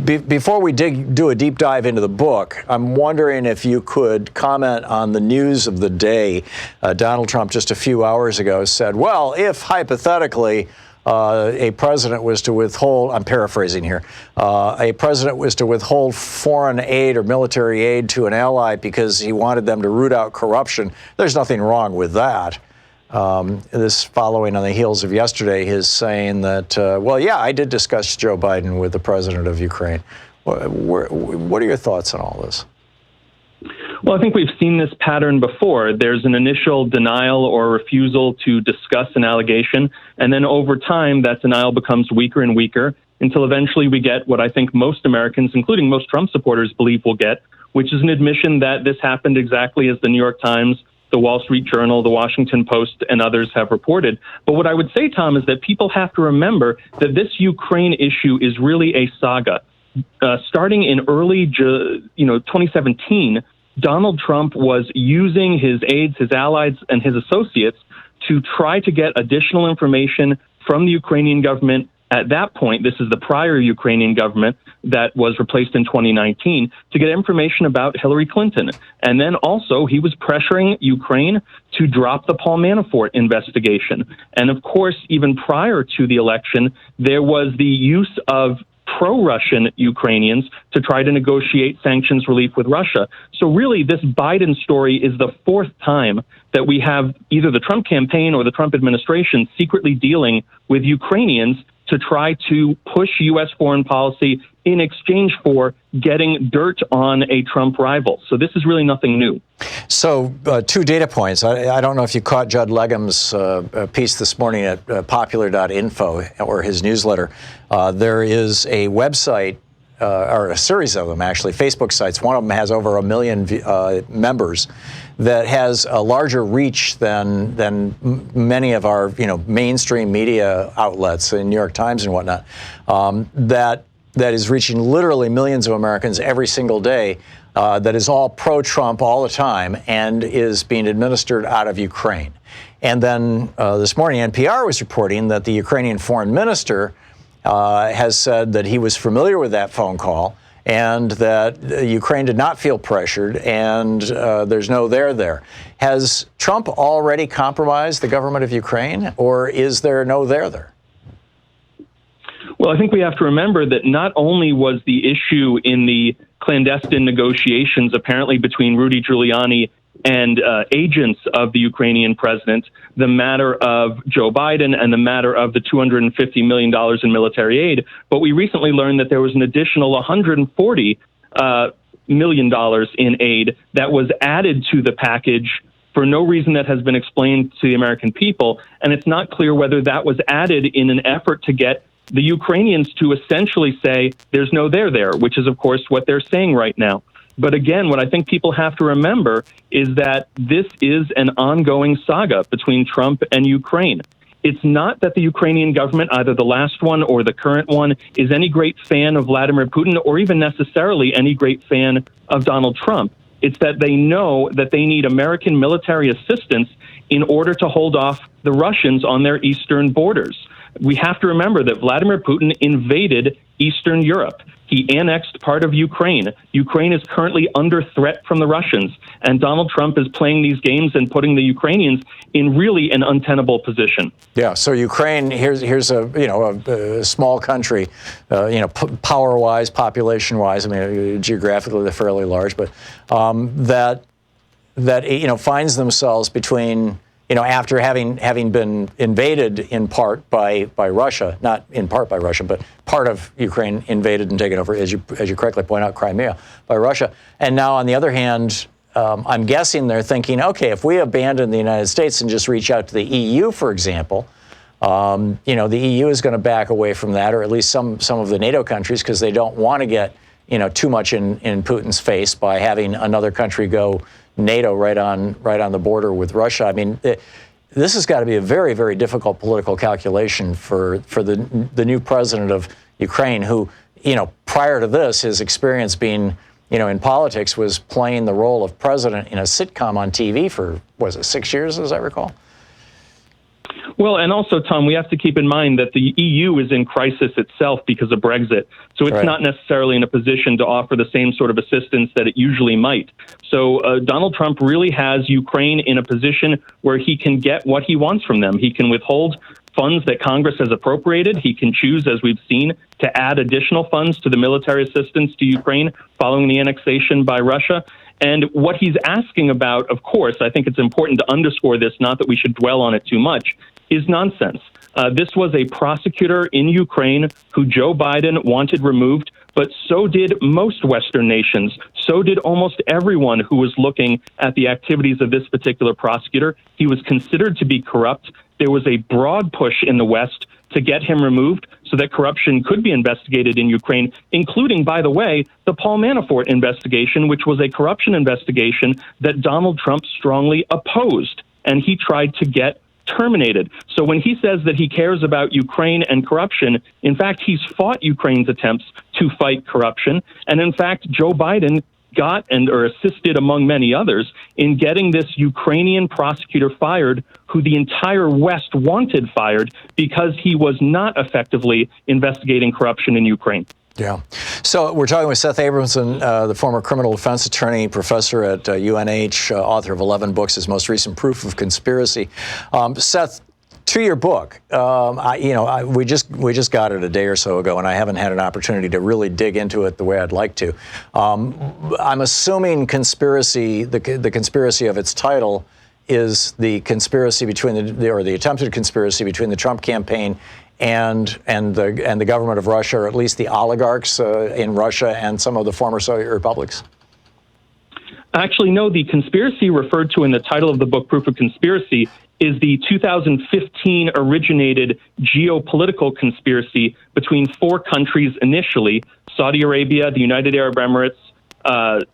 Speaker 1: Before we do a deep dive into the book, I'm wondering if you could comment on the news of the day. Donald Trump just a few hours ago said, well, if hypothetically a president was to withhold, I'm paraphrasing here, a president was to withhold foreign aid or military aid to an ally because he wanted them to root out corruption, there's nothing wrong with that. This following on the heels of yesterday, his saying that, I did discuss Joe Biden with the president of Ukraine. What are your thoughts on all this?
Speaker 21: Well, I think we've seen this pattern before. There's an initial denial or refusal to discuss an allegation, and then over time, that denial becomes weaker and weaker until eventually we get what I think most Americans, including most Trump supporters, believe we'll get, which is an admission that this happened exactly as the New York Times, the Wall Street Journal, the Washington Post, and others have reported. But what I would say, Tom, is that people have to remember that this Ukraine issue is really a saga. Starting in early 2017, Donald Trump was using his aides, his allies, and his associates to try to get additional information from the Ukrainian government. At that point, this is the prior Ukrainian government that was replaced in 2019, to get information about Hillary Clinton. And then also he was pressuring Ukraine to drop the Paul Manafort investigation. And of course, even prior to the election, there was the use of pro-Russian Ukrainians to try to negotiate sanctions relief with Russia. So really, this Biden story is the fourth time that we have either the Trump campaign or the Trump administration secretly dealing with Ukrainians to try to push U.S. foreign policy in exchange for getting dirt on a Trump rival. So this is really nothing new.
Speaker 1: So 2 data points. I don't know if you caught Judd Legum's piece this morning at popular.info or his newsletter. There is a website, or a series of them actually, Facebook sites. One of them has over 1 million members that has a larger reach than many of our mainstream media outlets, in New York Times and whatnot, that is reaching literally millions of Americans every single day, that is all pro-Trump all the time and is being administered out of Ukraine. And then this morning, NPR was reporting that the Ukrainian foreign minister has said that he was familiar with that phone call and that Ukraine did not feel pressured and there's no there. Has Trump already compromised the government of Ukraine, or is there no there?
Speaker 21: Well, I think we have to remember that not only was the issue in the clandestine negotiations apparently between Rudy Giuliani and agents of the Ukrainian president, the matter of Joe Biden and the matter of the $250 million in military aid, but we recently learned that there was an additional $140 million in aid that was added to the package for no reason that has been explained to the American people, and it's not clear whether that was added in an effort to get the Ukrainians to essentially say there's no there, which is, of course, what they're saying right now. But again, what I think people have to remember is that this is an ongoing saga between Trump and Ukraine. It's not that the Ukrainian government, either the last one or the current one, is any great fan of Vladimir Putin or even necessarily any great fan of Donald Trump. It's that they know that they need American military assistance in order to hold off the Russians on their eastern borders. We have to remember that Vladimir Putin invaded Eastern Europe. He annexed part of Ukraine. Ukraine is currently under threat from the Russians, and Donald Trump is playing these games and putting the Ukrainians in really an untenable position.
Speaker 1: Yeah. So Ukraine, here's a small country, power-wise, population-wise. I mean, geographically they're fairly large, but that finds themselves between. After having been invaded in part by Russia, not in part by Russia, but part of Ukraine invaded and taken over, as you correctly point out, Crimea, by Russia. And now, on the other hand, I'm guessing they're thinking, okay, if we abandon the United States and just reach out to the EU, for example, the EU is going to back away from that, or at least some of the NATO countries, because they don't want to get too much in Putin's face by having another country go NATO right on the border with Russia. I mean, this has got to be a very, very difficult political calculation for the new president of Ukraine, who, prior to this, his experience being, in politics was playing the role of president in a sitcom on TV for, 6 years, as I recall?
Speaker 21: Well, and also, Tom, we have to keep in mind that the EU is in crisis itself because of Brexit. So it's not necessarily in a position to offer the same sort of assistance that it usually might. So Donald Trump really has Ukraine in a position where he can get what he wants from them. He can withhold funds that Congress has appropriated. He can choose, as we've seen, to add additional funds to the military assistance to Ukraine following the annexation by Russia. And what he's asking about, of course, I think it's important to underscore this, not that we should dwell on it too much, is nonsense. This was a prosecutor in Ukraine who Joe Biden wanted removed, but so did most Western nations. So did almost everyone who was looking at the activities of this particular prosecutor. He was considered to be corrupt. There was a broad push in the West to get him removed so that corruption could be investigated in Ukraine, including, by the way, the Paul Manafort investigation, which was a corruption investigation that Donald Trump strongly opposed, and he tried to get terminated. So when he says that he cares about Ukraine and corruption, in fact, he's fought Ukraine's attempts to fight corruption. And in fact, Joe Biden got or assisted, among many others, in getting this Ukrainian prosecutor fired, who the entire West wanted fired because he was not effectively investigating corruption in Ukraine.
Speaker 1: Yeah. So we're talking with Seth Abramson, the former criminal defense attorney, professor at UNH, author of 11 books, his most recent Proof of Conspiracy. Seth, to your book, we just got it a day or so ago, and I haven't had an opportunity to really dig into it the way I'd like to. I'm assuming the conspiracy of its title is the conspiracy between the attempted conspiracy between the Trump campaign and the government of Russia, or at least the oligarchs in Russia and some of the former Soviet republics?
Speaker 21: Actually, no. The conspiracy referred to in the title of the book, Proof of Conspiracy, is the 2015 originated geopolitical conspiracy between 4 countries initially: Saudi Arabia, the United Arab Emirates,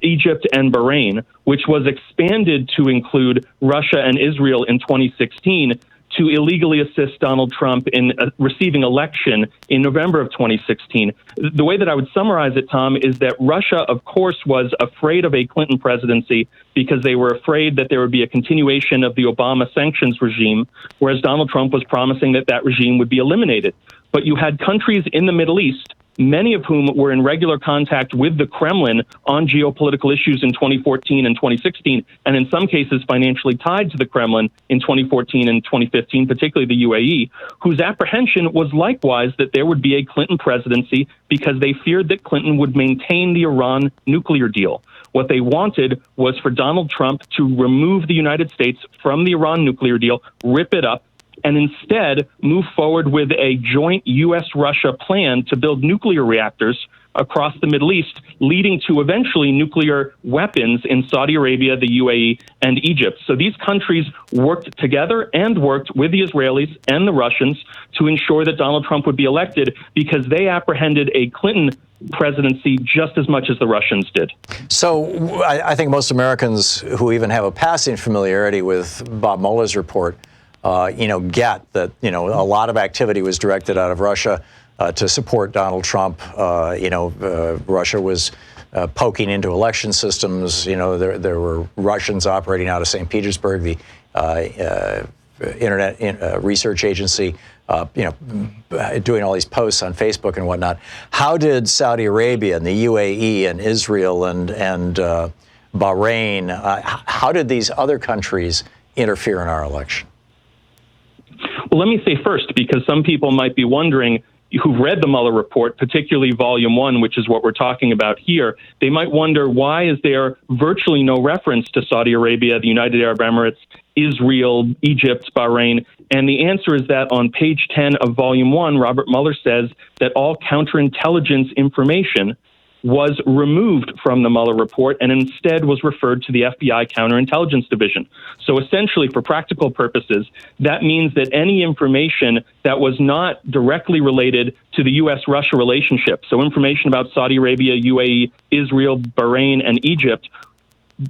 Speaker 21: Egypt, and Bahrain, which was expanded to include Russia and Israel in 2016 to illegally assist Donald Trump in receiving election in November of 2016. The way that I would summarize it, Tom, is that Russia, of course, was afraid of a Clinton presidency because they were afraid that there would be a continuation of the Obama sanctions regime, whereas Donald Trump was promising that that regime would be eliminated. But you had countries in the Middle East, many of whom were in regular contact with the Kremlin on geopolitical issues in 2014 and 2016, and in some cases financially tied to the Kremlin in 2014 and 2015, particularly the UAE, whose apprehension was likewise that there would be a Clinton presidency because they feared that Clinton would maintain the Iran nuclear deal. What they wanted was for Donald Trump to remove the United States from the Iran nuclear deal, rip it up, and instead move forward with a joint U.S.-Russia plan to build nuclear reactors across the Middle East, leading to eventually nuclear weapons in Saudi Arabia, the UAE, and Egypt. So these countries worked together and worked with the Israelis and the Russians to ensure that Donald Trump would be elected because they apprehended a Clinton presidency just as much as the Russians did.
Speaker 1: So I think most Americans who even have a passing familiarity with Bob Mueller's report get that, a lot of activity was directed out of Russia to support Donald Trump. Russia was poking into election systems. There were Russians operating out of St. Petersburg, the Internet Research Agency, doing all these posts on Facebook and whatnot. How did Saudi Arabia and the UAE and Israel and Bahrain, how did these other countries interfere in our election?
Speaker 21: Well, let me say first, because some people might be wondering, who've read the Mueller report, particularly Volume 1, which is what we're talking about here, they might wonder, why is there virtually no reference to Saudi Arabia, the United Arab Emirates, Israel, Egypt, Bahrain? And the answer is that on page 10 of Volume 1, Robert Mueller says that all counterintelligence information was removed from the Mueller report and instead was referred to the FBI Counterintelligence Division. So essentially, for practical purposes, that means that any information that was not directly related to the U.S.-Russia relationship, so information about Saudi Arabia, UAE, Israel, Bahrain, and Egypt,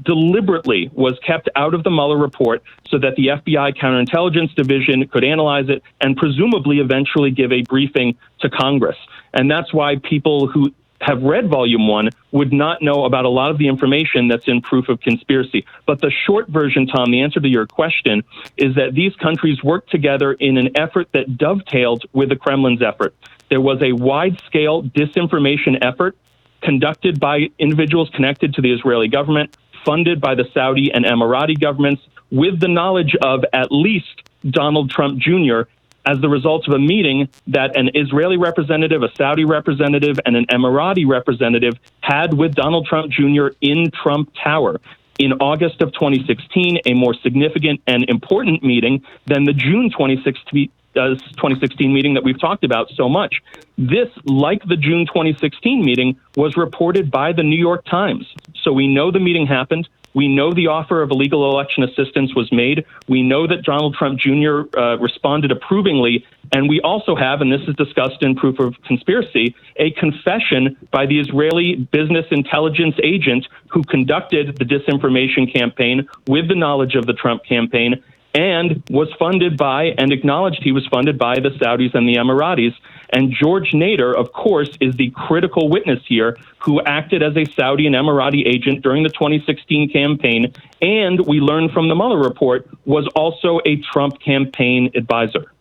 Speaker 21: deliberately was kept out of the Mueller report so that the FBI Counterintelligence Division could analyze it and presumably eventually give a briefing to Congress. And that's why people who have read Volume 1 would not know about a lot of the information that's in Proof of Conspiracy. But the short version, Tom, the answer to your question is that these countries worked together in an effort that dovetailed with the Kremlin's effort. There was a wide-scale disinformation effort conducted by individuals connected to the Israeli government, funded by the Saudi and Emirati governments, with the knowledge of at least Donald Trump Jr., as the result of a meeting that an Israeli representative, a Saudi representative, and an Emirati representative had with Donald Trump Jr. in Trump Tower in August of 2016, a more significant and important meeting than the June 2016 meeting that we've talked about so much. This, like the June 2016 meeting, was reported by the New York Times. So we know the meeting happened. We know the offer of illegal election assistance was made. We know that Donald Trump Jr. Responded approvingly. And we also have, and this is discussed in Proof of Conspiracy, a confession by the Israeli business intelligence agent who conducted the disinformation campaign with the knowledge of the Trump campaign and was funded by and acknowledged he was funded by the Saudis and the Emiratis. And George Nader, of course, is the critical witness here who acted as a Saudi and Emirati agent during the 2016 campaign. And we learned from the Mueller report was also a Trump campaign advisor.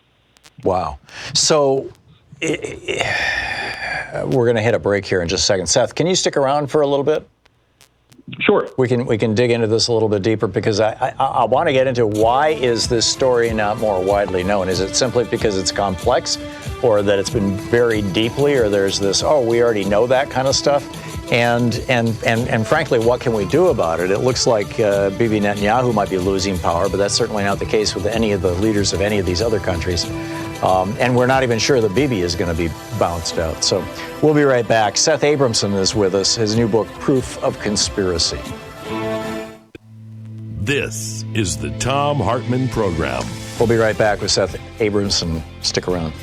Speaker 1: Wow. So we're going to hit a break here in just a second. Seth, can you stick around for a little bit?
Speaker 21: Sure.
Speaker 1: We can dig into this a little bit deeper because I want to get into why is this story not more widely known? Is it simply because it's complex, or that it's been buried deeply, or there's this, we already know that kind of stuff? And frankly, what can we do about it? It looks like Bibi Netanyahu might be losing power, but that's certainly not the case with any of the leaders of any of these other countries. And we're not even sure that Bibi is going to be bounced out. So we'll be right back. Seth Abramson is with us. His new book, Proof of Conspiracy.
Speaker 2: This is the Thom Hartmann Program.
Speaker 1: We'll be right back with Seth Abramson. Stick around.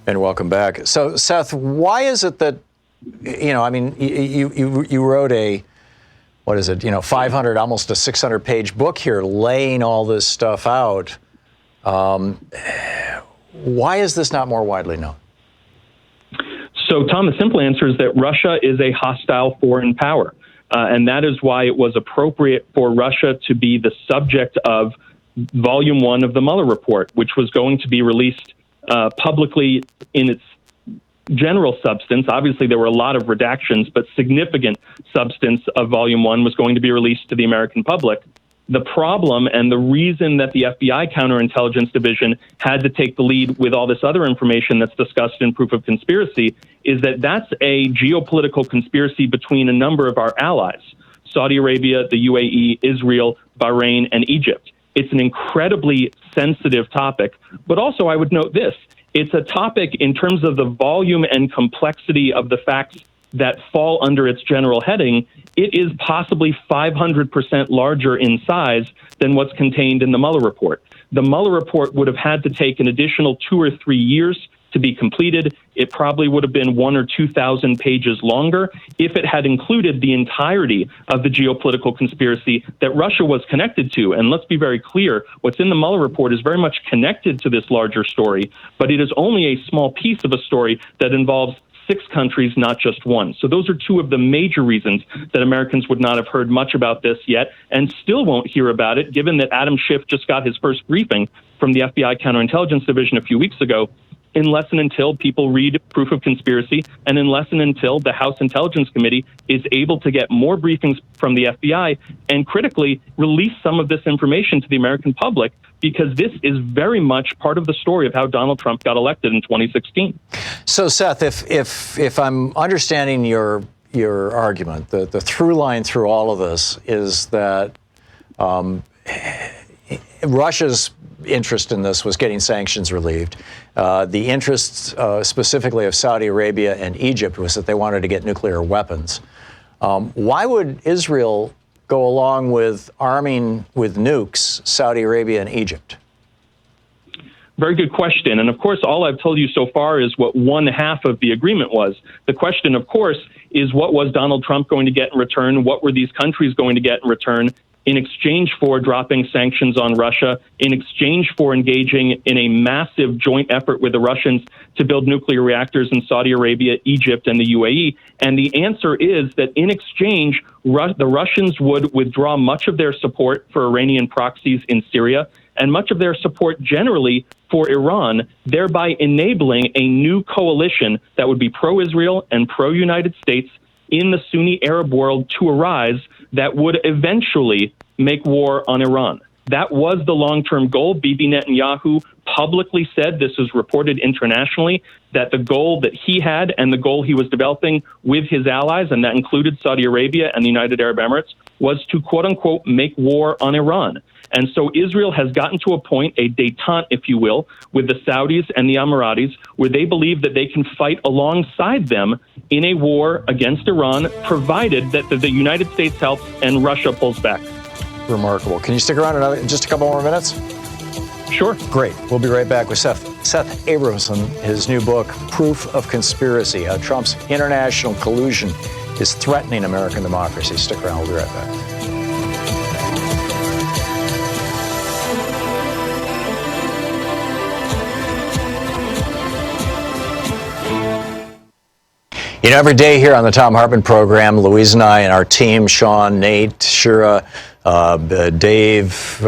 Speaker 1: And welcome back. So, Seth, why is it that, you wrote a, 500, almost a 600-page book here laying all this stuff out. Why is this not more widely known?
Speaker 21: So, Tom, the simple answer is that Russia is a hostile foreign power. And that is why it was appropriate for Russia to be the subject of Volume 1 of the Mueller report, which was going to be released publicly in its general substance. Obviously, there were a lot of redactions, but significant substance of Volume 1 was going to be released to the American public. The problem and the reason that the FBI Counterintelligence Division had to take the lead with all this other information that's discussed in Proof of Conspiracy is that that's a geopolitical conspiracy between a number of our allies, Saudi Arabia, the UAE, Israel, Bahrain, and Egypt. It's an incredibly sensitive topic, but also I would note this. It's a topic in terms of the volume and complexity of the facts that fall under its general heading. It is possibly 500% larger in size than what's contained in the Mueller report. The Mueller report would have had to take an additional 2 or 3 years to be completed. It probably would have been 1,000 or 2,000 pages longer if it had included the entirety of the geopolitical conspiracy that Russia was connected to. And let's be very clear, what's in the Mueller report is very much connected to this larger story, but it is only a small piece of a story that involves 6 countries, not just one. So those are 2 of the major reasons that Americans would not have heard much about this yet and still won't hear about it, given that Adam Schiff just got his first briefing from the FBI Counterintelligence Division a few weeks ago, unless and until people read Proof of Conspiracy and unless and until the House Intelligence Committee is able to get more briefings from the FBI and critically release some of this information to the American public, because this is very much part of the story of how Donald Trump got elected in 2016.
Speaker 1: So, Seth, if I'm understanding your argument, the through line through all of this is that Russia's interest in this was getting sanctions relieved. The interests specifically of Saudi Arabia and Egypt was that they wanted to get nuclear weapons. Why would Israel go along with arming with nukes Saudi Arabia and Egypt?
Speaker 21: Very good question. And of course, all I've told you so far is what one half of the agreement was. The question, of course, is what was Donald Trump going to get in return? What were these countries going to get in return in exchange for dropping sanctions on Russia, in exchange for engaging in a massive joint effort with the Russians to build nuclear reactors in Saudi Arabia, Egypt, and the UAE? And the answer is that in exchange, the Russians would withdraw much of their support for Iranian proxies in Syria and much of their support generally for Iran, thereby enabling a new coalition that would be pro-Israel and pro-United States in the Sunni Arab world to arise that would eventually make war on Iran. That was the long-term goal. Bibi Netanyahu publicly said, this was reported internationally, that the goal that he had and the goal he was developing with his allies, and that included Saudi Arabia and the United Arab Emirates, was to, quote-unquote, make war on Iran. And so Israel has gotten to a point, a détente, if you will, with the Saudis and the Emiratis, where they believe that they can fight alongside them in a war against Iran, provided that the United States helps and Russia pulls back.
Speaker 1: Remarkable. Can you stick around just a couple more minutes?
Speaker 21: Sure.
Speaker 1: Great. We'll be right back with Seth Abramson, his new book, Proof of Conspiracy, How Trump's International Collusion is Threatening American Democracy. Stick around. We'll be right back. You know, every day here on the Thom Hartmann Program, Louise and I and our team, Sean, Nate, Shira, Dave,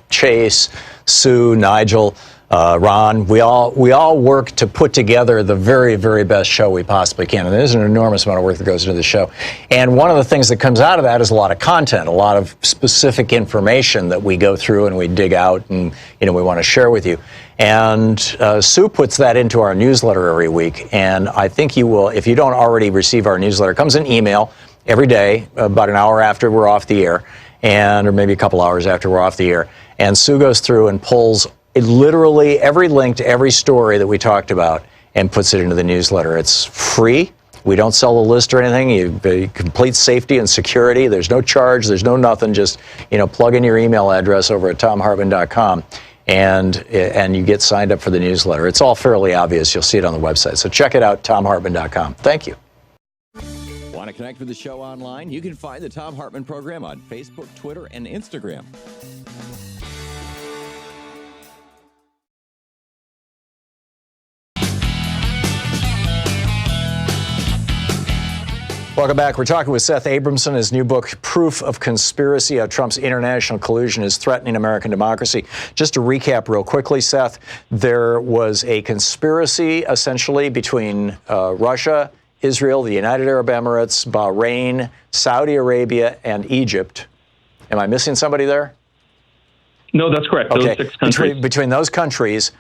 Speaker 1: Chase, Sue, Nigel, Ron, we all work to put together the very, very best show we possibly can. And there's an enormous amount of work that goes into the show. And one of the things that comes out of that is a lot of content, a lot of specific information that we go through and we dig out and, we want to share with you. And Sue puts that into our newsletter every week. And I think you will, if you don't already receive our newsletter, it comes in email every day, about an hour after we're off the air, or maybe a couple hours after we're off the air. And Sue goes through and pulls literally every link to every story that we talked about and puts it into the newsletter. It's free. We don't sell the list or anything. You complete safety and security. There's no charge. There's no nothing. Just, plug in your email address over at thomhartmann.com and you get signed up for the newsletter. It's all fairly obvious. You'll see it on the website. So check it out, thomhartmann.com. Thank you.
Speaker 15: Want to connect with the show online? You can find the Thom Hartmann Program on Facebook, Twitter, and Instagram.
Speaker 1: Welcome back. We're talking with Seth Abramson. His new book, Proof of Conspiracy, How Trump's International Collusion is Threatening American Democracy. Just to recap real quickly, Seth, there was a conspiracy essentially between Russia, Israel, the United Arab Emirates, Bahrain, Saudi Arabia, and Egypt. Am I missing somebody there?
Speaker 21: No, that's correct.
Speaker 1: Okay.
Speaker 21: Those 6 countries.
Speaker 1: Between those countries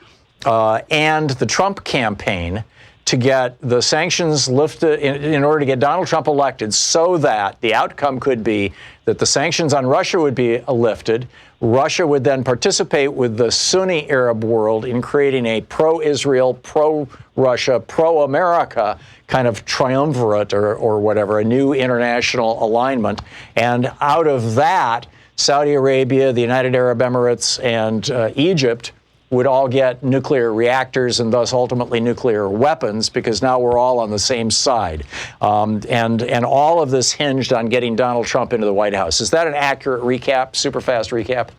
Speaker 1: and the Trump campaign, to get the sanctions lifted in order to get Donald Trump elected, so that the outcome could be that the sanctions on Russia would be lifted. Russia would then participate with the Sunni Arab world in creating a pro-Israel, pro-Russia, pro-America kind of triumvirate or whatever, a new international alignment. And out of that, Saudi Arabia, the United Arab Emirates, and Egypt would all get nuclear reactors and thus ultimately nuclear weapons, because now we're all on the same side. And all of this hinged on getting Donald Trump into the White House. Is that an accurate recap, super fast recap?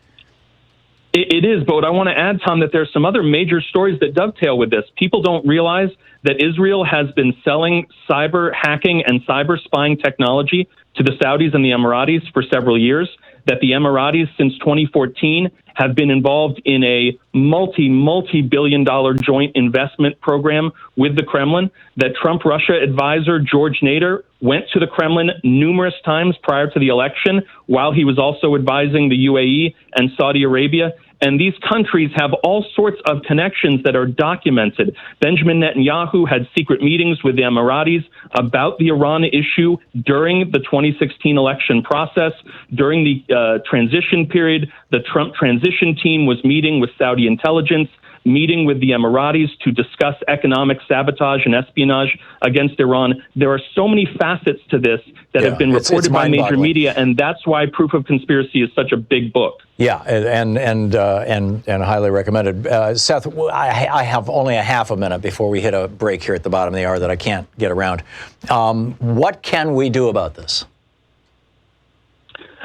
Speaker 21: It is, but I want to add, Tom, that there's some other major stories that dovetail with this. People don't realize that Israel has been selling cyber hacking and cyber spying technology to the Saudis and the Emiratis for several years, that the Emiratis since 2014 have been involved in a multi-billion-dollar joint investment program with the Kremlin, that Trump-Russia advisor George Nader went to the Kremlin numerous times prior to the election while he was also advising the UAE and Saudi Arabia. And these countries have all sorts of connections that are documented. Benjamin Netanyahu had secret meetings with the Emiratis about the Iran issue during the 2016 election process. During the transition period, the Trump transition team was meeting with Saudi intelligence, meeting with the Emiratis to discuss economic sabotage and espionage against Iran. There are so many facets to this that have been reported by major media, and that's why Proof of Conspiracy is such a big book.
Speaker 1: Yeah, and highly recommended. Seth, I have only a half a minute before we hit a break here at the bottom of the hour that I can't get around. What can we do about this?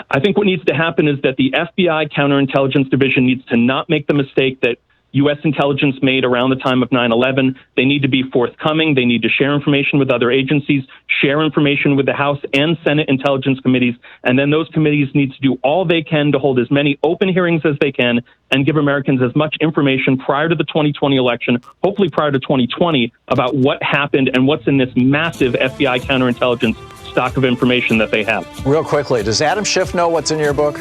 Speaker 21: I think what needs to happen is that the FBI counterintelligence division needs to not make the mistake that U.S. intelligence made around the time of 9/11. They need to be forthcoming. They need to share information with other agencies, share information with the House and Senate intelligence committees, and then those committees need to do all they can to hold as many open hearings as they can and give Americans as much information prior to the 2020 election, hopefully prior to 2020, about what happened and what's in this massive FBI counterintelligence stock of information that they have.
Speaker 1: Real quickly, does Adam Schiff know what's in your book?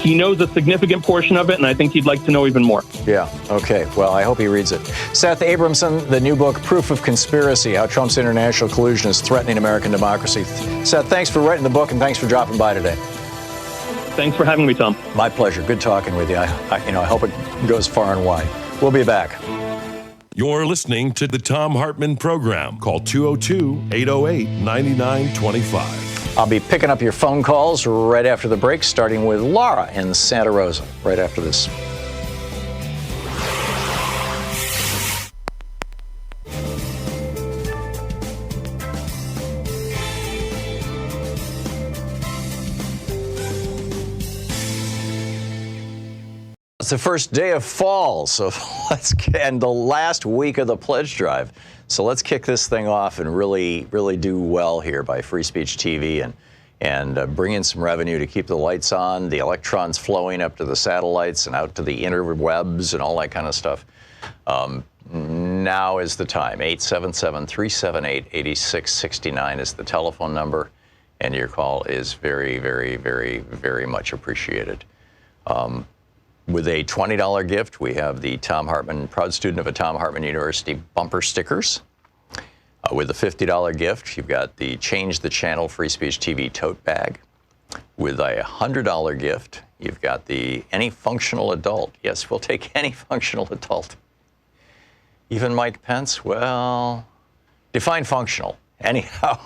Speaker 21: He knows a significant portion of it, and I think he'd like to know even more.
Speaker 1: Yeah, okay. Well, I hope he reads it. Seth Abramson, the new book, Proof of Conspiracy, How Trump's International Collusion is Threatening American Democracy. Seth, thanks for writing the book, and thanks for dropping by today.
Speaker 21: Thanks for having me, Tom.
Speaker 1: My pleasure. Good talking with you. I hope it goes far and wide. We'll be back.
Speaker 2: You're listening to the Thom Hartmann Program. Call 202-808-9925.
Speaker 1: I'll be picking up your phone calls right after the break, starting with Laura in Santa Rosa, right after this. It's the first day of fall, so and the last week of the pledge drive. So let's kick this thing off and really do well here by Free Speech TV and bring in some revenue to keep the lights on, the electrons flowing up to the satellites and out to the interwebs and all that kind of stuff. Now is the time. 877-378-8669 is the telephone number, and your call is very, very, very, very much appreciated. With a $20 gift, we have the Thom Hartmann, proud student of a Thom Hartmann University bumper stickers. With a $50 gift, you've got the Change the Channel Free Speech TV tote bag. With a $100 gift, you've got the Any Functional Adult. Yes, we'll take any functional adult. Even Mike Pence, well, define functional. Anyhow,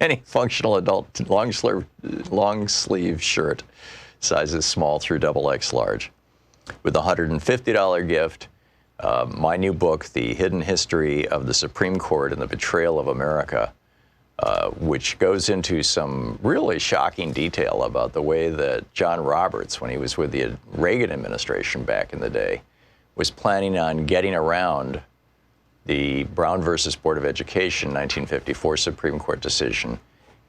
Speaker 1: any functional adult, long sleeve shirt, sizes small through XXL large. With a $150 gift, my new book, The Hidden History of the Supreme Court and the Betrayal of America, which goes into some really shocking detail about the way that John Roberts, when he was with the Reagan administration back in the day, was planning on getting around the Brown versus Board of Education 1954 Supreme Court decision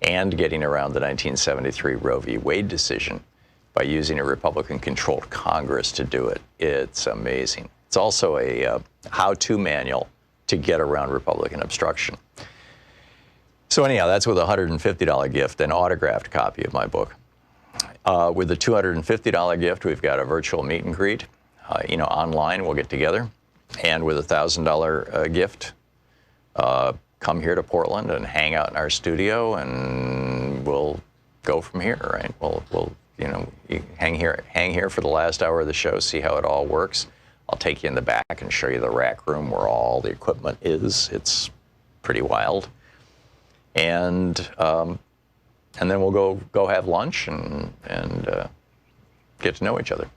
Speaker 1: and getting around the 1973 Roe v. Wade decision by using a Republican-controlled Congress to do it. It's amazing. It's also a how-to manual to get around Republican obstruction. So anyhow, that's with a $150 gift, an autographed copy of my book. With the $250 gift, we've got a virtual meet and greet. Online, we'll get together. And with a $1,000 gift, come here to Portland and hang out in our studio, and we'll go from here, right? We'll you hang here for the last hour of the show, see how it all works. I'll take you in the back and show you the rack room where all the equipment is. It's pretty wild. And then we'll go have lunch and get to know each other.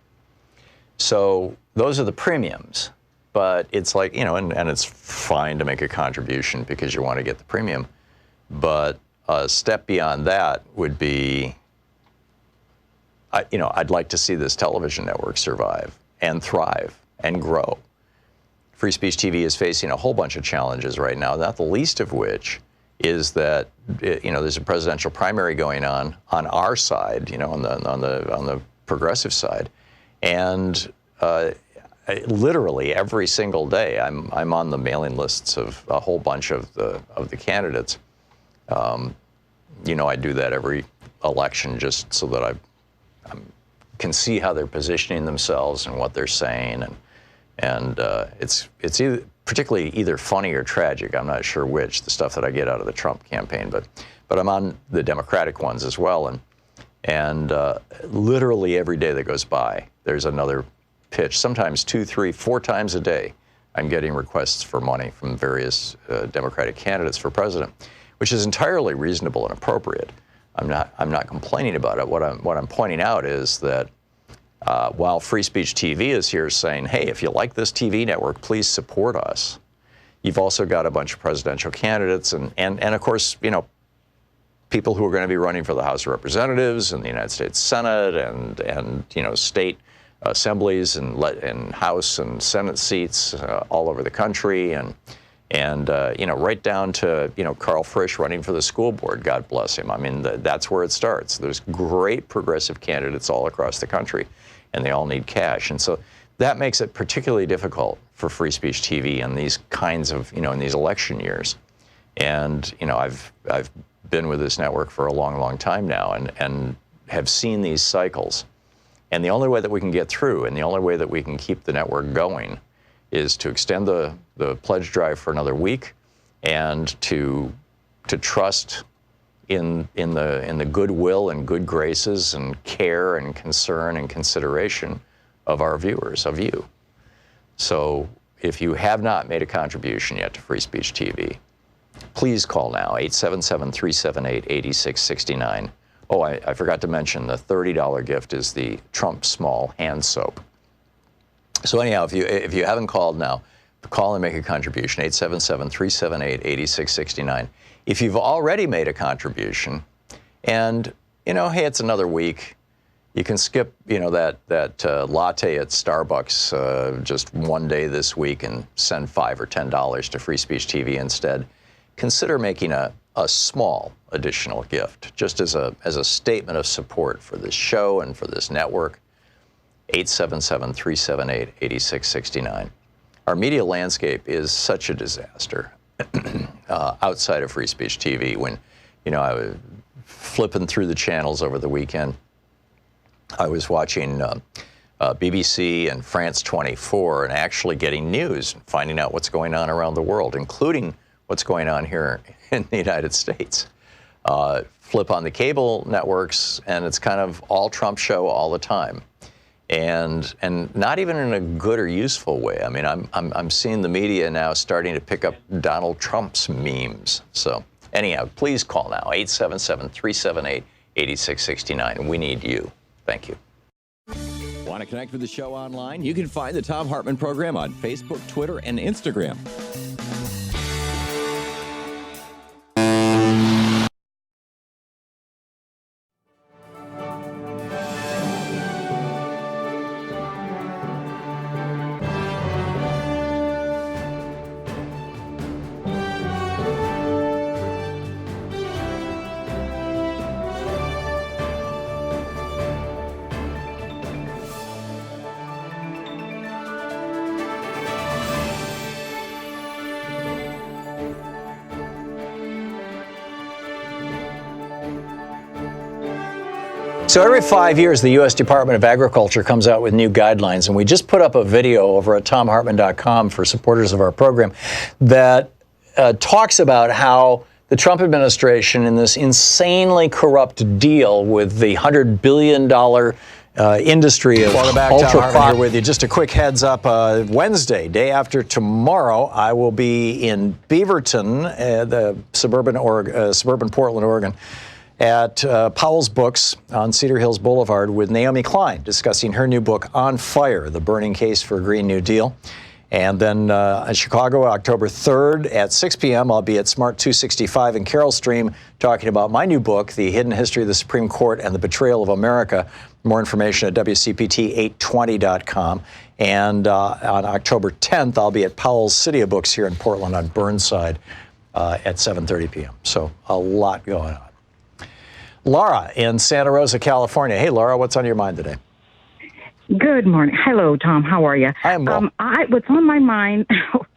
Speaker 1: So those are the premiums. But it's like, and it's fine to make a contribution because you want to get the premium. But a step beyond that would be, I'd like to see this television network survive and thrive and grow. Free Speech TV is facing a whole bunch of challenges right now, not the least of which is that, there's a presidential primary going on our side, on the progressive side. And literally every single day, I'm on the mailing lists of a whole bunch of the candidates. I do that every election just so that I can see how they're positioning themselves and what they're saying, and it's particularly either funny or tragic. I'm not sure which, the stuff that I get out of the Trump campaign, but I'm on the Democratic ones as well, and literally every day that goes by, there's another pitch. Sometimes 2, 3, 4 times a day, I'm getting requests for money from various Democratic candidates for president, which is entirely reasonable and appropriate. I'm not complaining about it. What I'm pointing out is that while Free Speech TV is here saying, hey, if you like this TV network, please support us, you've also got a bunch of presidential candidates and of course, people who are going to be running for the House of Representatives and the United States Senate and state assemblies and House and Senate seats all over the country, and right down to Carl Frisch running for the school board. God bless him. I mean, that's where it starts. There's great progressive candidates all across the country, and they all need cash, and so that makes it particularly difficult for Free Speech TV in these kinds of in these election years. And I've been with this network for a long, long time now, and have seen these cycles. And the only way that we can get through, and the only way that we can keep the network going, is to extend the pledge drive for another week, and to trust in the goodwill and good graces and care and concern and consideration of our viewers, of you. So if you have not made a contribution yet to Free Speech TV, please call now, 877-378-8669. Oh, I forgot to mention the $30 gift is the Trump Small hand soap. So anyhow, if you haven't called now, call and make a contribution, 877-378-8669. If you've already made a contribution and, hey, it's another week, you can skip, that latte at Starbucks just one day this week and send $5 or $10 to Free Speech TV instead. Consider making a a small additional gift, just as a statement of support for this show and for this network, 877-378-8669. Our media landscape is such a disaster outside of Free Speech TV. When, I was flipping through the channels over the weekend, I was watching BBC and France 24 and actually getting news and finding out what's going on around the world, including what's going on here in the United States. Flip on the cable networks, and it's kind of all Trump show all the time, and not even in a good or useful way. I mean, I'm seeing the media now starting to pick up Donald Trump's memes. So anyhow, please call now, 877-378-8669. We need you. Thank you.
Speaker 15: Want to connect with the show online? You can find the Thom Hartmann Program on Facebook, Twitter, and Instagram.
Speaker 1: So every 5 years, the U.S. Department of Agriculture comes out with new guidelines, and we just put up a video over at ThomHartmann.com for supporters of our program that talks about how the Trump administration, in this insanely corrupt deal with the $100 billion industry of ultra here with you. Just a quick heads up, Wednesday, day after tomorrow, I will be in Beaverton, the suburban Portland, Oregon, at Powell's Books on Cedar Hills Boulevard with Naomi Klein, discussing her new book, On Fire, The Burning Case for a Green New Deal. And then in Chicago, October 3rd at 6 p.m., I'll be at Smart 265 in Carroll Stream talking about my new book, The Hidden History of the Supreme Court and the Betrayal of America. More information at WCPT820.com. And on October 10th, I'll be at Powell's City of Books here in Portland on Burnside at 7:30 p.m. So a lot going on. Laura in Santa Rosa, California. Hey, Laura, what's on your mind today?
Speaker 3: Good morning. Hello, Tom. How are you?
Speaker 1: I am well.
Speaker 3: What's on my mind,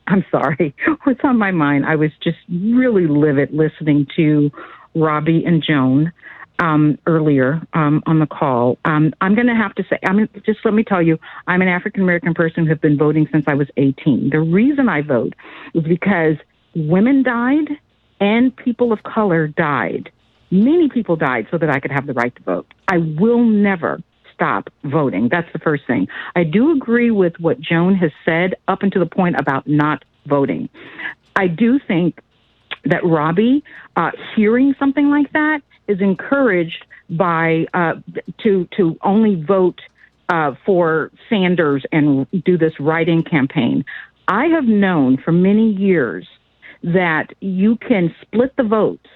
Speaker 3: I'm sorry. What's on my mind, I was just really livid listening to Robbie and Joan earlier on the call. I'm going to have to say, just let me tell you, I'm an African-American person who has been voting since I was 18. The reason I vote is because women died and people of color died. Many people died so that I could have the right to vote. I will never stop voting. That's the first thing. I do agree with what Joan has said up until the point about not voting. I do think that Robbie, hearing something like that, is encouraged by to only vote for Sanders and do this write-in campaign. I have known for many years that you can split the votes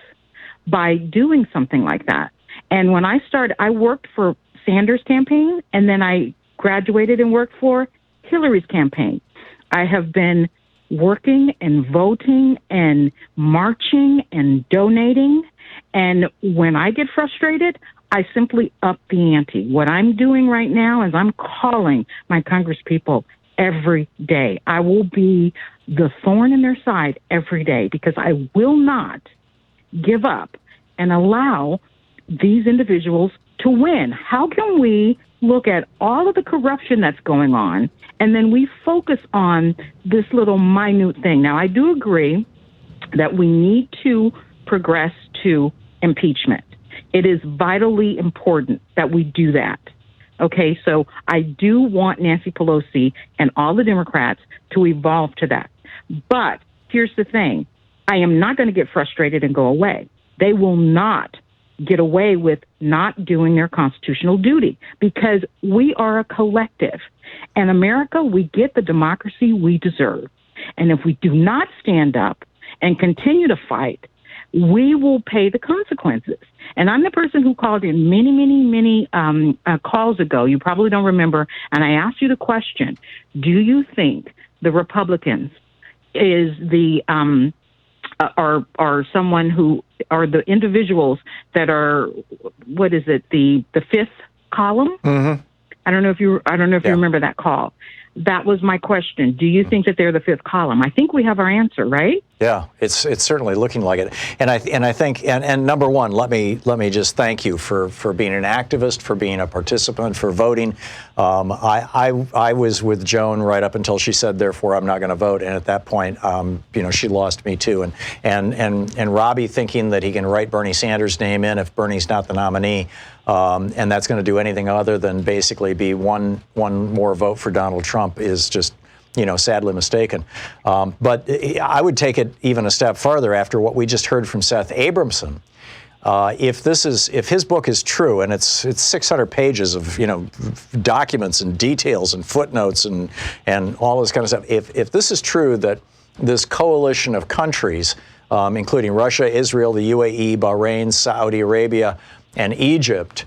Speaker 3: by doing something like that. And when I started, I worked for Sanders' campaign, and then I graduated and worked for Hillary's campaign. I have been working and voting and marching and donating. And when I get frustrated, I simply up the ante. What I'm doing right now is I'm calling my congresspeople every day. I will be the thorn in their side every day because I will not give up and allow these individuals to win. How can we look at all of the corruption that's going on and then we focus on this little minute thing? Now, I do agree that we need to progress to impeachment. It is vitally important that we do that. Okay, so I do want Nancy Pelosi and all the Democrats to evolve to that. But here's the thing. I am not going to get frustrated and go away. They will not get away with not doing their constitutional duty because we are a collective. In America, we get the democracy we deserve. And if we do not stand up and continue to fight, we will pay the consequences. And I'm the person who called in many calls ago. You probably don't remember. And I asked you the question, do you think the Republicans is the are someone who are the individuals that are, what is it, the fifth column?
Speaker 1: Mm-hmm.
Speaker 3: I don't know if you remember that call. That was my question. Do you think that they're the fifth column? I think we have our answer, right?
Speaker 1: Yeah, it's certainly looking like it. And I think number one, let me just thank you for being an activist, for being a participant, for voting. I was with Joan right up until she said, therefore, I'm not going to vote. And at that point, she lost me too. And Robbie thinking that he can write Bernie Sanders' name in if Bernie's not the nominee. And that's going to do anything other than basically be one more vote for Donald Trump is just, sadly mistaken. But I would take it even a step further after what we just heard from Seth Abramson. If his book is true, and it's 600 pages of documents and details and footnotes and all this kind of stuff. If this is true, that this coalition of countries, including Russia, Israel, the UAE, Bahrain, Saudi Arabia, and Egypt,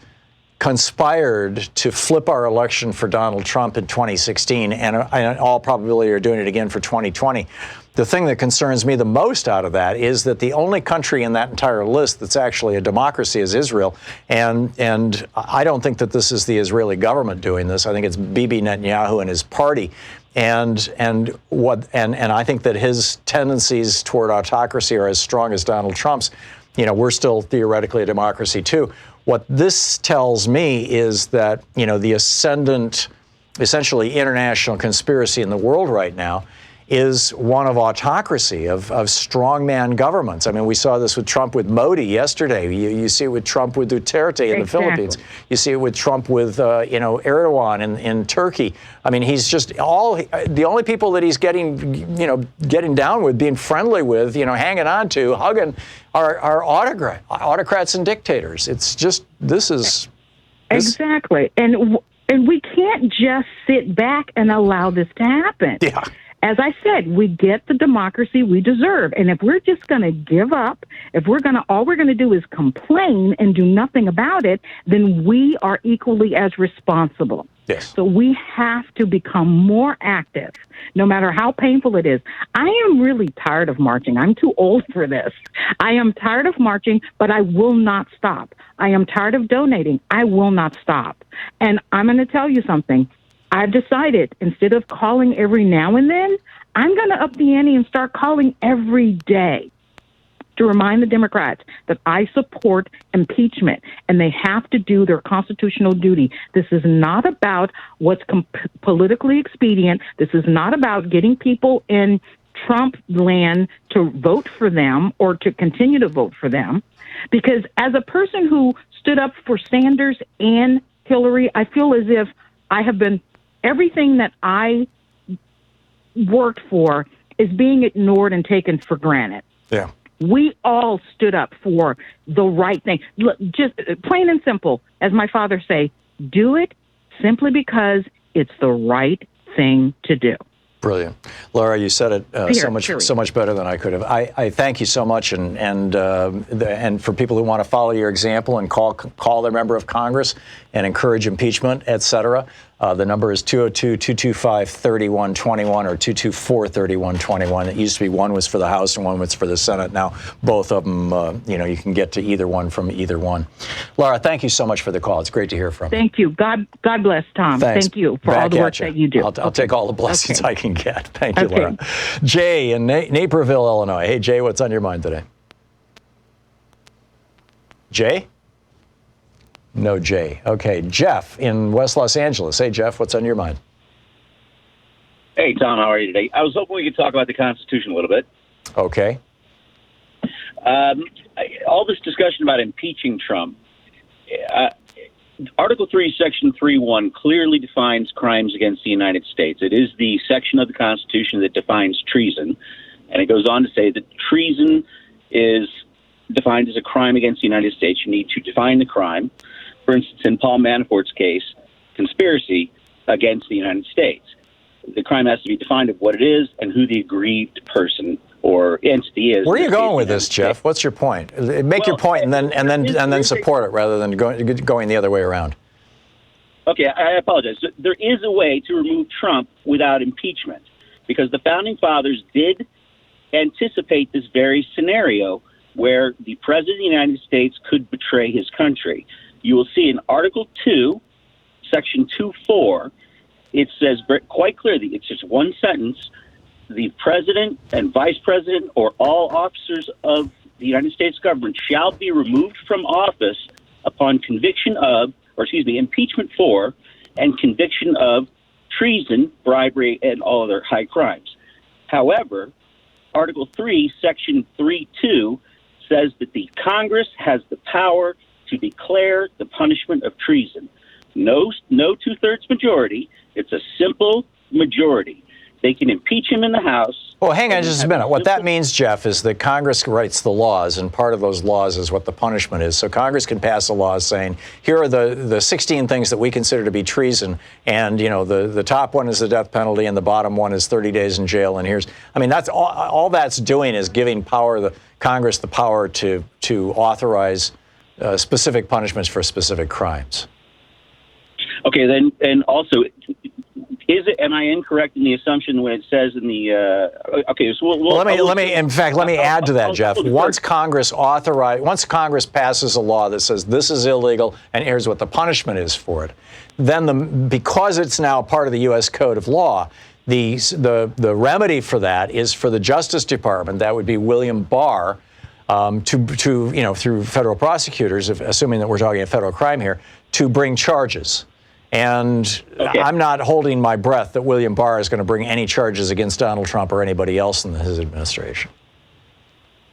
Speaker 1: conspired to flip our election for Donald Trump in 2016, and in all probability are doing it again for 2020. The thing that concerns me the most out of that is that the only country in that entire list that's actually a democracy is Israel, and I don't think that this is the Israeli government doing this. I think it's Bibi Netanyahu and his party. And I think that his tendencies toward autocracy are as strong as Donald Trump's. We're still theoretically a democracy too. What this tells me is that, the ascendant, essentially international conspiracy in the world right now is one of autocracy, of strongman governments. I mean, we saw this with Trump with Modi yesterday. You see it with Trump with Duterte in the Philippines. You see it with Trump with, Erdogan in Turkey. I mean, he's just the only people that he's getting down with, being friendly with, hanging on to, hugging, are autocrats and dictators. It's just,
Speaker 3: Exactly. And we can't just sit back and allow this to happen.
Speaker 1: Yeah.
Speaker 3: As I said, we get the democracy we deserve. And if we're just going to give up, all we're going to do is complain and do nothing about it, then we are equally as responsible.
Speaker 1: Yes.
Speaker 3: So we have to become more active, no matter how painful it is. I am really tired of marching. I'm too old for this. I am tired of marching, but I will not stop. I am tired of donating. I will not stop. And I'm going to tell you something. I've decided, instead of calling every now and then, I'm going to up the ante and start calling every day to remind the Democrats that I support impeachment, and they have to do their constitutional duty. This is not about what's politically expedient. This is not about getting people in Trump land to vote for them or to continue to vote for them. Because as a person who stood up for Sanders and Hillary, I feel as if I have been everything that I worked for is being ignored and taken for granted.
Speaker 1: Yeah.
Speaker 3: We all stood up for the right thing. Look, just plain and simple, as my father say, do it simply because it's the right thing to do.
Speaker 1: Brilliant. Laura, you said it so much better than I could have. I thank you so much, and for people who want to follow your example and call their member of Congress and encourage impeachment, et cetera, the number is 202-225-3121 or 224-3121. It used to be one was for the House and one was for the Senate. Now both of them, you can get to either one from either one. Laura, thank you so much for the call. It's great to hear from you.
Speaker 3: Thank you. God bless, Tom.
Speaker 1: Thanks.
Speaker 3: Thank you for all the work that you do.
Speaker 1: I'll take all the blessings I can get. Thank you, Laura. Jay in Naperville, Illinois. Hey, Jay, what's on your mind today? Jay? No Jay. Okay, Jeff in West Los Angeles. Hey, Jeff, what's on your mind?
Speaker 4: Hey, Tom, how are you today? I was hoping we could talk about the Constitution a little bit.
Speaker 1: Okay.
Speaker 4: All this discussion about impeaching Trump, Article 3, Section 3.1 clearly defines crimes against the United States. It is the section of the Constitution that defines treason, and it goes on to say that treason is defined as a crime against the United States. You need to define the crime. For instance, in Paul Manafort's case, conspiracy against the United States. The crime has to be defined of what it is and who the aggrieved person or entity is.
Speaker 1: Where are you going with this, Jeff? What's your point? Make your point and then support it rather than going the other way around.
Speaker 4: Okay, I apologize. There is a way to remove Trump without impeachment because the Founding Fathers did anticipate this very scenario where the President of the United States could betray his country. You will see in Article 2, Section 2.4, it says quite clearly, it's just one sentence, the President and Vice President or all officers of the United States government shall be removed from office upon conviction of, impeachment for, and conviction of treason, bribery, and all other high crimes. However, Article 3, Section 3.2 says that the Congress has the power to declare the punishment of treason. No two-thirds majority. It's a simple majority. They can impeach him in the House.
Speaker 1: Well, hang on just a minute. What that means, Jeff, is that Congress writes the laws, and part of those laws is what the punishment is. So Congress can pass a law saying, here are the 16 things that we consider to be treason, and the top one is the death penalty, and the bottom one is 30 days in jail. And that's all that's doing is giving Congress the power to authorize specific punishments for specific crimes.
Speaker 4: Okay, then, and also, am I incorrect in the assumption when it says in the?
Speaker 1: Let me add to that, Jeff. Once Congress passes a law that says this is illegal and here's what the punishment is for it, then because it's now part of the U.S. Code of Law, the remedy for that is for the Justice Department. That would be William Barr. Through federal prosecutors, assuming that we're talking a federal crime here, to bring charges. And I'm not holding my breath that William Barr is going to bring any charges against Donald Trump or anybody else in his administration.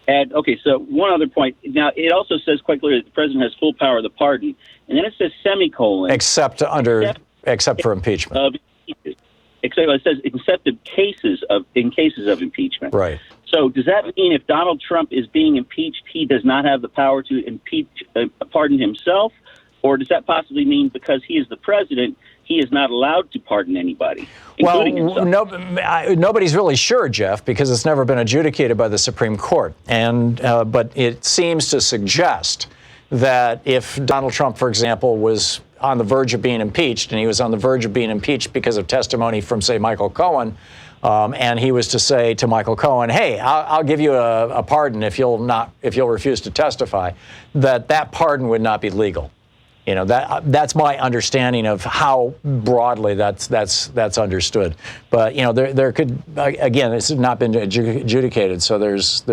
Speaker 4: And so one other point. Now, it also says quite clearly that the president has full power of the pardon, and then it says semicolon.
Speaker 1: Except for impeachment.
Speaker 4: It says except in cases of impeachment.
Speaker 1: Right.
Speaker 4: So does that mean if Donald Trump is being impeached, he does not have the power to pardon himself? Or does that possibly mean because he is the president, he is not allowed to pardon anybody, including himself?
Speaker 1: Nobody's really sure, Jeff, because it's never been adjudicated by the Supreme Court. But it seems to suggest that if Donald Trump, for example, was on the verge of being impeached, and he was on the verge of being impeached because of testimony from, say, Michael Cohen, and he was to say to Michael Cohen, "Hey, I'll give you a pardon if you'll refuse to testify," that pardon would not be legal. That's my understanding of how broadly that's understood. But there could, again, this has not been adjudicated, so there's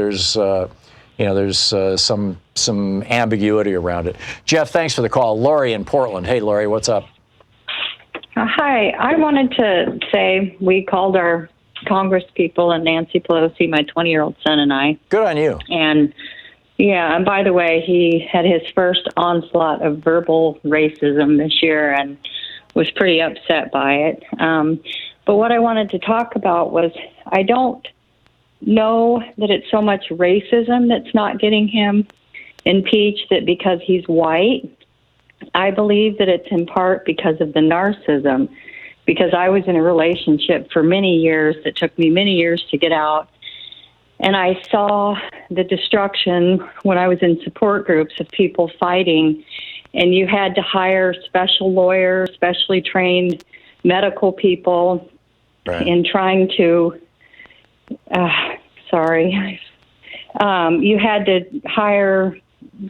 Speaker 1: some ambiguity around it. Jeff, thanks for the call. Lori in Portland. Hey, Lori, what's up?
Speaker 5: Hi, I wanted to say we called our Congress people and Nancy Pelosi, my 20-year-old son, and I.
Speaker 1: Good on you.
Speaker 5: And by the way, he had his first onslaught of verbal racism this year and was pretty upset by it. But what I wanted to talk about was I don't know that it's so much racism that's not getting him impeached, that because he's white. I believe that it's in part because of the narcissism, because I was in a relationship for many years that took me many years to get out. And I saw the destruction when I was in support groups of people fighting, and you had to hire special lawyers, specially trained medical people in trying to, you had to hire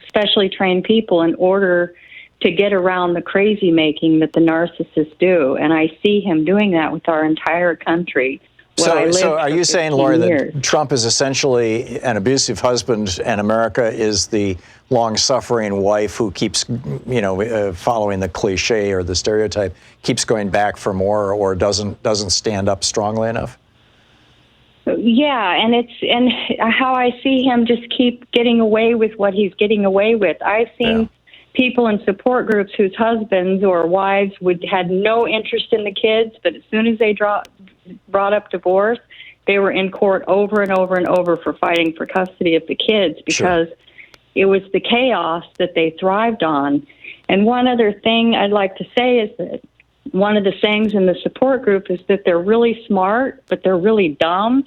Speaker 5: specially trained people in order to get around the crazy making that the narcissists do. And I see him doing that with our entire country.
Speaker 1: So are you saying, Lori, that Trump is essentially an abusive husband and America is the long-suffering wife who keeps, following the cliche or the stereotype, keeps going back for more or doesn't stand up strongly enough?
Speaker 5: Yeah, and how I see him just keep getting away with what he's getting away with. I've seen people in support groups whose husbands or wives had no interest in the kids, but as soon as they brought up divorce, they were in court over and over and over for fighting for custody of the kids because it was the chaos that they thrived on. And one other thing I'd like to say is that one of the sayings in the support group is that they're really smart, but they're really dumb.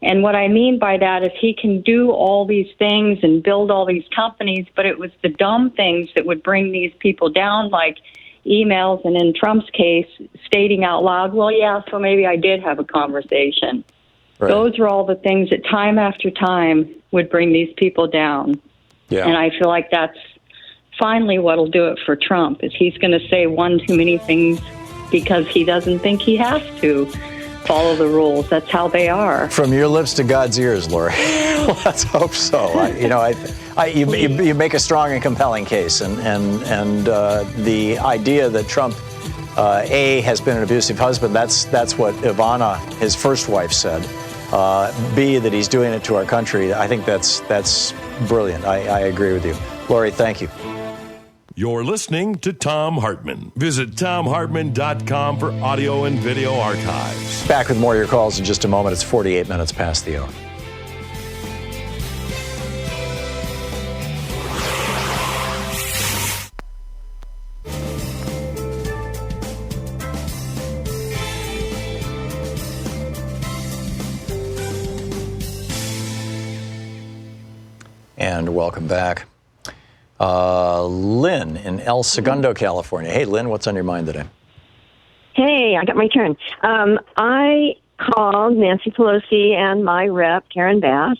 Speaker 5: And what I mean by that is he can do all these things and build all these companies, but it was the dumb things that would bring these people down, like emails, and in Trump's case, stating out loud, well, yeah, so maybe I did have a conversation. Those are all the things that time after time would bring these people down.
Speaker 1: Yeah.
Speaker 5: And I feel like that's finally what'll do it for Trump, is he's going to say one too many things because he doesn't think he has to follow the rules. That's how they are.
Speaker 1: From your lips to God's ears, Lori. Let's hope so. You make a strong and compelling case, and the idea that Trump A, has been an abusive husband. That's what Ivana, his first wife, said. B, that he's doing it to our country. I think that's brilliant. I agree with you. Lori, thank you.
Speaker 2: You're listening to Thom Hartmann. Visit thomhartmann.com for audio and video archives.
Speaker 1: Back with more of your calls in just a moment. It's 48 minutes past the hour. And welcome back. Lynn in El Segundo, California. Hey, Lynn, what's on your mind today?
Speaker 6: Hey, I got my turn. I called Nancy Pelosi and my rep, Karen Bass,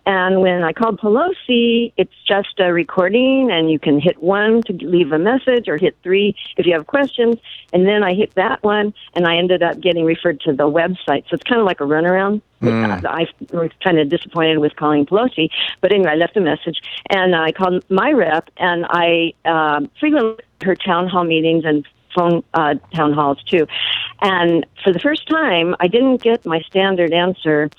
Speaker 6: and when I called Pelosi, it's just a recording, and you can hit 1 to leave a message or hit 3 if you have questions, and then I hit that one, and I ended up getting referred to the website. So it's kind of like a runaround. I was kind of disappointed with calling Pelosi, but anyway, I left a message, and I called my rep, and I frequently her town hall meetings and phone town halls too. And for the first time, I didn't get my standard answer.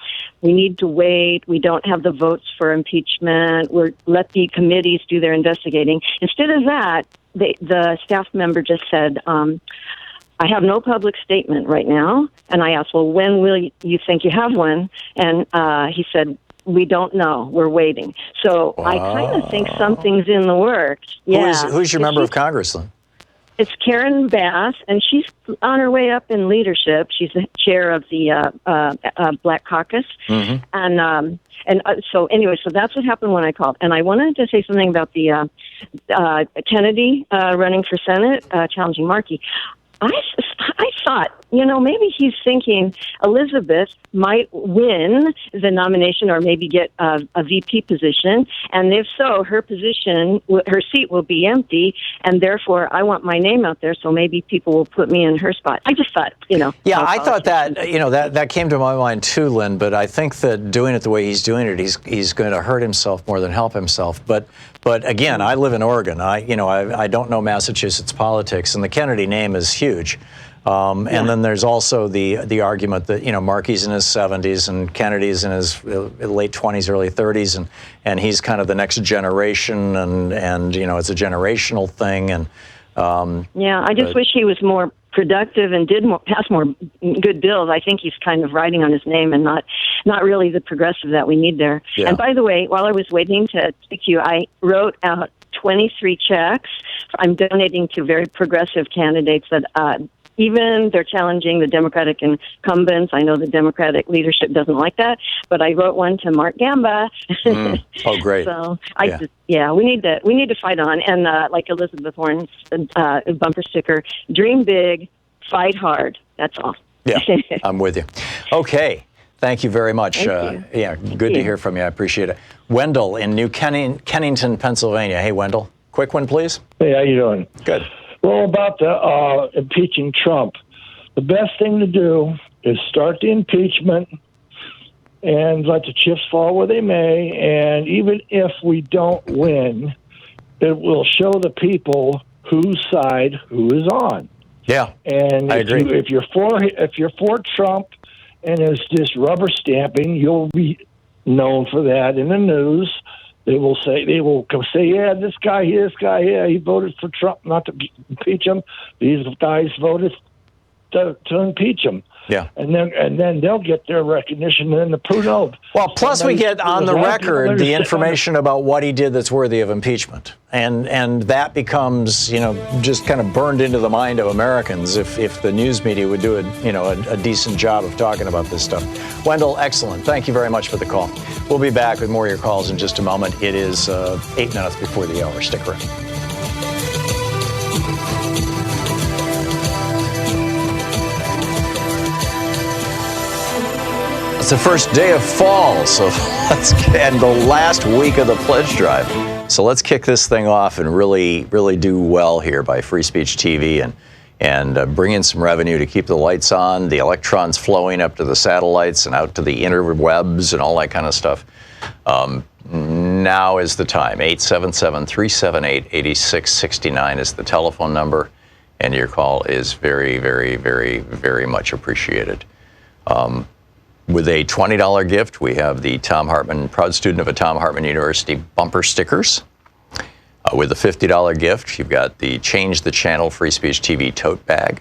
Speaker 6: We need to wait. We don't have the votes for impeachment. Let the committees do their investigating. Instead of that, the staff member just said, I have no public statement right now. And I asked, well, when will you think you have one? And he said, we don't know. We're waiting. So I kind of think something's in the works. Yeah.
Speaker 1: Who's your member of Congress, then?
Speaker 6: It's Karen Bass, and she's on her way up in leadership. She's the chair of the Black Caucus. Mm-hmm. And so anyway, so that's what happened when I called. And I wanted to say something about the Kennedy running for Senate, challenging Markey. I thought, maybe he's thinking Elizabeth might win the nomination or maybe get a VP position. And if so, her seat will be empty. And therefore, I want my name out there. So maybe people will put me in her spot. I just thought, Yeah,
Speaker 1: I thought that came to my mind too, Lynn. But I think that doing it the way he's doing it, he's going to hurt himself more than help himself. But again, I live in Oregon. I don't know Massachusetts politics, and the Kennedy name is huge. And then there's also the argument that Markey's in his 70s and Kennedy's in his late 20s, early 30s, and he's kind of the next generation, and it's a generational thing. And
Speaker 6: I just wish he was more productive and pass more good bills. I think he's kind of riding on his name and not really the progressive that we need there. Yeah. And by the way, while I was waiting to speak to you, I wrote out 23 checks. I'm donating to very progressive candidates that even they're challenging the Democratic incumbents. I know the Democratic leadership doesn't like that, but I wrote one to Mark Gamba.
Speaker 1: Oh, great!
Speaker 6: So we need to fight on, and like Elizabeth Warren's bumper sticker: dream big, fight hard. That's all.
Speaker 1: Yeah, I'm with you. Okay. Thank you very much.
Speaker 6: Thank you.
Speaker 1: Good to hear from you. I appreciate it. Wendell in New Kennington, Pennsylvania. Hey, Wendell. Quick one, please.
Speaker 22: Hey, how you doing?
Speaker 1: Good.
Speaker 22: Well, about the impeaching Trump, the best thing to do is start the impeachment and let the chips fall where they may. And even if we don't win, it will show the people whose side who is on.
Speaker 1: Yeah,
Speaker 22: and
Speaker 1: I agree.
Speaker 22: If you're for Trump and it's just rubber stamping, you'll be known for that in the news. They will say, yeah, this guy here, he voted for Trump not to impeach him. These guys voted to impeach him.
Speaker 1: Yeah.
Speaker 22: And then they'll get their recognition and the proof.
Speaker 1: Well, plus we get on the record the information about what he did that's worthy of impeachment. And that becomes, just kind of burned into the mind of Americans if the news media would do a decent job of talking about this stuff. Wendell, excellent. Thank you very much for the call. We'll be back with more of your calls in just a moment. It is 8 minutes before the hour. Stick around. It's the first day of fall, so and the last week of the pledge drive. So let's kick this thing off and really do well here by Free Speech TV and bring in some revenue to keep the lights on, the electrons flowing up to the satellites and out to the interwebs and all that kind of stuff. Now is the time. 877-378-8669 is the telephone number, and your call is very, very, very, very much appreciated. With a $20 gift, we have the Thom Hartmann, proud student of a Thom Hartmann University bumper stickers. With a $50 gift, you've got the Change the Channel Free Speech TV tote bag.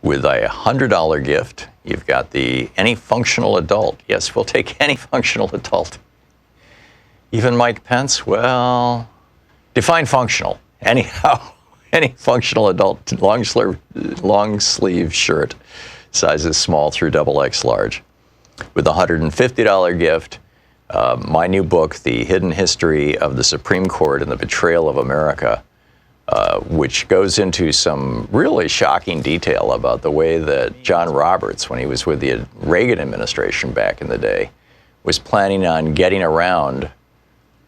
Speaker 1: With a $100 gift, you've got the Any Functional Adult. Yes, we'll take any functional adult. Even Mike Pence, well, define functional. Anyhow, any functional adult long sleeve shirt, sizes small through XXL large. With a $150 gift, my new book, The Hidden History of the Supreme Court and the Betrayal of America, which goes into some really shocking detail about the way that John Roberts, when he was with the Reagan administration back in the day, was planning on getting around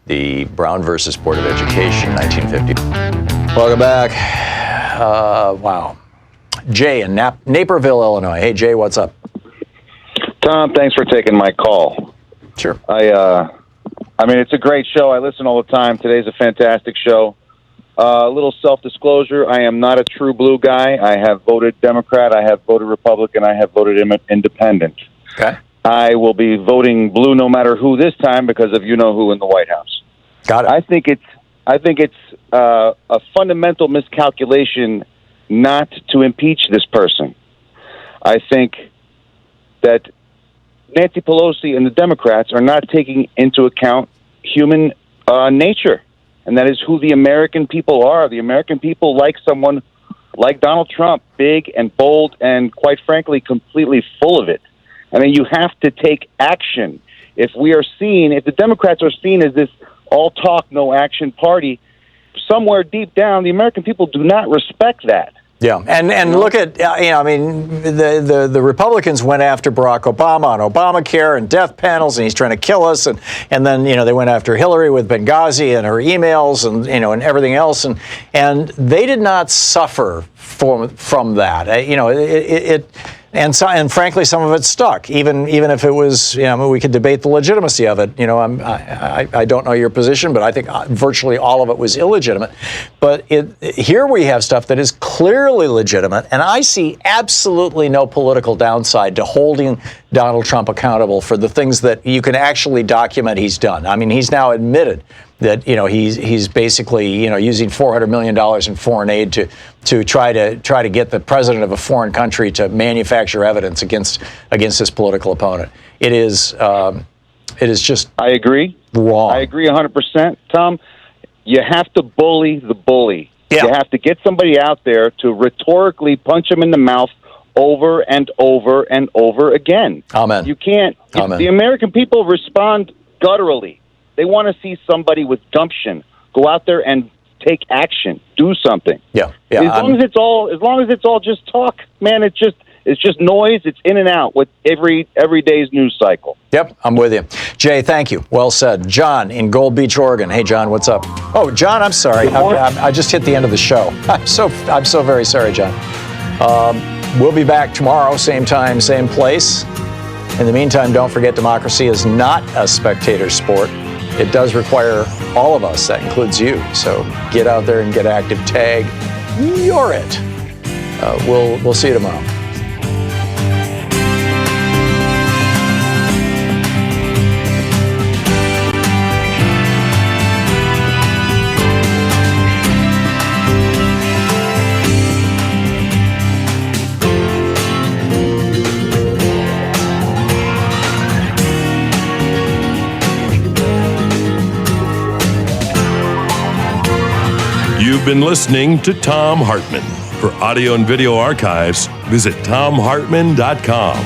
Speaker 1: the Brown versus Board of Education in 1950. Welcome back. Wow. Jay in Naperville, Illinois. Hey, Jay, what's up?
Speaker 7: Tom, thanks for taking my call.
Speaker 1: Sure.
Speaker 7: I mean, it's a great show. I listen all the time. Today's a fantastic show. A little self-disclosure, I am not a true blue guy. I have voted Democrat, I have voted Republican, I have voted independent.
Speaker 1: Okay.
Speaker 7: I will be voting blue no matter who this time because of you-know-who in the White House.
Speaker 1: Got it.
Speaker 7: I think it's a fundamental miscalculation not to impeach this person. I think that Nancy Pelosi and the Democrats are not taking into account human nature, and that is who the American people are. The American people like someone like Donald Trump, big and bold and, quite frankly, completely full of it. I mean, you have to take action. If the Democrats are seen as this all talk, no action party, somewhere deep down, the American people do not respect that.
Speaker 1: Yeah, and look at, I mean, the Republicans went after Barack Obama on Obamacare and death panels, and he's trying to kill us, and then, they went after Hillary with Benghazi and her emails and, and everything else, and they did not suffer from that. And frankly, some of it stuck. Even if it was, we could debate the legitimacy of it. I don't know your position, but I think virtually all of it was illegitimate. But here we have stuff that is clearly legitimate, and I see absolutely no political downside to holding Donald Trump accountable for the things that you can actually document he's done. I mean, he's now admitted that he's basically using $400 million in foreign aid to try to get the president of a foreign country to manufacture evidence against his political opponent. It is just
Speaker 7: I agree.
Speaker 1: Wrong.
Speaker 7: I agree 100%, Tom. You have to bully the bully.
Speaker 1: Yeah.
Speaker 7: You have to get somebody out there to rhetorically punch him in the mouth over and over and over again.
Speaker 1: Amen.
Speaker 7: You can't.
Speaker 1: Amen.
Speaker 7: The American people respond gutturally. They want to see somebody with gumption go out there and take action, do something.
Speaker 1: Yeah.
Speaker 7: As long as it's all just talk, man, it's just noise. It's in and out with every day's news cycle.
Speaker 1: Yep, I'm with you. Jay, thank you. Well said. John in Gold Beach, Oregon. Hey, John, what's up? Oh, John, I'm sorry. I just hit the end of the show. I'm so very sorry, John. We'll be back tomorrow, same time, same place. In the meantime, don't forget democracy is not a spectator sport. It does require all of us. That includes you. So get out there and get active. Tag, you're it. We'll see you tomorrow.
Speaker 2: You've been listening to Thom Hartmann. For audio and video archives, visit thomhartmann.com.